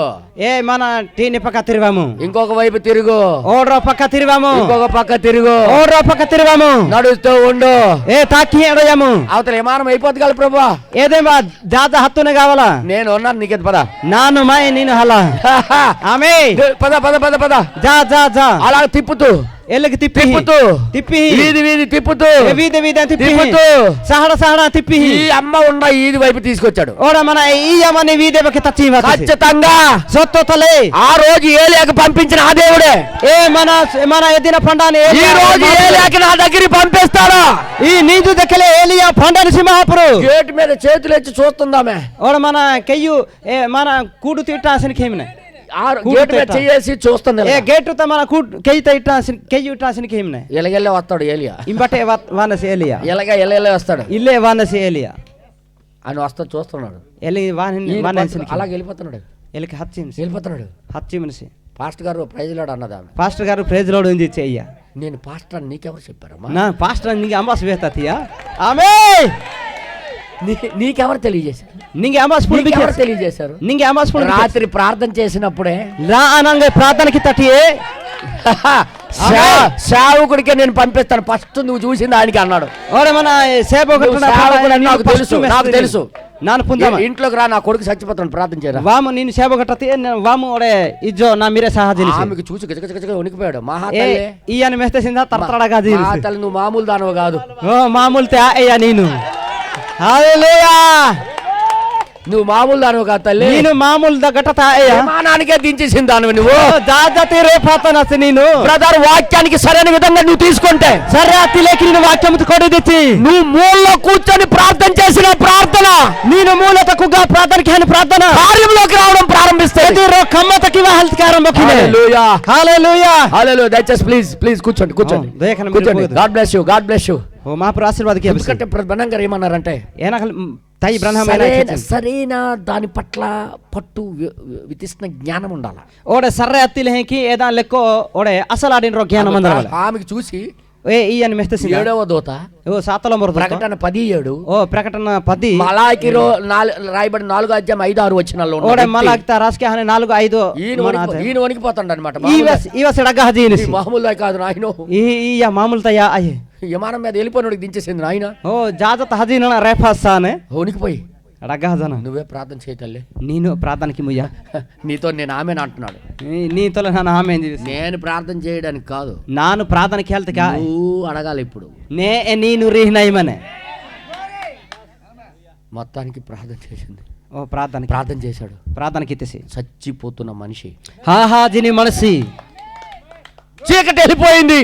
మన టీని పక్క తిరిగాము. ఇంకొక వైపు తిరుగు. ఓడ్రో పక్క తిరిగాము. ఇంకొక పక్క తిరుగు. ఓడ్రో పక్క తిరిగాము. నడుస్తూ ఉండు. తాకి ఎడయాము. అవతల విమానం అయిపోద్ది కదా ప్రభు. ఏదేమా దాదా హత్తునే కావాలా. నేను ఉన్నాను నీకేది పద. నాను మాయ నేను హలా ఆమె పద పద పద పద జా అలా తిప్పుతూ ఎల్లకి తిప్పి వీధి తిప్పుతూ సహడా తిప్పి ఈ అమ్మ ఉన్న ఈది వైపు తీసుకొచ్చాడు. ఓడ మన ఈ అమ్మని వీధి ఖచ్చితంగా సొత్తలే ఆ రోజు ఏలియాకి పంపించిన ఆ దేవుడే మన ఎదిన పండాని ఈ రోజు ఏలియాకి నా దగ్గరికి పంపిస్తాడు. ఈ నీదు దక్కలే ఏలియా పండాని సింహాపురు గేట్ మీద చేతులు ఎత్తి చూస్తుందామే. ఓడ మన కెయ్యు మన కూడు తిట్టాసిన కేమిన చేసి చూస్తుంది. గేట్ మన కెయ్యి ఇట్టాసిన కేమిన ఎలగెల్లే వస్తాడు ఏలియా. ఇంబటే వానసి ఏలియా ఎలగెల్లే వస్తాడు. ఇల్లే వానసి ఏలియా అని వస్తా చూస్తున్నాడు. అలాగే వెళ్ళిపోతున్నాడు. ఎలికి వెళ్ళిపోతున్నాడు. హచ్చి మనిషి పాస్టర్ గారు ప్రైజ్ లోడ్ అన్నదా. పాస్టర్ గారు ప్రైజ్ లోడ్ ఉంది చెయ్య. నేను పాస్టర్ నీకెవరు చెప్పారమ్మా. నా పాస్టర్ నీకు అంబాస్ వేస్తాతియా ఆమె నీకెవరు తెలియజేశారు. తెలియజేశారు. రాత్రి ప్రార్థన చేసినప్పుడే ప్రార్థనకి తట్టియే సేవకుడికే నేను పంపిస్తాను ఫస్ట్ నువ్వు చూసింది ఆయనకి అన్నాడు. మన సేవకుడు నాకు తెలుసు ನಾನು ఇంట్లోకి రా నా కొడుకు చచ్చిపోతాను ప్రార్థన చేయరా. వాము నేను సేవ కట్టతి వాము ఒడే ఇజ్జో నా మీరే సహాజీ ఆమెకు చూసి గజగజగజగా వణికిపోయాడు. ఈయన మెస్తేసిందా తరతడగా తల్లి నువ్వు మామూలు దానవు కాదు. మామూలు అయ్యా నేను హల్లెలూయా నువ్వు మామూలు దానివి కాదు తల్లి, ನೀನು ಮಾಮೂಲ್ ಗಟ್ಟತ విమానానికే దించేసిన దానివి నువ్వు. జాజతి రేపాతనసి ನೀನು బ్రదర్, వాక్యానికి సరైన విధంగా నువ్వు తీసుకుంటే సరే అతిలేకి నేను వాక్యం కొడిదిచ్చి నువ్వు మూలలో కూర్చొని ప్రార్థన చేసిన ప్రార్థన ನೀನು ಮೂಲತಕ್ಕುಗ ಪ್ರಾರ್ಥನೆಗೆ ಏನು ಪ್ರಾರ್ಥನಾ కార్యంలోకి రావడం ప్రారంభిస్తే కమ్మతకి హెల్త్కారం హల్లెలూయా హల్లెలూయా హల్లెలూయా. దయచేసి ప్లీజ్ కూర్చోండి కూర్చోండి. God bless you. ఓ మహాప్రభు ఆశీర్వాదకి ఎందుకంటే బ్రహ్మం గారు ఏమన్నారంటే తై బ్రహ్మ సరైన దాని పట్ల పట్టు వితిష్ణ జ్ఞానం ఉండాలి. ఓడే సర్రే అత్తిలేకి ఏదా లెక్కో ఓడే అసలు ఆడిన రో జ్ఞానం అందరూ ఆమెకి చూసి ఏ ఈ అని మెస్తసి 7వ దూత ఓ 7వ మరుదు ప్రకటన 17 ఓ ప్రకటన 10 మలాకిలో రాయబడి 4వ అధ్యాయం 5-6 వచనాల్లో ఓడే మలాక్తా రాస్కే హనే 4-5 ఈయన వణికిపోతాడు అన్నమాట. ఈ వసడగ హదీనిసి మామూలుగా కాదు నాయన, ఈ యా మామూలు తయా అయ్యే విమానం మీద వెళ్ళిపోయినోడికి దించేసింది నాయన. ఓ జాజత హదీన రేఫాసానే వణికిపోయి అడగ హజన నువ్వే ప్రార్థన చేయి తల్లి, నేను ప్రార్థనకి ముయ్యా నీతో నేను ఆమెను అంటున్నాడు. నీతో ನಾನು ఆమె నేను ప్రార్థన చేయడానికి కాదు, ನಾನು ಪ್ರಾರ್ಥನೆಗೆ ಹೇಳ್ತಕ నువ్వు అడగాలి. ఇప్పుడు ನೀನು ರೀಹ್ನೈಮನೆ మొత్తానికి ప్రార్థన చేసింది. ఓ ప్రార్థన చేశాడు. ప్రార్థనకి ఇచ్చేసి చచ్చిపోతున్న మనిషి జిని మనసి చీకటి వెళ్ళిపోయింది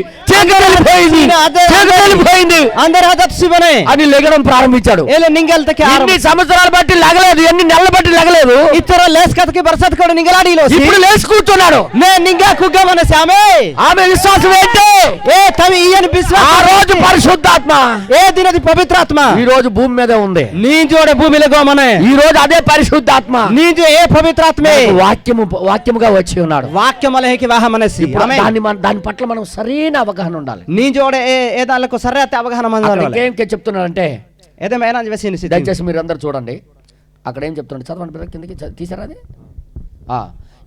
అందరు హతత్సిబనే అని లెగడం ప్రారంభించాడు. ఎన్ని సంవత్సరాలు బట్టి లగలేదు, ఎన్ని నెలలు బట్టి లగలేదు. ఇతర లేస్ కథకి బరసత్ కూడా నింగలాడిలో ఇప్పుడు లేచి కూర్చున్నాడు. నింగా కుగ్గ మనసి ఆమె విశ్వాసం ఏంటి? ఏ తవి ఈయన విశ్వాసం. ఆ రోజు పరిశుద్ధాత్మ, ఏ దినది పవిత్రాత్మ ఈ రోజు భూమి మీద ఉంది. నీ జోడే భూమిలో గోమనే ఈ రోజు అదే పరిశుద్ధాత్మ, నీ జో ఏ పవిత్రాత్మే వాక్యముగా వచ్చి ఉన్నాడు. వాక్యమలకి వాహ మనసి దాని పట్ల మనం సరైన అవగాహన ఉండాలి. నీ జోడే ఏ దానికి సరైన అవగాహన ఏం చెప్తున్నాడంటే ఏదేమైనా దయచేసి మీరు అందరు చూడండి. అక్కడ ఏం చెప్తున్నాడు చదవండి, కిందకి తీసారా అది.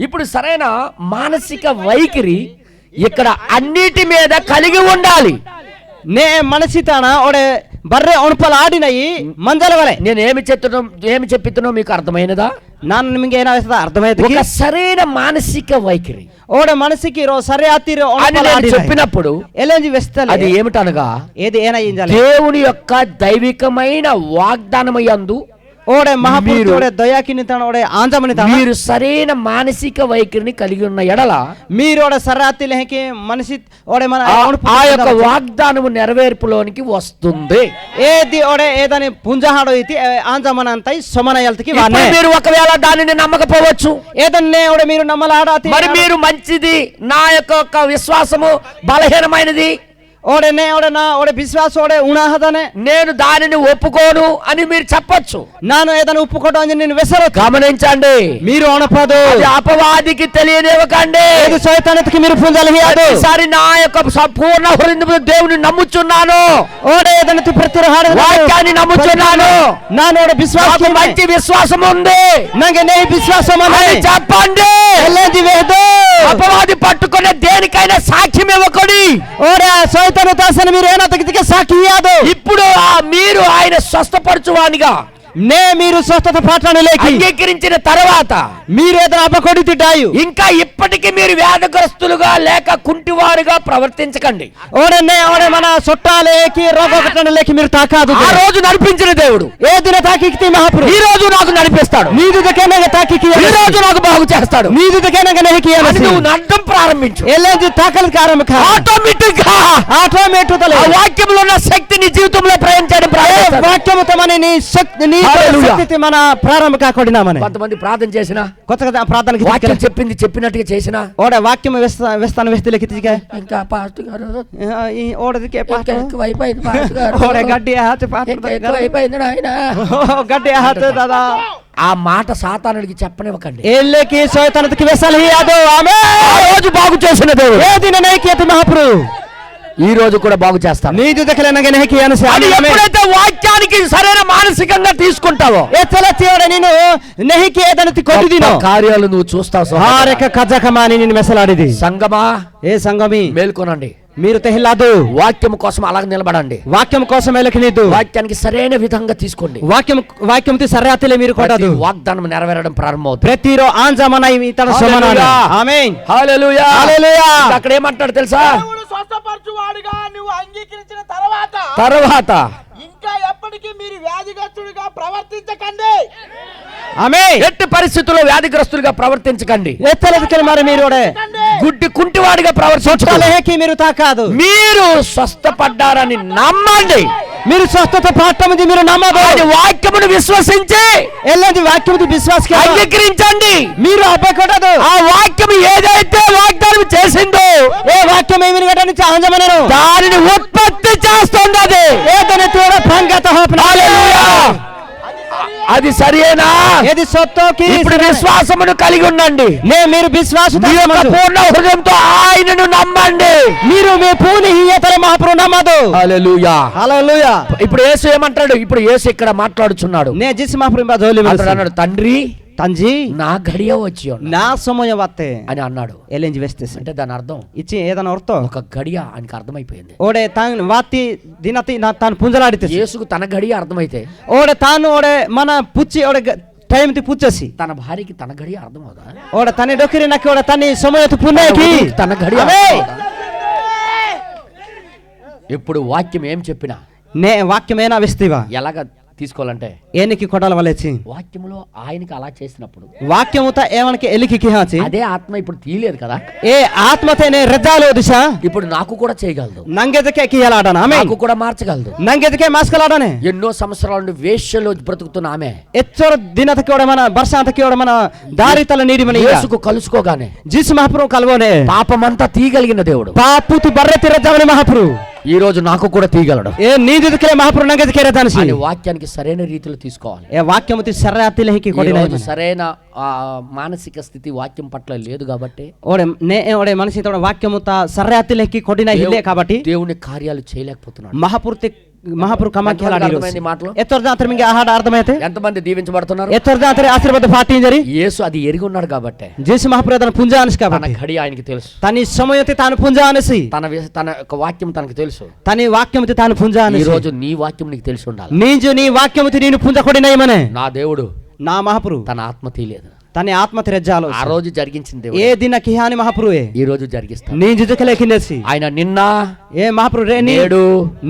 ఇప్పుడు సరైన మానసిక వైఖరి ఇక్కడ అన్నిటి మీద కలిగి ఉండాలి. నే మనసి తాన ఓడే బర్రె ఒణపలు ఆడినయి మందల వలె. నేను ఏమి చెప్తున్నానో మీకు అర్థమైనదా? ನಾನು ನಿಮಗೆ ಏನಾಗ್ತದ ಅರ್ಥమైతే ఒక సరైన మానసిక వైఖరి ఓడే మనసికి రో సరే అతిరో చెప్పినప్పుడు ఎలాంటి వెస్తలే అది ఏమిటనగా ఏది ఏనయ్యించాలి దేవుని యొక్క దైవికమైన వాగ్దానమయందు ఓడే మహాపురుషుడు ఓడే దయాకిని తన ఓడే ఆంజమని తన మీరు సరైన మానసిక వైఖరిని కలిగి ఉన్న ఎడల మీరు ఓడే సరాతి లేకి మనిషి ఓడే మన ఆ యొక్క వాగ్దానము నెరవేర్పులోనికి వస్తుంది. ఏది ఓడే ఏదని పుంజహాడో ఇది ఆంజమన అంతై సోమనయల్తకి వానే మీరు ఒకవేళ దానిని నమ్మకపోవచ్చు. ఏదన్నే ఓడే మీరు నమ్మలాడాతి మరి మీరు మంచిది, నా యొక్క విశ్వాసము బలహీనమైనది ఓడనే ఓడనా ఓడే విశ్వాస ఓడే ఉణాహదనే నేను దానిని ఒప్పుకోను అని మీరు చెప్పొచ్చు. నాను ఏదైనా ఒప్పుకోవడం అని నేను వెసరు. గమనించండి, మీరు అనపదు అపవాదికి తెలియనివ్వకండి. సైతానికి మీరు పుంజలియాదు. ఈసారి నా యొక్క సంపూర్ణ హృదయంతో దేవుని నమ్ముచున్నాను, ఓడే ఏదైనా ప్రతిహార వాక్యాన్ని నమ్ముచున్నాను, నాను ఓడే విశ్వాసం మంచి విశ్వాసం ఉంది, నాకు నీ విశ్వాసం అని చెప్పండి. అపవాది పట్టుకునే దేనికైనా సాక్ష్యం ఇవ్వకూడదు. ఓడే సైతాను దాసన మీరు ఏనాతకి సాక్షి ఇయ్యదు. ఇప్పుడు మీరు ఆయన స్వస్థపరచువానిగా మీరు స్వస్థత పాఠానికి అంగీకరించిన తర్వాత మీరు ఏదైనా అపకొడి తిట్టాయి ఇంకా ఇప్పటికీ మీరు వ్యాధిగ్రస్తులుగా లేక కుంటివారుగా ప్రవర్తించకండి. ఓడనే ఓడే మన చుట్టాలేకి రోగకటనలేకి మీరు తాకాదు. ఆ రోజు నడిపించిన దేవుడు ఏ దిన తాకికి మహాప్రభు ఈ రోజు నాకు నడిపిస్తాడు. నీదు దకేనగా తాకికి ఈ రోజు నాకు బాగు చేస్తాడు. నీదు దకేనగా నెహికి నువ్వు నడడం ప్రారంభించు. ఎలాంటి తాకలు ప్రారంభం ఆటోమేటిక్ గా ఆ వాక్యంలో ఉన్న శక్తిని జీవితంలో ప్రయాణించడం ప్రారంభిస్తాడు. వాక్యము తమని నీ శక్తి మన ప్రారంభ కాకూడమని కొంతమంది ప్రార్థన చేసిన కొత్తగా ప్రార్థనకి వాక్యం చెప్పినట్టుగా చేసిన ఓడ వాక్యం వేస్తాను వేస్తలేకి ఇంకా పాస్టర్ గారు ఓడదికే గడ్డి గడ్డి దాదా ఆ మాట సాతానుడికి చెప్పనివ్వకండి. ఏళ్ళకి సైతానుడికి వెసలియాదు. ఆమె ఆ రోజు బాగు చేసిన దేవుడు ఏ దిన నైకేత మహాప్రభు ఈ రోజు కూడా బాగు చేస్తాను. ఎప్పుడైతే వాక్యానికి సరైన మానసికంగా తీసుకుంటావో కార్యాలు నువ్వు చూస్తావు. మెసలాడిది సంగమా ఏ సంగమి మేల్కొనండి. మీరు తెహిలాదు వాక్యం కోసం అలాగ నిలబడండి. వాక్యం కోసం ఎలకనీదు. వాక్యానికి సరైన విధంగా తీసుకోండి. వాక్యం సరైన మీరు కొట్టదు. వాగ్దానం నెరవేరడం ప్రారంభమవుతుంది. ప్రతిరో ఆంజమన ఇతర సమానాలు. ఆమేన్ హల్లెలూయా హల్లెలూయా. అక్కడ ఏమంటాడు తెలుసా? స్వస్థపరచువాడుగా నువ్వు అంగీకరించిన తర్వాత ఇంకా పరిస్థితుల్లో ఎప్పటికీ మీరు వ్యాధిగ్రస్తుడిగా ప్రవర్తించకండి. ఆమె ఎట్టి పరిస్థితుల్లో వ్యాధిగ్రస్తులుగా ప్రవర్తించకండి. ఎత్తలేదు మరి మీరు గుడ్డి కుంటివాడిగా ప్రవర్తించాలి. మీరు తాకాదు. మీరు స్వస్థపడ్డారని నమ్మండి. మీరు స్వస్థత పాఠముది మీరు నమ్మదు. అది వాక్యమును విశ్వసించి ఎల్లది వాక్యముది విశ్వాస అంగీకరించండి. మీరు అప్పకూడదు. ఆ వాక్యం ఏదైతే వాగ్దానం చేసిందో, ఏ వాక్యం ఏమి ఆంజమనను దానిని ఉత్పత్తి చేస్తుంది. అది ఏదైనా తోడ పంగత హల్లెలూయా. అది సరేనా? ఏది సొత్తోకి ఇప్పుడు విశ్వాసమును కలిగి ఉండండి. మీరు విశ్వాసం పూర్ణ హృదయంతో ఆయనను నమ్మండి. మీరు మీ పూని ఈతల మహాప్రభు నమ్మదు. హల్లెలూయా హల్లెలూయా. ఇప్పుడు యేసు ఏమంటాడు? ఇప్పుడు యేసు ఇక్కడ మాట్లాడుచున్నాడు. నే జిస్ మహాప్రభు జోలి అన్నాడు, తండ్రి తంజి నా గడియ వచ్చి నా సమయం వస్తే అని అన్నాడు. ఎలెంజ్ వేస్తే అంటే దాని అర్థం ఇచ్చి ఏదైనా అర్థం ఒక గడియ ఆయనకి అర్థమైపోయింది. ఓడే తాను వాతి దినతి తాను పుంజలాడితే యేసుకు తన గడియ అర్థమైతే ఓడే తాను ఓడే మన పుచ్చి ఓడే టైం తి పుచ్చేసి తన భార్యకి తన గడియ అర్థం అవుదా? ఓడే తన డొకిరి నాకు ఓడే తన సమయతు పుణ్యకి తన గడియ. ఇప్పుడు వాక్యం ఏం చెప్పినా నే వాక్యమేనా విస్తీవా ఎలాగ తీసుకోవాలంటే ఏనికి కొడాల వలేచి వాక్యములో ఆయనకి అలా చేసినప్పుడు వాక్యముత ఏమనకి ఎలికి కిహాచి అదే ఆత్మ ఇప్పుడు తీయలేదు కదా. ఏ ఆత్మతేనే రెజ్జాలో దిశ ఇప్పుడు నాకు కూడా చేయగలదు. నంగెదకే కియాలాడన ఆమె నాకు కూడా మార్చగలదు. నంగెదకే మాస్కలాడనే ఎన్నో సంవత్సరాల నుండి వేశ్యలో బ్రతుకుతున్న ఆమె ఎచ్చోర దినతకి ఓడ మన బర్షాంతకి ఓడ మన దారితల నీడి మన యేసుకు కలుసుకోగానే జీసు మహాప్రభు కలవనే పాపమంతా తీయగలిగిన దేవుడు పాపుతు బర్రెతి రెజ్జావని మహాప్రభు ఈ రోజు నాకు కూడా తీయగలడు. ఏ నీదికే మహాప్రభు నంగెదకే రెదానసి అని వాక్యానికి సరైన రీతిలో తీసుకోవాలి. ఏ వాక్యముతి సర్రాతిలకి కొడిన సరైన మానసిక స్థితి వాక్యం పట్ల లేదు కాబట్టి ఓడే నే ఓడే మనిషి తోడ వాక్యముత సర్రాతిలకి కొడిన ఇల్లే కాబట్టి దేవుని కార్యాలు చేయలేకపోతున్నాడు. మహాపురు కమాఖ్యాలు మాటలు ఎత్తర్దాంతరమింగి ఆహార అర్థమైతే ఎంతమంది దీవించబడుతున్నారు? ఎత్తర్దాంతరి ఆశీర్వాద పాటింజరి యేసు అది ఎరిగి ఉన్నాడు కాబట్టి జేసు మహాప్రభు తన పుంజ అనసి కాబట్టి తన గడి ఆయనకి తెలుసు. తన సమయతే తాను పుంజ అనసి తన యొక్క వాక్యం తనకు తెలుసు. తన వాక్యముతి తాను పుంజ అనసి. ఈ రోజు నీ వాక్యం నీకు తెలిసి ఉండాలి. నీ వాక్యముతి నేను పుంజ కొడినయమనే నా దేవుడు నా మహాప్రభు తన ఆత్మ తీయలేదు. తన ఆత్మ తెరజాలో ఆ రోజు జరిగించింది ఏ దిన కిహాని మహాప్రభువే ఈ రోజు జరిగిస్తాడు. నీ జుజకలేకినేసి ఆయన నిన్న ఏ మహాప్రభు రే నేడు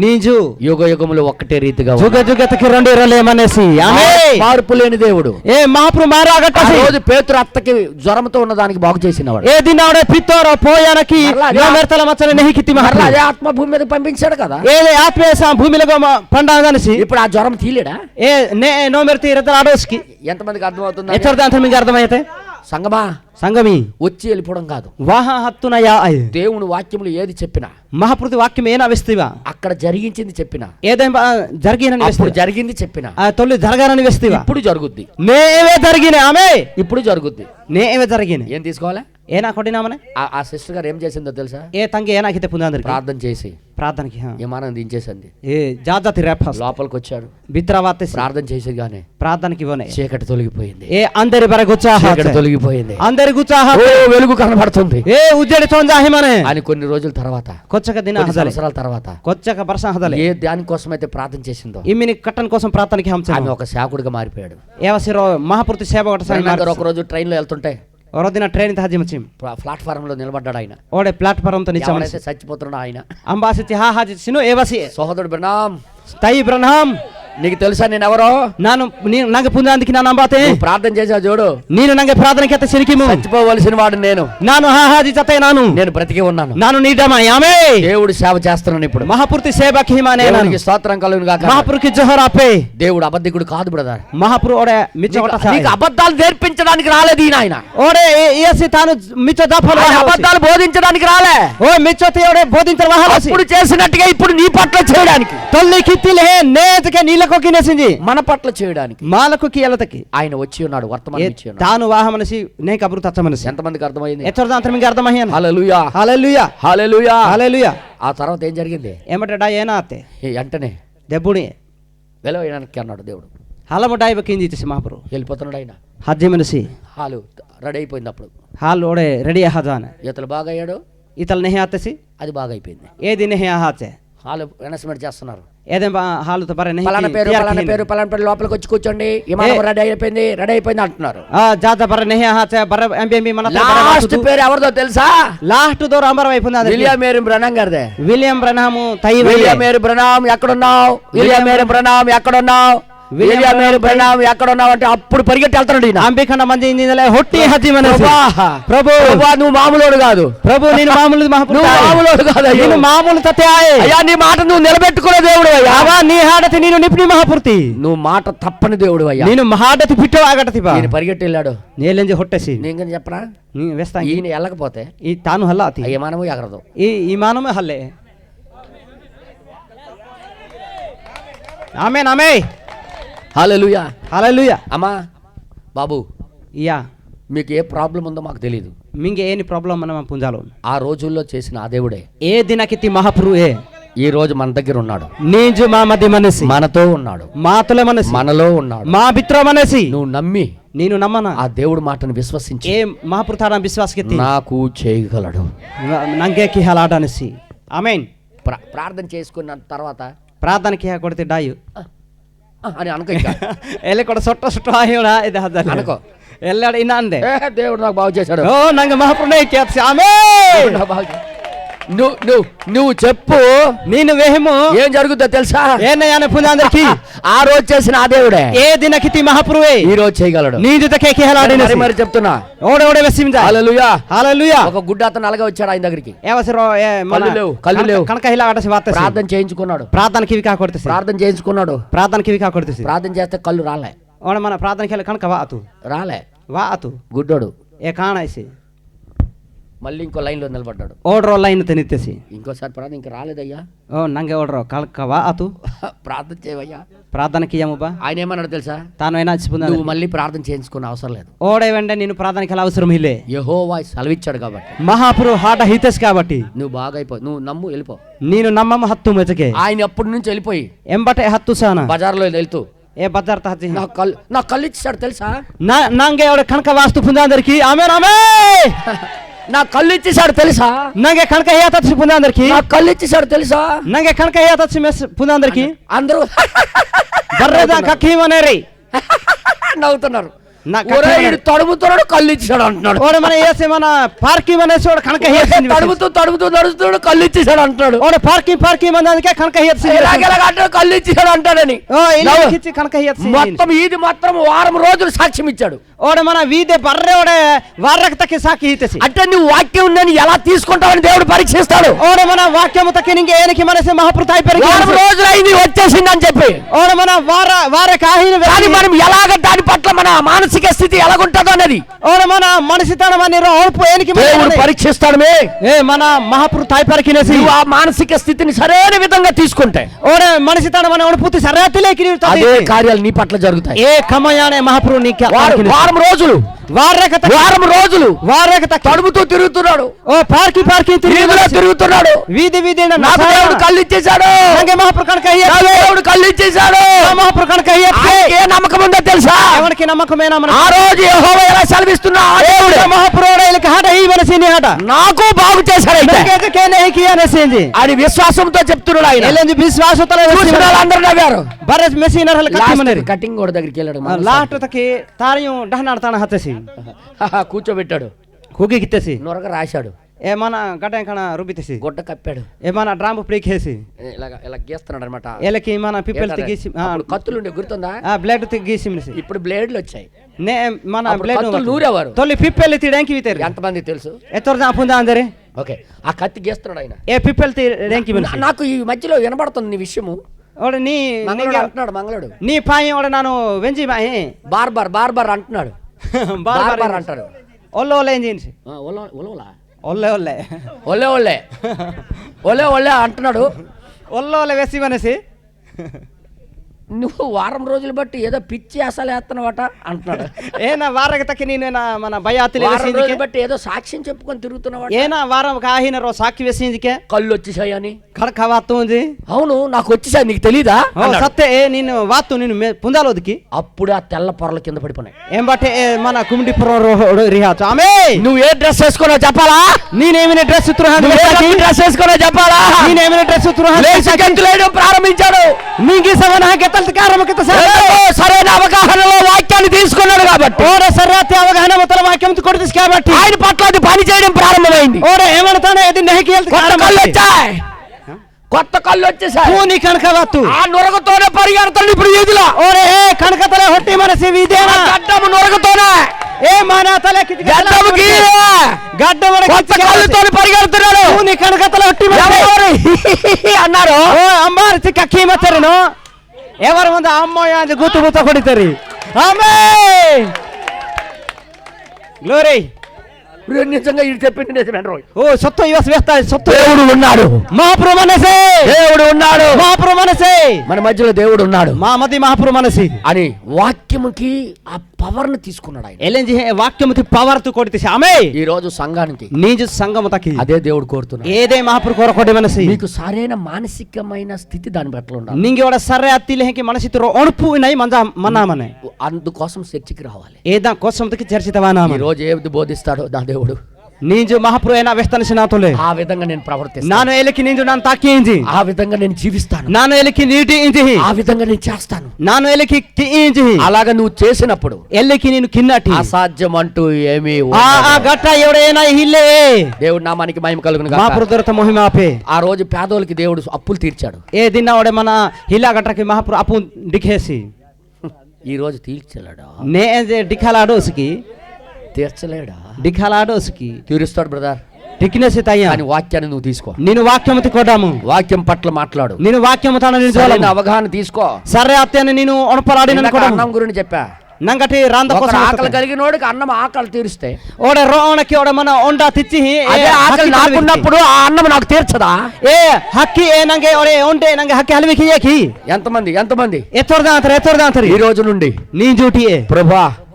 నీజు యుగ యుగములు ఒక్కటే రీతిగా జుగ జుగతకి రెండు రలేమనేసి ఆమేన్. మార్పు లేని దేవుడు ఏ మహాప్రభు మారాగట్టసి రోజు పేతురు అత్తకి జ్వరంతో ఉన్న దానికి బాగు చేసినవాడు. ఏ దినాడే పిత్తోర పోయానకి నోమెర్తల మచ్చల నెహికితి మహాప్రభు అదే ఆత్మ భూమి మీద పంపించాడు కదా. ఏ ఆత్మేస భూమిలో పండాగనసి ఇప్పుడు ఆ జ్వరం తీలేడా? ఏ నే నోమెర్తి రతల ఆడోస్కి ఎంతమందికి అర్థమవుతుంది? ఎచ్చర్దాంతరం మీకు అర్థమైతే సంగమా సంగమి వచ్చి వెళ్ళిపోవడం కాదు. వాహ హత్తునయా దేవుని వాక్యములు ఏది చెప్పినా మహాప్రభు వాక్యం ఏనా వేస్తీవా అక్కడ జరిగించింది చెప్పినా ఏదైనా జరిగినని ఇప్పుడు జరిగింది చెప్పినా తొలి జరగాలని వేస్తీవా ఇప్పుడు జరుగుద్ది. నేవే జరిగిన ఆమె ఇప్పుడు జరుగుద్ది. నేవే జరిగిన ఏం తీసుకోవాలా? ఏనా కొట్టినామనే ఆ సిస్టర్ గారు ఏం చేసిందో తెలుసా? ఏ తంగి ఏనాకితే పుందాందరికి ప్రార్థన చేసి ప్రార్థనకి విమానం దించేసింది. ఏ జాజాతి రేపస్ లోపలికి వచ్చాడు. బిత్రవాతే ప్రార్థన చేసి గానే ప్రార్థనకి పోనే చీకటి తొలగిపోయింది. ఏ అందరి బరగుచ్చాహ తొలగిపోయింది. అందరి గుచ్చాహ వెలుగు కనబడుతుంది. ఏ ఉజ్జడి తోంజాహిమనే అని కొన్ని రోజుల తర్వాత కొచ్చక దిన సంవత్సరాల తర్వాత కొచ్చక బర్ష హదలే ఏ దాని కోసం అయితే ప్రార్థన చేసిందో ఇమిని కట్టన్ కోసం ప్రార్థనకి హంస ఆమె ఒక సేవకుడిగా మారిపోయాడు. ఏవసిరో మహాపురుతి సేవ ఒకటి ఒక రోజు ట్రైన్ లో వెళ్తుంటే ఒరదిన ట్రైన్ తహజిమచి ప్లాట్ఫారం లో నిలబడ్డాడు ఆయన. ఓడే ప్లాట్ఫారం తో నిచమనే చచ్చిపోతున్నాడు ఆయన. అంబాసి హా హాజి సిను ఏవసి సహోదరుడు బ్రహ్నాం తై బ్రహ్నాం నీకు తెలుసా నేను ఎవరో? నాకు పుందాందికి నా నంబాతే ప్రార్థన చేసా చూడు. నేను నంగ ప్రార్థనకి అత్త సిరికిము చచ్చిపోవలసిన వాడు నేను హాహాది చతే నేను బ్రతికి ఉన్నాను. నాను నీడమా ఆమె దేవుడు సేవ చేస్తున్నాను ఇప్పుడు. మహాపురుతి సేవకి హిమానే దేవునికి స్తోత్రం కలుగును గాక. మహాపురుకి జోహర్ ఆపే. దేవుడు అబద్ధికుడు కాదు బ్రదర్. మహాపురు ఓడే మిచ్చోట నీకు అబద్ధాలు నేర్పించడానికి రాలేదు ఈయన. ఆయన ఓడే ఏసి తాను మిచ్చో దాఫల అబద్ధాలు బోధించడానికి రాలే. ఓ మిచ్చోతే ఓడే బోధించర వహాలసి ఇప్పుడు చేసినట్టుగా ఇప్పుడు నీ పట్ల చేయడానికి తొల్లి కిత్తిలే నేతకే నీలకు కినేసింది మన పట్ల చేయడానికి మాలకు కీలతకి ఆయన వచ్చి ఉన్నాడు. వర్తమానం ఇచ్చి ఉన్నాడు. తాను వాహమనసి నే కబరు తచ్చమనసి ఎంతమందికి అర్థమైంది? ఎచ్చర్దాంతరం మీకు అర్థమయ్యాను. హల్లెలూయా హల్లెలూయా హల్లెలూయా హల్లెలూయా. ఆ తర్వాత ఏం జరిగింది? ఏమంటాడా ఏనా అత్తే వెంటనే దెబ్బుని వెలవేయడానికి అన్నాడు దేవుడు. హలముడాయి బకింది ఇచ్చేసి మహాపురు వెళ్ళిపోతున్నాడు ఆయన. హజ్జి మనిషి హాలు రెడీ అయిపోయింది. అప్పుడు హాల్ ఓడే రెడీ హజాన్ ఇతలు బాగా అయ్యాడు. ఇతలు నెహి ఆతసి అది బాగా అయిపోయింది. ఏది నెహి ఆహాచే హాలు అనౌన్స్మెంట్ చేస్తున్నారు. ఏదేం హాలుతో పరే నహీ పలానా కి పేరు తయార్ పలానా కి పేరు పలానా పేరు లోపలికి వచ్చి కూర్చోండి విమానం రెడీ అయిపోయింది అంటున్నారు. జాత పరే నహీ హా బర ఎంబీ మన లాస్ట్ పేరు ఎవరిదో తెలుసా? లాస్ట్ దూరం అంబర్ అయిపోయింది విలియం మేరీ బ్రనహం గారిదే. William Branham William Mary Branham ఎక్కడున్నావు? విలియం మేరీ బ్రనహం ఎక్కడున్నావు? విలియం మేరీ బ్రనహం ఎక్కడున్నావు అంటే అప్పుడు పరిగెట్టి వెళ్తాడు ఈయన. అంబికండ మంది హొట్టి హతి ప్రభు నువ్వు మామూలు కాదు ప్రభు, నేను మామూలు నువ్వు మామూలు కాదు, నేను మామూలు తత్యాయే అయ్యా. నీ మాట నువ్వు నిలబెట్టుకునే దేవుడు అయ్యా. నీ హాడతి నేను నిపుణి మహాపూర్తి, నువ్వు మాట తప్పని దేవుడు అయ్యా. నేను మహాడతి పిట్టో ఆగటతి నేను పరిగెట్టి వెళ్ళాడు. నేలేంజి హొట్టేసి నేను చెప్పరా వేస్తా ఈయన వెళ్ళకపోతే ఈ తాను హల్లాతి అయ్యే మనము ఎగరదు. ఈ మానమే హల్లే. ఆమేన్ ఆమేన్ హల్లెలూయా హల్లెలూయా. అమ్మా బాబు, యా మీకు ఏ ప్రాబ్లం ఉందో మాకు తెలియదు. మింగే ఏని ప్రాబ్లం మనం పుంజాలో ఆ రోజుల్లో చేసిన ఆ దేవుడే ఏ దినకితి మహాప్రభు ఏ ఈ రోజు మన దగ్గర ఉన్నాడు. నీజు మా మధ్య మనసి మనతో ఉన్నాడు, మాతుల మనసి మనలో ఉన్నాడు. మా బిత్ర మనసి నువ్వు నమ్మి నేను నమ్మనా ఆ దేవుడు మాటను విశ్వసించి ఏ మహాపురుతాడ విశ్వాసకి నాకు చేయగలడు నంగే కి హలాడనిసి. ఆమేన్. ప్రార్థన చేసుకున్న తర్వాత ప్రార్థనకి కొడితే డాయు అని అనుకో. ఇంకా ఎల్లి కూడా సొట్ట సొట్ట ఆయోడా ఇది హద్దల అనుకో. ఎల్లాడు ఇన్నా అందే దేవుడు నాకు బాగు చేశాడు. ఓ నంగ మహాప్రభు కేత్సి. ఆమేన్. నువ్వు చెప్పు, నేను వేహము ఏం జరుగుతుందో తెలుసా? ఏనయాన పుంజాందరికి ఆ రోజు చేసిన ఆ దేవుడే ఏ దినకితి మహాప్రభువే ఈ రోజు చేయగలడు. నీజు తకే కి హలాడనిసి మరి చెప్తున్నా. ఓడే ఓడే వెసిమింజా. హల్లెలూయా హల్లెలూయా. ఒక గుడ్డ అతను అలాగే వచ్చాడు ఆయన దగ్గరికి. ఏవసరో కళ్ళు లేవు. కనక హిలాగటసి వార్త ప్రార్థన చేయించుకున్నాడు. ప్రార్థనకి వికా కొడితే ప్రార్థన చేయించుకున్నాడు. ప్రార్థనకి వికా కొడితే ప్రార్థన చేస్తే కళ్ళు రాలే. ఓడ మన ప్రార్థనకి వెళ్ళి కనక వాతు రాలే. వాతు గుడ్డోడు ఏ కాణైసి మళ్ళీ ఇంకో లైన్ లో నిలబడ్డాడు. ఓడరో లైన్ తినితేసి ఇంకోసారి ప్రార్థన ఇంకా రాలేదయ్యా. ఓ నంగే ఓడరో కలక వాతు ప్రార్థన చేయవయ్యా. ప్రార్థనకి ఏమబ్బా ఆయన ఏమన్నాడు తెలుసా? తాను అయినా నువ్వు మళ్ళీ ప్రార్థన చేయించుకునే అవసరం లేదు. ఓడే వెంట నేను ప్రార్థనకి అవసరం ఇల్లే. యెహోవా సెలవిచ్చాడు కాబట్టి, మహాపురు హాట హితస్ కాబట్టి నువ్వు బాగా అయిపో, నువ్వు నమ్ము వెళ్ళిపో. నేను నమ్మమ హత్తు మెచకే ఆయన అప్పటి నుంచి వెళ్ళిపోయి ఎంబటే హత్తు సానా బజార్లో వెళ్తూ ఏ బజార్ తహతి నా కళ్ళు ఇచ్చాడు తెలుసా? నంగే ఓడ కనక వాస్తు పుంజాందరికి. ఆమేన్ ఆమేన్. నా కళ్ళు ఇచ్చేసాడు తెలుసా? నంగే కనక హేతచ్చి పుంజాందరికి. నా కళ్ళు ఇచ్చేసాడు తెలుసా? నంగే కనక హేతచ్చి మెస్ పుంజాందరికి. అందరూ బర్రెదా కక్కి మనేరి నవ్వుతున్నారు. నా తడుముతున్నాడు, కళ్ళు ఇచ్చాడు అంటున్నాడు. ఓడ మన ఏసే మన పార్కింగ్ మనేసి ఓడ కనక హేతచ్చి తడుముతూ నడుస్తున్నాడు, కళ్ళు ఇచ్చేసాడు అంటున్నాడు. ఓడ పార్కింగ్ మందానికే కనక హేతచ్చి అంటాడు, కళ్ళు ఇచ్చేసాడు అంటాడని. ఓ ఇల్లు కనక హేతచ్చి మొత్తం ఇది మాత్రం వారం రోజులు సాక్ష్యం ఇచ్చాడు. ఓడ మన వీధి బర్రె ఓడే వారకు తక్కి సాకి హీతసి. అంటే నువ్వు వాక్యం ఉందని ఎలా తీసుకుంటావని దేవుడు పరీక్షిస్తాడు. ఓడ మన వాక్యము తక్కి ఇంకే ఏనికి మనసే మహాప్రతాయి పెరిగి వారం రోజులు అయింది వచ్చేసింది అని చెప్పి ఓడ మన వార కాహిని కానీ మనం ఎలాగ దాని పట్ల మన మానసిక స్థితి ఎలాగుంటుందో అనేది ఓడ మన మనిషితనం అని ఓర్పు ఏనికి దేవుడు పరీక్షిస్తాడు. ఏ మన మహాప్రతాయి పెరిగినేసి ఆ మానసిక స్థితిని సరైన విధంగా తీసుకుంటే ఓడ మనిషితనం అని ఓడిపోతే సరైనలేకి అదే కార్యాలు నీ పట్ల జరుగుతాయి. ఏ కమయానే మహాప్రభు నీకు వారం రోజులు తడుముతూ తిరుగుతున్నాడు. ఓ పార్కి తిరుగుతున్నాడు. వీధి నాకు దేవుడు కళ్ళు ఇచ్చేసాడు. మహాప్రభు కనుక దేవుడు కళ్ళు ఇచ్చేసాడు. మహాప్రభు కనుక ఏ నమ్మకం ఉందో తెలుసా? ఎవరికి నమ్మకమేనా? ఆ రోజు యెహోవా ఎలా సెలవిస్తున్నా దేవుడు మహాప్రభు హాట ఈ మనసిని హాట నాకు బాగు చేశాడు. అది విశ్వాసంతో చెప్తున్నాడు ఆయన. విశ్వాసంతో అందరూ నవ్వారు. బరస్ మెషినర్ కటింగ్ కూడా దగ్గరికి వెళ్ళాడు. లాస్ట్ తకి తారయం డహనాడతాన హతసి కూర్చోబెట్టాడు. కుగి గిత్తేసి నొరగ రాశాడు. ఏమన్నా గడ్డ కణ రుబ్బితేసి గుడ్డ కప్పాడు. ఏమన్నా డ్రాంపు ప్రీకేసి ఇలా గీస్తున్నాడు అనమాట. ఎలకి మన పిప్పలు తెగేసి కత్తులు ఉండే గుర్తుందా? బ్లేడ్ తెగేసి ఇప్పుడు బ్లేడ్లు వచ్చాయి. మన బ్లేడ్ నూరేవారు. తొలి పిప్పలు తీయడానికి వితారు. ఎంతమంది తెలుసు? ఎత్తరు పుందా అందరే. ఓకే, ఆ కత్తి గీస్తున్నాడు ఆయన. ఏ పిప్పలు తీయడానికి నాకు ఈ మధ్యలో వినబడుతుంది నీ విషయము. నీ అంటున్నాడు మంగళుడు. నీ పాయం ఓడ నాను వెంచి బార్బర్ అంటున్నాడు. బార్బర్ అంటాడు. ఒళ్ళో ఒళ్ళే ఏం చేసి ఒళ్ళే ఒళ్ళే ఒళ్ళే ఒళ్ళే ఒళ్ళే ఒళ్ళే అంటున్నాడు. ఒళ్ళో ఒళ్ళే వేసి అనేసి నువ్వు వారం రోజులు బట్టి ఏదో పిచ్చి అసలు వేస్తున్నావట అంటున్నాడు. ఏనా వారకి తక్కి నేనేనా మన భయాతులు వారం రోజులు బట్టి ఏదో సాక్ష్యం చెప్పుకొని తిరుగుతున్నావట. ఏనా వారం కాహిన రో సాక్షి వేసిందికే కళ్ళు వచ్చేసాయని కడక వాతుంది. అవును నాకు వచ్చేసాయి నీకు తెలీదా సత్తే నేను వాత్తు నేను పుందాలోదికి. అప్పుడు ఆ తెల్ల పొరల కింద పడిపోయినాయి. ఏం బట్టే మన కుమిడిపురం రిహాచు ఆమె నువ్వు ఏ డ్రెస్ వేసుకున్నావు చెప్పాలా? నేనేమైనా డ్రెస్ డ్రెస్ వేసుకున్నావు చెప్పాలా? నేనేమైనా డ్రెస్ గంతులేయడం ప్రారంభించాడు. నీకు సరైన అవగాహనలో వాక్యాన్ని తీసుకున్నాడు కాబట్టి ఓరే సర్రాతి అవగాహన మొత్తం వాక్యం కొడుతుంది కాబట్టి ఆయన పట్ల అది పని చేయడం ప్రారంభమైంది. ఓరే ఏమనుతానే ఇది నెహకి కొత్త కళ్ళు వచ్చేసాయి. నీ కనక వత్తు ఆ నొరగతోనే పరిగెడతాడు ఇప్పుడు వీధిలో. ఓరే కనకతల హొట్టి మనసి ఇదేనా గడ్డము నొరగతోనే ఏ మన తల గడ్డముకి గడ్డ కొత్త కళ్ళుతో పరిగెడుతున్నాడు. నీ కనకతల హొట్టి అన్నారు. ఓ అంబారి కక్కీమచ్చరను ఎవరు ముందు అమ్మాయి అది గుత్తు గుత్త కొడుతారు. ఆమె గ్లోరీ నిజంగా ఇది చెప్పింది నిజమే. ఓ సొత్త యువస్ వేస్తా సొత్త దేవుడు ఉన్నాడు. మహాప్రభు మనసే దేవుడు ఉన్నాడు. మహాప్రభు మనసే మన మధ్యలో దేవుడు ఉన్నాడు. మా మధ్య మహాప్రభు మనసి అని వాక్యముకి ఆ పవర్ ని తీసుకున్నాడు ఆయన. ఎల్ఎన్జి వాక్యముకి పవర్ తో కొడితే ఆమె ఈ రోజు సంఘానికి నీజు సంఘముతకి అదే దేవుడు కోరుతున్నాడు. ఏదే మహాప్రభు కోరకొడి మనసి మీకు సరైన మానసికమైన స్థితి దాని బట్ల ఉండాలి. నింగి వడ సర్రే అత్తిలేకి మనసితో ఒణుపు నై మన్నామనే అందుకోసం చర్చికి రావాలి. ఏదా కోసంతకి చర్చితవానా ఈ రోజు ఏది బోధిస్తాడో నా దేవుడు నీజు మహాప్రభు అయినా వ్యస్తనిసి నాతోలే ఆ విధంగా నేను ప్రవర్తిస్తాను. నాను ఎలికి నీజు నన్ను తాకించి ఆ విధంగా నేను జీవిస్తాను. నాను ఎలికి నీటి ఇంచి ఆ విధంగా నేను చేస్తాను. నాను ఎలికి ఇంచి అలాగా నువ్వు చేసినప్పుడు ఎల్లికి నేను కిన్నటి అసాధ్యం అంటూ ఏమీ ఆ గట్ట ఎవడైనా ఇల్లే దేవుడు నామానికి మహిమ కలుగును గాక. మహాప్రభు మహిమ ఆపే. ఆ రోజు పేదోళ్ళకి దేవుడు అప్పులు తీర్చాడు. ఏ దిన్న వాడే మన హిల్లా గట్టకి మహాప్రభు అప్పు డికేసి ఈ రోజు తీర్చలేడా? నే డిఖాలాడోసుకి తీర్చలేడా? డిఖాలాడోసుకి తీరుస్తాడు బ్రదర్. టిక్నెస్ తయ్యా అని వాక్యాన్ని నువ్వు తీసుకో. నేను వాక్యమతి కొడాము వాక్యం పట్ల మాట్లాడు. నేను వాక్యమతాను నేను సరైన అవగాహన తీసుకో. సరే అత్యాన్ని నేను ఒనపలాడి అన్నం గురించి చెప్పా. నంగటి రాంద కోసం ఆకలి కలిగినోడికి అన్నం ఆకలి తీరుస్తే ఓడ రోణకి ఓడ మన ఒండా తిచ్చి అదే ఆకలి నాకున్నప్పుడు ఆ అన్నం నాకు తీర్చదా? ఏ హక్కి ఏ నంగే ఓడే ఉంటే నంగే హక్కి హల్వికి ఏకి ఎంతమంది ఎత్తోర్దాంతరి ఈ రోజు నుండి నీ డ్యూటీయే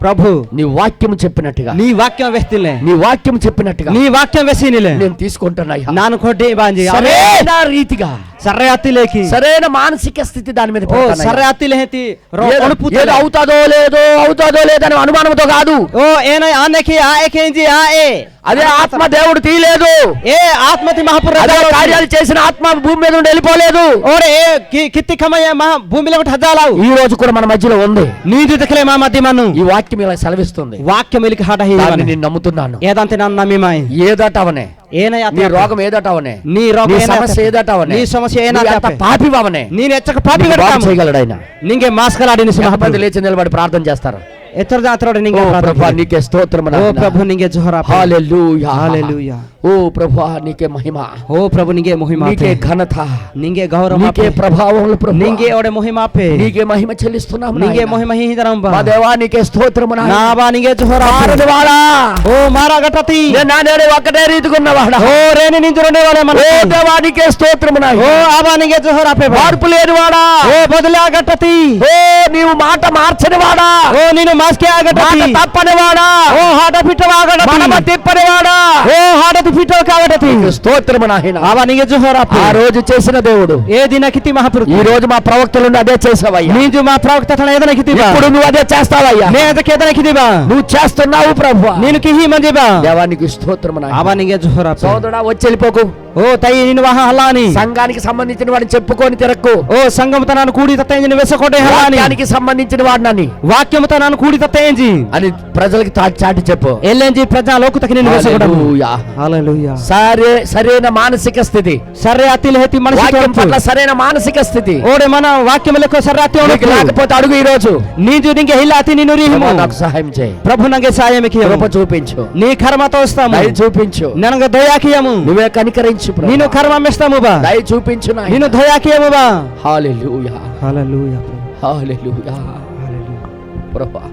ప్రభు నీ వాక్యం చెప్పినట్టుగా నీ వాక్యం వేస్తిలే నీ వాక్యం చెప్పినట్టుగా నీ వాక్యం వేసినిలే నేను తీసుకుంటున్నా. నాను కొట్టి బాంజి సరైన రీతిగా సరే అత్తిలేకి సరైన మానసిక స్థితి దాని మీద సరే అత్తిలేతి ఏదో అవుతాదో లేదని అనుమానంతో కాదు. ఓ ఏనై ఆనకి ఆ ఏకేంజి ఆ ఏ అదే ఆత్మ దేవుడు తీయలేదు. ఏ ఆత్మతి మహాపురుష కార్యాలు చేసిన ఆత్మ భూమి మీద నుండి వెళ్ళిపోలేదు. ఓరే కిత్తి కమయ భూమిలో హజాలావు ఈ రోజు కూడా మన మధ్యలో ఉంది. నీది దక్కలే మా మధ్య మను ఈ వాక్యం ఇలా సెలవిస్తుంది. వాక్యం ఇలికి హాట నేను నమ్ముతున్నాను. ఏదంతే నన్ను నమ్మిమాయి ఏదటవనే ఏనయ్య నీ రోగం ఏదటవనే నీ రోగం సమస్య ఏదటవనే నీ సమస్య ఏనా పాపివనే నేను ఎచ్చక పాపి చేయగలడు ఆయన. నింగే మాస్కలాడిని సింహపతి లేచి నిలబడి ప్రార్థన చేస్తారు. ఎత్తర జాతరోడు నింగే ప్రభువా నీకే స్తోత్రం. ఓ ప్రభు నింగే జోహరా హల్లెలూయా హల్లెలూయా. ఓ ప్రభువా నీకే మహిమ. ఓ ప్రభు నింగే మహిమ నీకే ఘనత నింగే గౌరవం నీకే ప్రభావం ప్రభు నింగే ఓడే మహిమ పే నీకే మహిమ చెల్లిస్తున్నాము. నింగే మహిమ హిదరం బా దేవా నీకే స్తోత్రం నా బా నింగే జోహరా ఆరదవాడా. ఓ మారా గటతి నానే ఒకటే రీతికున్నవాడా. ఓ రేని నింజురనే వాడే మన ఓ దేవా నీకే స్తోత్రం నా. ఓ ఆబా నింగే జోహరా పే మార్పు లేనివాడా. ఓ బదులా గటతి ఓ నీవు మాట మార్చనివాడా. ఓ నేను మాస్కే ఆగటతి మాట తప్పనివాడా. ఓ హాట పిట్టవాగటతి మనమ తిప్పనివాడా. ఓ హాటతి పిట్టవ కాగటతి స్తోత్రం నాయనా. ఆబా నింగే జోహరా పే ఆ రోజు చేసిన దేవుడు ఏ దినకితి మహాపురుష ఈ రోజు మా ప్రవక్తలు అదే చేసావయ్యా. నీజు మా ప్రవక్త తన ఏదనకితి ఇప్పుడు నువ్వు అదే చేస్తావయ్యా. నే అదకి ఏదనకిదివా నువ్వు చేస్తున్నావు ప్రభువా. నేను కిహి మంజిబా దేవానికి స్తోత్రం నాయనా. ఆబా నింగే జోహరా పే సోదరుడా వచ్చి వెళ్ళిపోకు. ఓ తయ్యి నిన్ను వాహ హల్లాని సంఘానికి సంబంధించిన వాడిని చెప్పుకొని తిరక్కు. ఓ సంఘం తనను కూడి తత్తయించి వెసకోటే హల్లాని వాక్యానికి సంబంధించిన వాడినని వాక్యము తనను కూడి తత్తయించి అని ప్రజలకి చాటి చెప్పు. ఎల్ఎన్జి ప్రజల లోకుతకి నిన్ను వెసకోటము. హల్లెలూయా. సరైన మానసిక స్థితి సరే అతిలేతి మనసు పట్ల సరైన మానసిక స్థితి ఓడే మన వాక్యములకు సరే అతి లేకపోతే అడుగు ఈ రోజు నీజు నింగే హిల్లాతి నిన్ను రిహిము నాకు సహాయం చేయి ప్రభు నంగే సహాయమికి కృప చూపించు. నీ కర్మతో వస్తాము దయ చూపించు. ననగ దయాకియము నువ్వే కనికరించు. నిన్ను కర్మమిస్తాము బా దయ చూపించు. నిన్ను దయాకియము బా. హల్లెలూయా హల్లెలూయా హల్లెలూయా హల్లెలూయా. ప్రభువా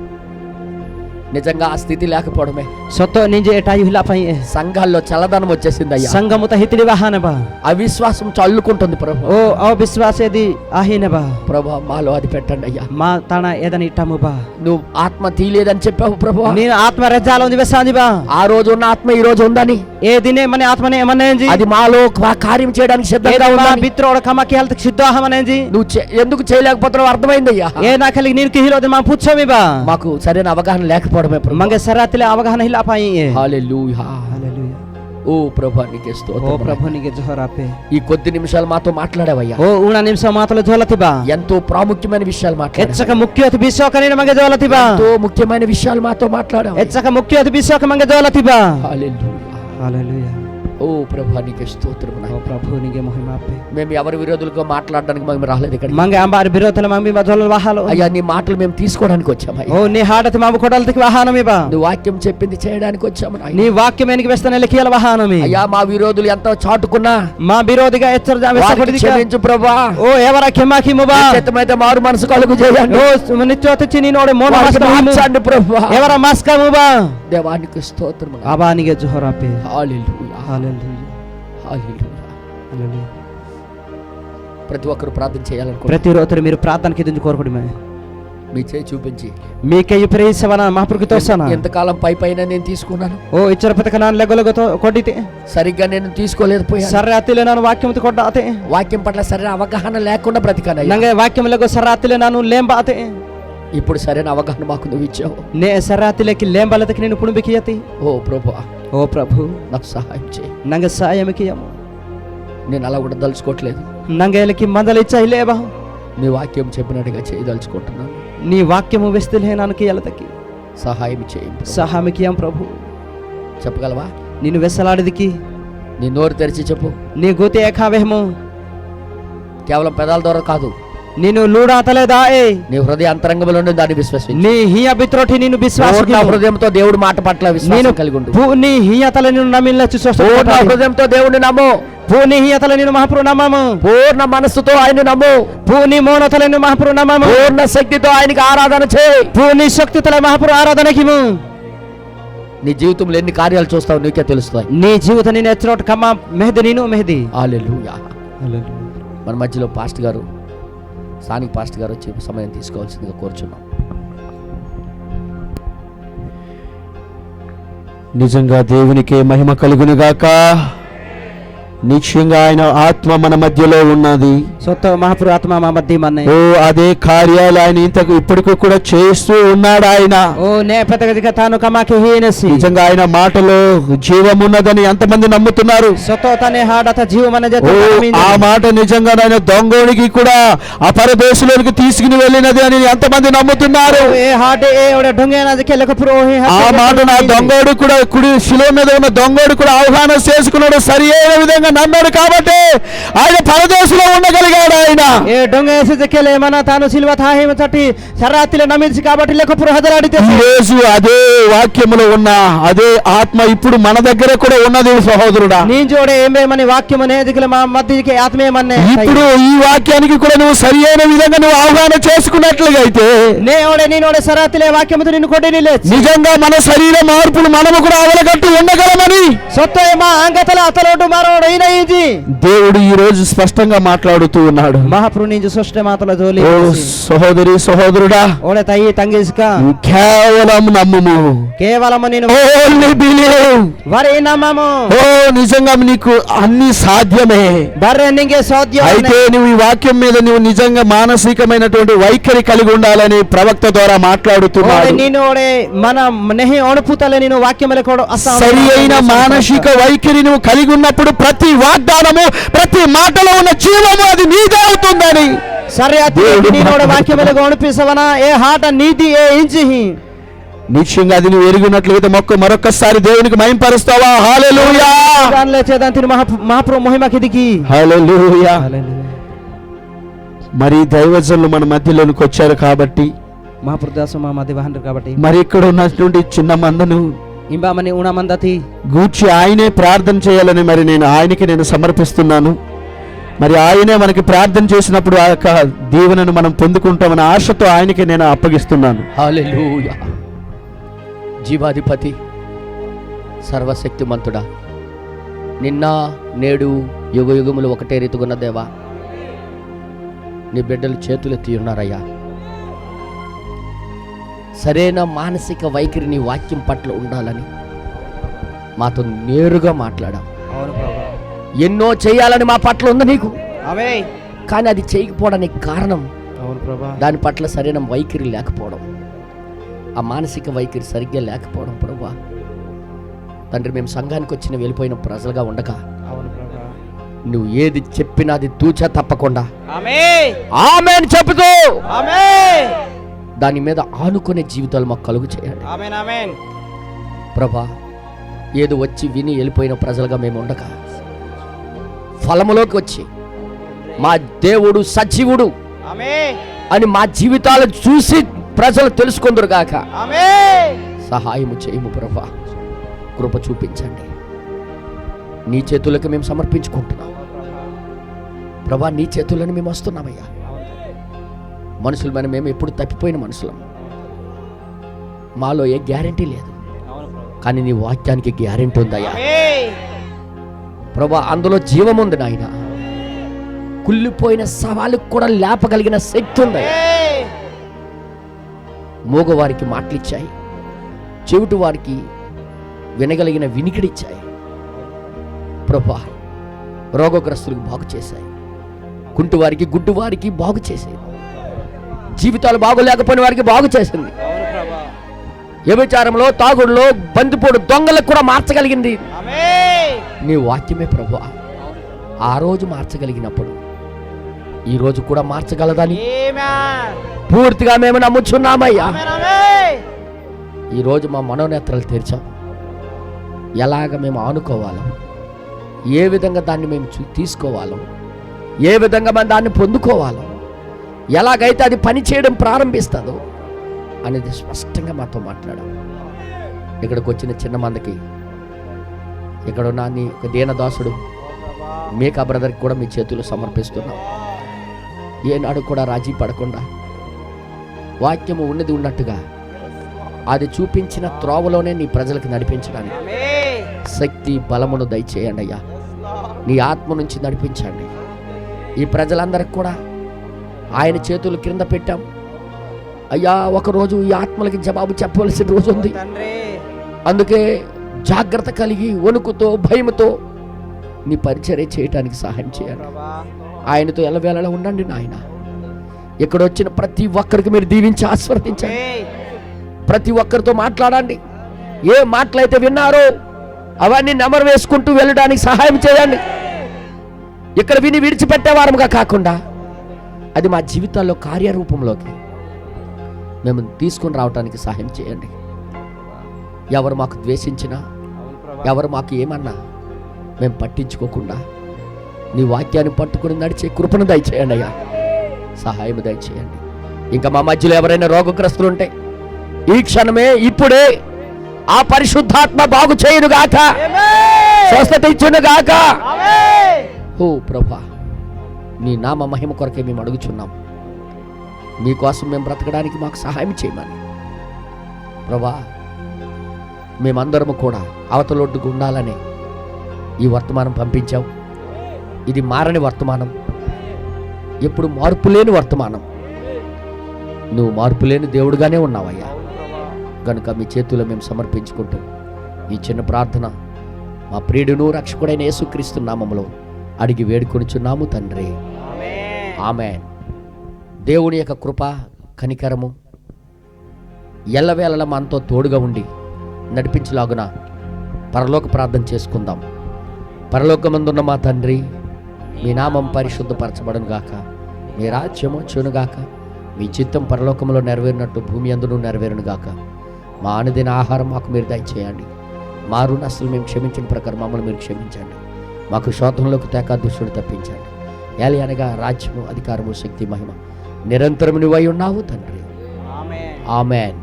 నిజంగా ఆ స్థితి లేకపోవడమే. Soto ninje etai hila pai. సంఘాల్లో చల్లదనం వచ్చేసింది అయ్యా. Sangamu ta hitili wahane ba. అవిశ్వాసం చల్లుకుంటుంది ప్రభు. Oh aw biswase di ahine ba. ప్రభు మాలో అది పెట్టండి అయ్యా. Ma tana edani itamu ba. నువ్వు ఆత్మ తీయలేదని చెప్పావు ప్రభు. Nina atma rajalo undi besandi ba. ఆ రోజు ఉన్న ఆత్మ ఈ రోజు ఉందని, E dine mane atma ne manenji. అది మాలో కార్యం చేయడానికి సిద్ధంగా Ma ఉందని, bitro oda kama ki halta siddha manenji. నువ్వు ఎందుకు చేయలేకపోతున్నావు అర్థమైంది అయ్యా. E na khali ninu ki hilo de ma puchami ba. మాకు సరైన అవగాహన లేకపోవడమే ప్రభు. Mange saratile avagahana hila pai. హల్లెలూయా. Hallelujah. ఓ ప్రభు నీకే Oh స్తోత్రం. prabhu nige johar ape. ఈ కొద్ది నిమిషాలు మాతో మాట్లాడావయ్యా. Oh una nimsa matalo jolati ba. ఎంతో ప్రాముఖ్యమైన విషయాలు మాట్లాడావు. Etsaka mukyoti bishoka nina mange jolati ba. ఎంతో ముఖ్యమైన విషయాలు మాతో మాట్లాడావు. Etsaka mukyoti bishoka mange jolati ba. హల్లెలూయా. Hallelujah. ఓ ప్రభు నీకే స్తోత్రం. Oh prabhu nige mohima ape. మేము ఎవరి విరోధులుగా మాట్లాడడానికి మేము రాలేదు ఇక్కడ. Mange ambar birotala mambi ma jolal wahalo. అయ్యా నీ మాటలు మేము తీసుకోవడానికి వచ్చామయ్యా. Oh ni hadati mamu kodaltiki wahanami ba. నువ్వు వాక్యం చెప్పింది చేయడానికి వచ్చాము నాయనా. Ni vakyam eniki vestane lekiyala wahanami. అయ్యా మా విరోధులు ఎంత చాటుకున్నా Ma birodiga echchar వారికి vesapodidika. క్షమించు ప్రభా. Oh evara khema khimu ba. చేతమైతే మారు మనసు కలుగు చేయండి. Oh nityoti chini node mona వారికి maska himu. మార్చండి ప్రభా. Evara maska mu ba. దేవానికి స్తోత్రం. Aba nige johor ape. హల్లెలూయా. Hallelujah. హల్లెలూయా. Hallelujah. ప్రతి ఒక్కరు ప్రార్థన చేయాలనుకో. ప్రతి రోజు మీరు ప్రార్థనకి ఎదుంచి కోరుకోవడమే. మీ చేయి చూపించి మీకే ప్రేసవన మహాప్రభుకి తోసనా. ఎంతకాలం పై పైన నేను తీసుకున్నాను. ఓ ఇచ్చర పతక నాన్ లెగలగతో కొడితే సరిగ్గా నేను తీసుకోలేదు పోయాను. సర్రాతిలే నాను వాక్యముతో కొడ్డాతే. వాక్యం పట్ల సరైన అవగాహన లేకుండా బ్రతికాను. నంగే వాక్యం లెగో సర్రాతిలే నాను లేంబాతే. ఇప్పుడు సరైన అవగాహన మాకు నువ్వు ఇచ్చావు. నే సర్రాతిలేకి లేంబాలతకి నేను కుణుబికియతి. ఓ ప్రభు, ఓ ప్రభు నాకు సహాయం చేయి. నంగే సహాయమికియము. నేను అలా కూడా దలుచుకోవట్లేదు. నంగేలకి మందలిచ్చా ఇలేబా. నీ వాక్యం చెప్పినట్టుగా చేయదలుచుకుంటున్నాను. నీ వాక్యము వెస్తలే నాను కియలతకి సహాయం చేయి. సహాయమికియం ప్రభు. చెప్పగలవా? నిన్ను వెసలాడిదికి నీ నోరు తెరిచి చెప్పు. నీ గోతే ఏకావేహము కేవలం పెదాల ద్వారా కాదు, నిన్ను లూడాతలేదా. నీ హృదయ అంతరంగంలో నుండి దాన్ని విశ్వసించు. నీ హియ బిత్రోటి నిన్ను విశ్వాసం హృదయంతో దేవుడి మాట పట్ల విశ్వాసం కలిగి ఉండు. నీ హియతల నిన్ను నమ్మినచ్చు. పూర్ణ హృదయంతో దేవుడిని నమ్ము. పూర్ణ హియతల నిన్ను మహాప్రభు నమ్మము. పూర్ణ మనస్సుతో ఆయన నమ్ము. పూర్ణ మౌనతల నిన్ను మహాప్రభు నమ్మము. పూర్ణ శక్తితో ఆయనకి ఆరాధన చేయి. పూర్ణ శక్తితల మహాప్రభు ఆరాధనకిము. నీ జీవితంలో ఎన్ని కార్యాలు చూస్తావు నీకే తెలుస్తాయి. నీ జీవితం నేను ఎత్తునోట కమ్మా మెహది నేను మెహది. హల్లెలూయా. మన మధ్యలో పాస్టర్ గారు, స్థానిక పాస్టర్ గారు వచ్చి సమయం తీసుకోవాల్సిందిగా కోరుచున్నాం. నిజంగా దేవునికే మహిమ కలుగునుగాక. నిశ్చయంగా ఆయన ఆత్మ మన మధ్యలో ఉన్నది. సొత్త మహాప్రభు ఆత్మ మా మధ్య మన్నే. ఓ అదే కార్యాలు ఆయన ఇంతకు ఇప్పటికీ కూడా చేస్తూ ఉన్నాడు. ఆయన ఓ నే పెద్దగా తాను కమాకి హీనసి. నిజంగా ఆయన మాటలో జీవం ఉన్నదని ఎంతమంది నమ్ముతున్నారు? సొత్త తనే హాడత జీవమన జత. ఆ మాట నిజంగా ఆయన దొంగోడికి కూడా ఆ పరదేశంలోకి తీసుకుని వెళ్ళినది అని ఎంతమంది నమ్ముతున్నారు? ఏ హాడే ఏ ఒడ డొంగేనది కెలక పురోహి. ఆ మాట నా దొంగోడు కూడా కుడి శిలువ మీద ఉన్న దొంగోడు కూడా ఆహ్వానం చేసుకున్నాడు. సరి అయిన విధంగా నమ్మాడు కాబట్టి ఆయన పరదేశంలో ఉండగలిగాడు. ఆయన ఏ డొంగేసి కెలే మన తాను సిల్వ తాహిమ తట్టి సరాతిలో నమ్మించి కాబట్టి లెక్క పురహదరాడితే. ఈ రోజు అదే వాక్యములో ఉన్న అదే ఆత్మ ఇప్పుడు మన దగ్గర కూడా ఉన్నది సహోదరుడా. నీ జోడే ఏమేమని వాక్యమనే దిగుల మా మధ్యకి ఆత్మేమన్నే. ఇప్పుడు ఈ వాక్యానికి కూడా నువ్వు సరి అయిన విధంగా నువ్వు ఆహ్వానం చేసుకున్నట్లుగా అయితే నేనోడే సరాతిలే వాక్యముతో నిన్ను కొట్టి నిజంగా మన శరీర మార్పులు మనము కూడా అవలగట్టు ఉండగలమని సొత్తేమా అంగతల అతలోటు మరోడు ఈయనయింది. దేవుడు ఈ రోజు స్పష్టంగా మాట్లాడుతూ ఉన్నాడు. మహాప్రభు నుంచి సృష్టి మాతల జోలి. ఓ సహోదరి సహోదరుడా, ఓడే తయ్యి తంగిసుక కేవలం నమ్ముము. కేవలము నేను ఓన్లీ బిలీవ్. వరే నమ్మము. ఓ నిజంగా నీకు అన్ని సాధ్యమే. బర్రె నింగే సోద్యం. అయితే నువ్వు ఈ వాక్యం మీద నువ్వు నిజంగా మానసికమైనటువంటి వైఖరి కలిగి ఉండాలని ప్రవక్త ద్వారా మాట్లాడుతున్నాడు. నేనోడే మన నెహి అణుపుతలే నేను వాక్యముల కూడా సరి అయిన మానసిక వైఖరి నువ్వు కలిగి ఉన్నప్పుడు ప్రతి వాగ్దానము ప్రతి మాటలో ఉన్న జీవము అది నీదే అవుతుందని. సరే నేనోడే వాక్యముల అణుపిసవనా ఏ హాట నీతి ఏ ఇంచి నిశ్చయంగా అది నువ్వు ఎరిగినట్లయితే మరొకసారి దేవునికి మహింపరుస్తావా? హల్లెలూయా. మహాప్రభు మహిమకి దిగి హల్లెలూయా. మరి దైవజనులు మన మధ్యలోనికి వచ్చారు కాబట్టి మహాప్రదాసు మా మధ్య వాహనం కాబట్టి మరి ఇక్కడ ఉన్నటువంటి చిన్న మందను ఇంబామని ఉణమందతి గూర్చి ఆయనే ప్రార్థన చేయాలని మరి నేను సమర్పిస్తున్నాను. మరి ఆయనే మనకి ప్రార్థన చేసినప్పుడు ఆ యొక్క దీవెనను మనం పొందుకుంటామని ఆశతో ఆయనకి నేను అప్పగిస్తున్నాను. హల్లెలూయా. జీవాధిపతి, సర్వశక్తిమంతుడా, నిన్న నేడు యుగ యుగములు ఒకటే రీతిగున్న దేవా, నీ బిడ్డలు చేతులెత్తి ఉన్నారయ్యా. సరైన మానసిక వైఖరి నీ వాక్యం పట్ల ఉండాలని మాతో నేరుగా మాట్లాడావు. ఎన్నో చేయాలని మా పట్ల ఉంది నీకు, కానీ అది చేయకపోవడానికి కారణం దాని పట్ల సరైన వైఖరి లేకపోవడం, ఆ మానసిక వైఖరి సరిగ్గా లేకపోవడం. ప్రభా తండ్రి, మేము సంఘానికి వచ్చిన వెళ్ళిపోయిన ప్రజలుగా ఉండక నువ్వు ఏది చెప్పినా అది తూచా తప్పకుండా ఆమేన్ చెబుతూ దాని మీద ఆనుకునే జీవితాలు మాకు కలుగు చేయండి ప్రభా. ఏదో వచ్చి విని వెళ్ళిపోయిన ప్రజలుగా మేము ఉండక ఫలములోకి వచ్చి మా దేవుడు సజీవుడు అని మా జీవితాలను చూసి ప్రజలు తెలుసుకుందరు గాక. సహాయము చేయము ప్రభా, కృప చూపించండి. నీ చేతులకు మేము సమర్పించుకుంటున్నాం ప్రభా, నీ చేతులను మేము వస్తున్నామయ్యా. మనుషులు మేము ఎప్పుడు తప్పిపోయిన మనుషులం, మాలో ఏ గ్యారెంటీ లేదు, కానీ నీ వాక్యానికి గ్యారెంటీ ఉందయ్యా ప్రభా. అందులో జీవం ఉంది నాయన, కుళ్ళిపోయిన సవాళ్ళకు కూడా లేపగలిగిన శక్తి ఉందయ్యా. మూగవారికి మాటలిచ్చాయి, చెవిటి వారికి వినగలిగిన వినికిడిచ్చాయి ప్రభా. రోగగ్రస్తులకు బాగు చేశాయి, కుంటివారికి గుడ్డివారికి బాగు చేసేది, జీవితాలు బాగోలేకపోయిన వారికి బాగు చేసింది, వ్యభిచారంలో తాగుడులో బందిపోడు దొంగలకు కూడా మార్చగలిగింది నీ వాక్యమే ప్రభా. ఆ రోజు మార్చగలిగినప్పుడు ఈ రోజు కూడా మార్చగలదని పూర్తిగా మేము నమ్ముచున్నామయ్యా. ఈరోజు మా మనోనేత్రాలు తెరిచాం, ఎలాగ మేము ఆనుకోవాలో, ఏ విధంగా దాన్ని మేము తీసుకోవాలో, ఏ విధంగా మనం దాన్ని పొందుకోవాలో, ఎలాగైతే అది పని చేయడం ప్రారంభిస్తుందో అనేది స్పష్టంగా మాతో మాట్లాడాం. ఇక్కడికి వచ్చిన చిన్న మందికి, ఇక్కడ ఉన్న నీ దీనదాసుడు మేకా బ్రదర్కి కూడా మీ చేతులు సమర్పిస్తున్నాం. ఏనాడు కూడా రాజీ పడకుండా వాక్యము ఉన్నది ఉన్నట్టుగా అది చూపించిన త్రోవలోనే నీ ప్రజలకు నడిపించడానికి శక్తి బలమును దయచేయండి అయ్యా. నీ ఆత్మ నుంచి నడిపించండి. ఈ ప్రజలందరికి కూడా ఆయన చేతులు క్రింద పెట్టాం అయ్యా. ఒకరోజు ఈ ఆత్మలకి జవాబు చెప్పవలసిన రోజు ఉంది. అందుకే జాగ్రత్త కలిగి వణుకుతో భయముతో నీ పరిచర్య చేయడానికి సహాయం చేయండి. ఆయనతో ఎల్లవేళలా ఉండండి నాయన. ఇక్కడ వచ్చిన ప్రతి ఒక్కరికి మీరు దీవించి ఆశీర్వదించండి. ప్రతి ఒక్కరితో మాట్లాడండి. ఏ మాటలైతే విన్నారో అవన్నీ నెమరు వేసుకుంటూ వెళ్ళడానికి సహాయం చేయండి. ఇక్కడ విని విడిచిపెట్టేవారముగా కాకుండా అది మా జీవితాల్లో కార్యరూపంలోకి మేము తీసుకొని రావడానికి సహాయం చేయండి. ఎవరు మాకు ద్వేషించినా, ఎవరు మాకు ఏమన్నా మేము పట్టించుకోకుండా నీ వాక్యాన్ని పట్టుకుని నడిచే కృపను దయచేయండి అయ్యా. సహాయం దయచేయండి. ఇంకా మా మధ్యలో ఎవరైనా రోగగ్రస్తులు ఉంటే ఈ క్షణమే ఇప్పుడే ఆ పరిశుద్ధాత్మ బాగు చేయును గాక, స్వస్థత ఇచ్చును గాక. ఓ ప్రభా, నీ నామ మహిమ కొరకే మేము అడుగుచున్నాం. మీకోసం మేము బ్రతకడానికి మాకు సహాయం చేయమని ప్రభా. మేమందరము కూడా అవతలొడ్డుకు ఉండాలని ఈ వర్తమానం పంపించావు. ఇది మారని వర్తమానం, ఎప్పుడు మార్పు లేని వర్తమానం. నువ్వు మార్పు లేని దేవుడుగానే ఉన్నావయ్యా. కనుక మీ చేతుల్లో మేము సమర్పించుకుంటూ ఈ చిన్న ప్రార్థన మా ప్రియుడును రక్షకుడైన యేసుక్రీస్తు నామములో అడిగి వేడుకొనుచున్నాము తండ్రి, ఆమేన్. దేవుని యొక్క కృప కనికరము ఎల్లవేళలా మనతో తోడుగా ఉండి నడిపించలాగున పరలోక ప్రార్థన చేసుకుందాం. పరలోకమందున్న మా తండ్రి, మీ నామం పరిశుద్ధపరచబడును గాక, మీ రాజ్యము వచ్చునుగాక, మీ చిత్తం పరలోకంలో నెరవేరినట్టు భూమి అందును నెరవేరును గాక. మా అనుదిన ఆహారం మాకు మీరు దయచేయండి. మా రుణస్తులు మేము క్షమించిన ప్రకారం మమ్మల్ని మీరు క్షమించండి. మాకు శోధంలోకి తేక దుష్టుడు తప్పించండి. ఏలి అనగా రాజ్యము, అధికారము, శక్తి, మహిమ నిరంతరం నువ్వై ఉన్నావు తండ్రి, ఆమేన్,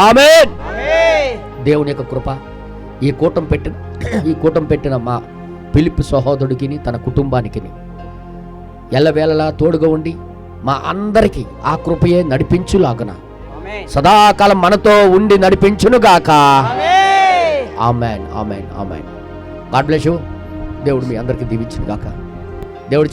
ఆమేన్. దేవుని యొక్క కృప ఈ కూటం పెట్టిన మా ఫిలిప్ సహోదరుడికి తన కుటుంబానికి ఎల్లవేళలా తోడుగా ఉండి మా అందరికీ ఆ కృపయే నడిపించులాగున సదాకాలం మనతో ఉండి నడిపించును గాక. Amen, amen, amen. God bless you. దేవుడు మీ అందరికీ దీవించును గాక. దేవుడు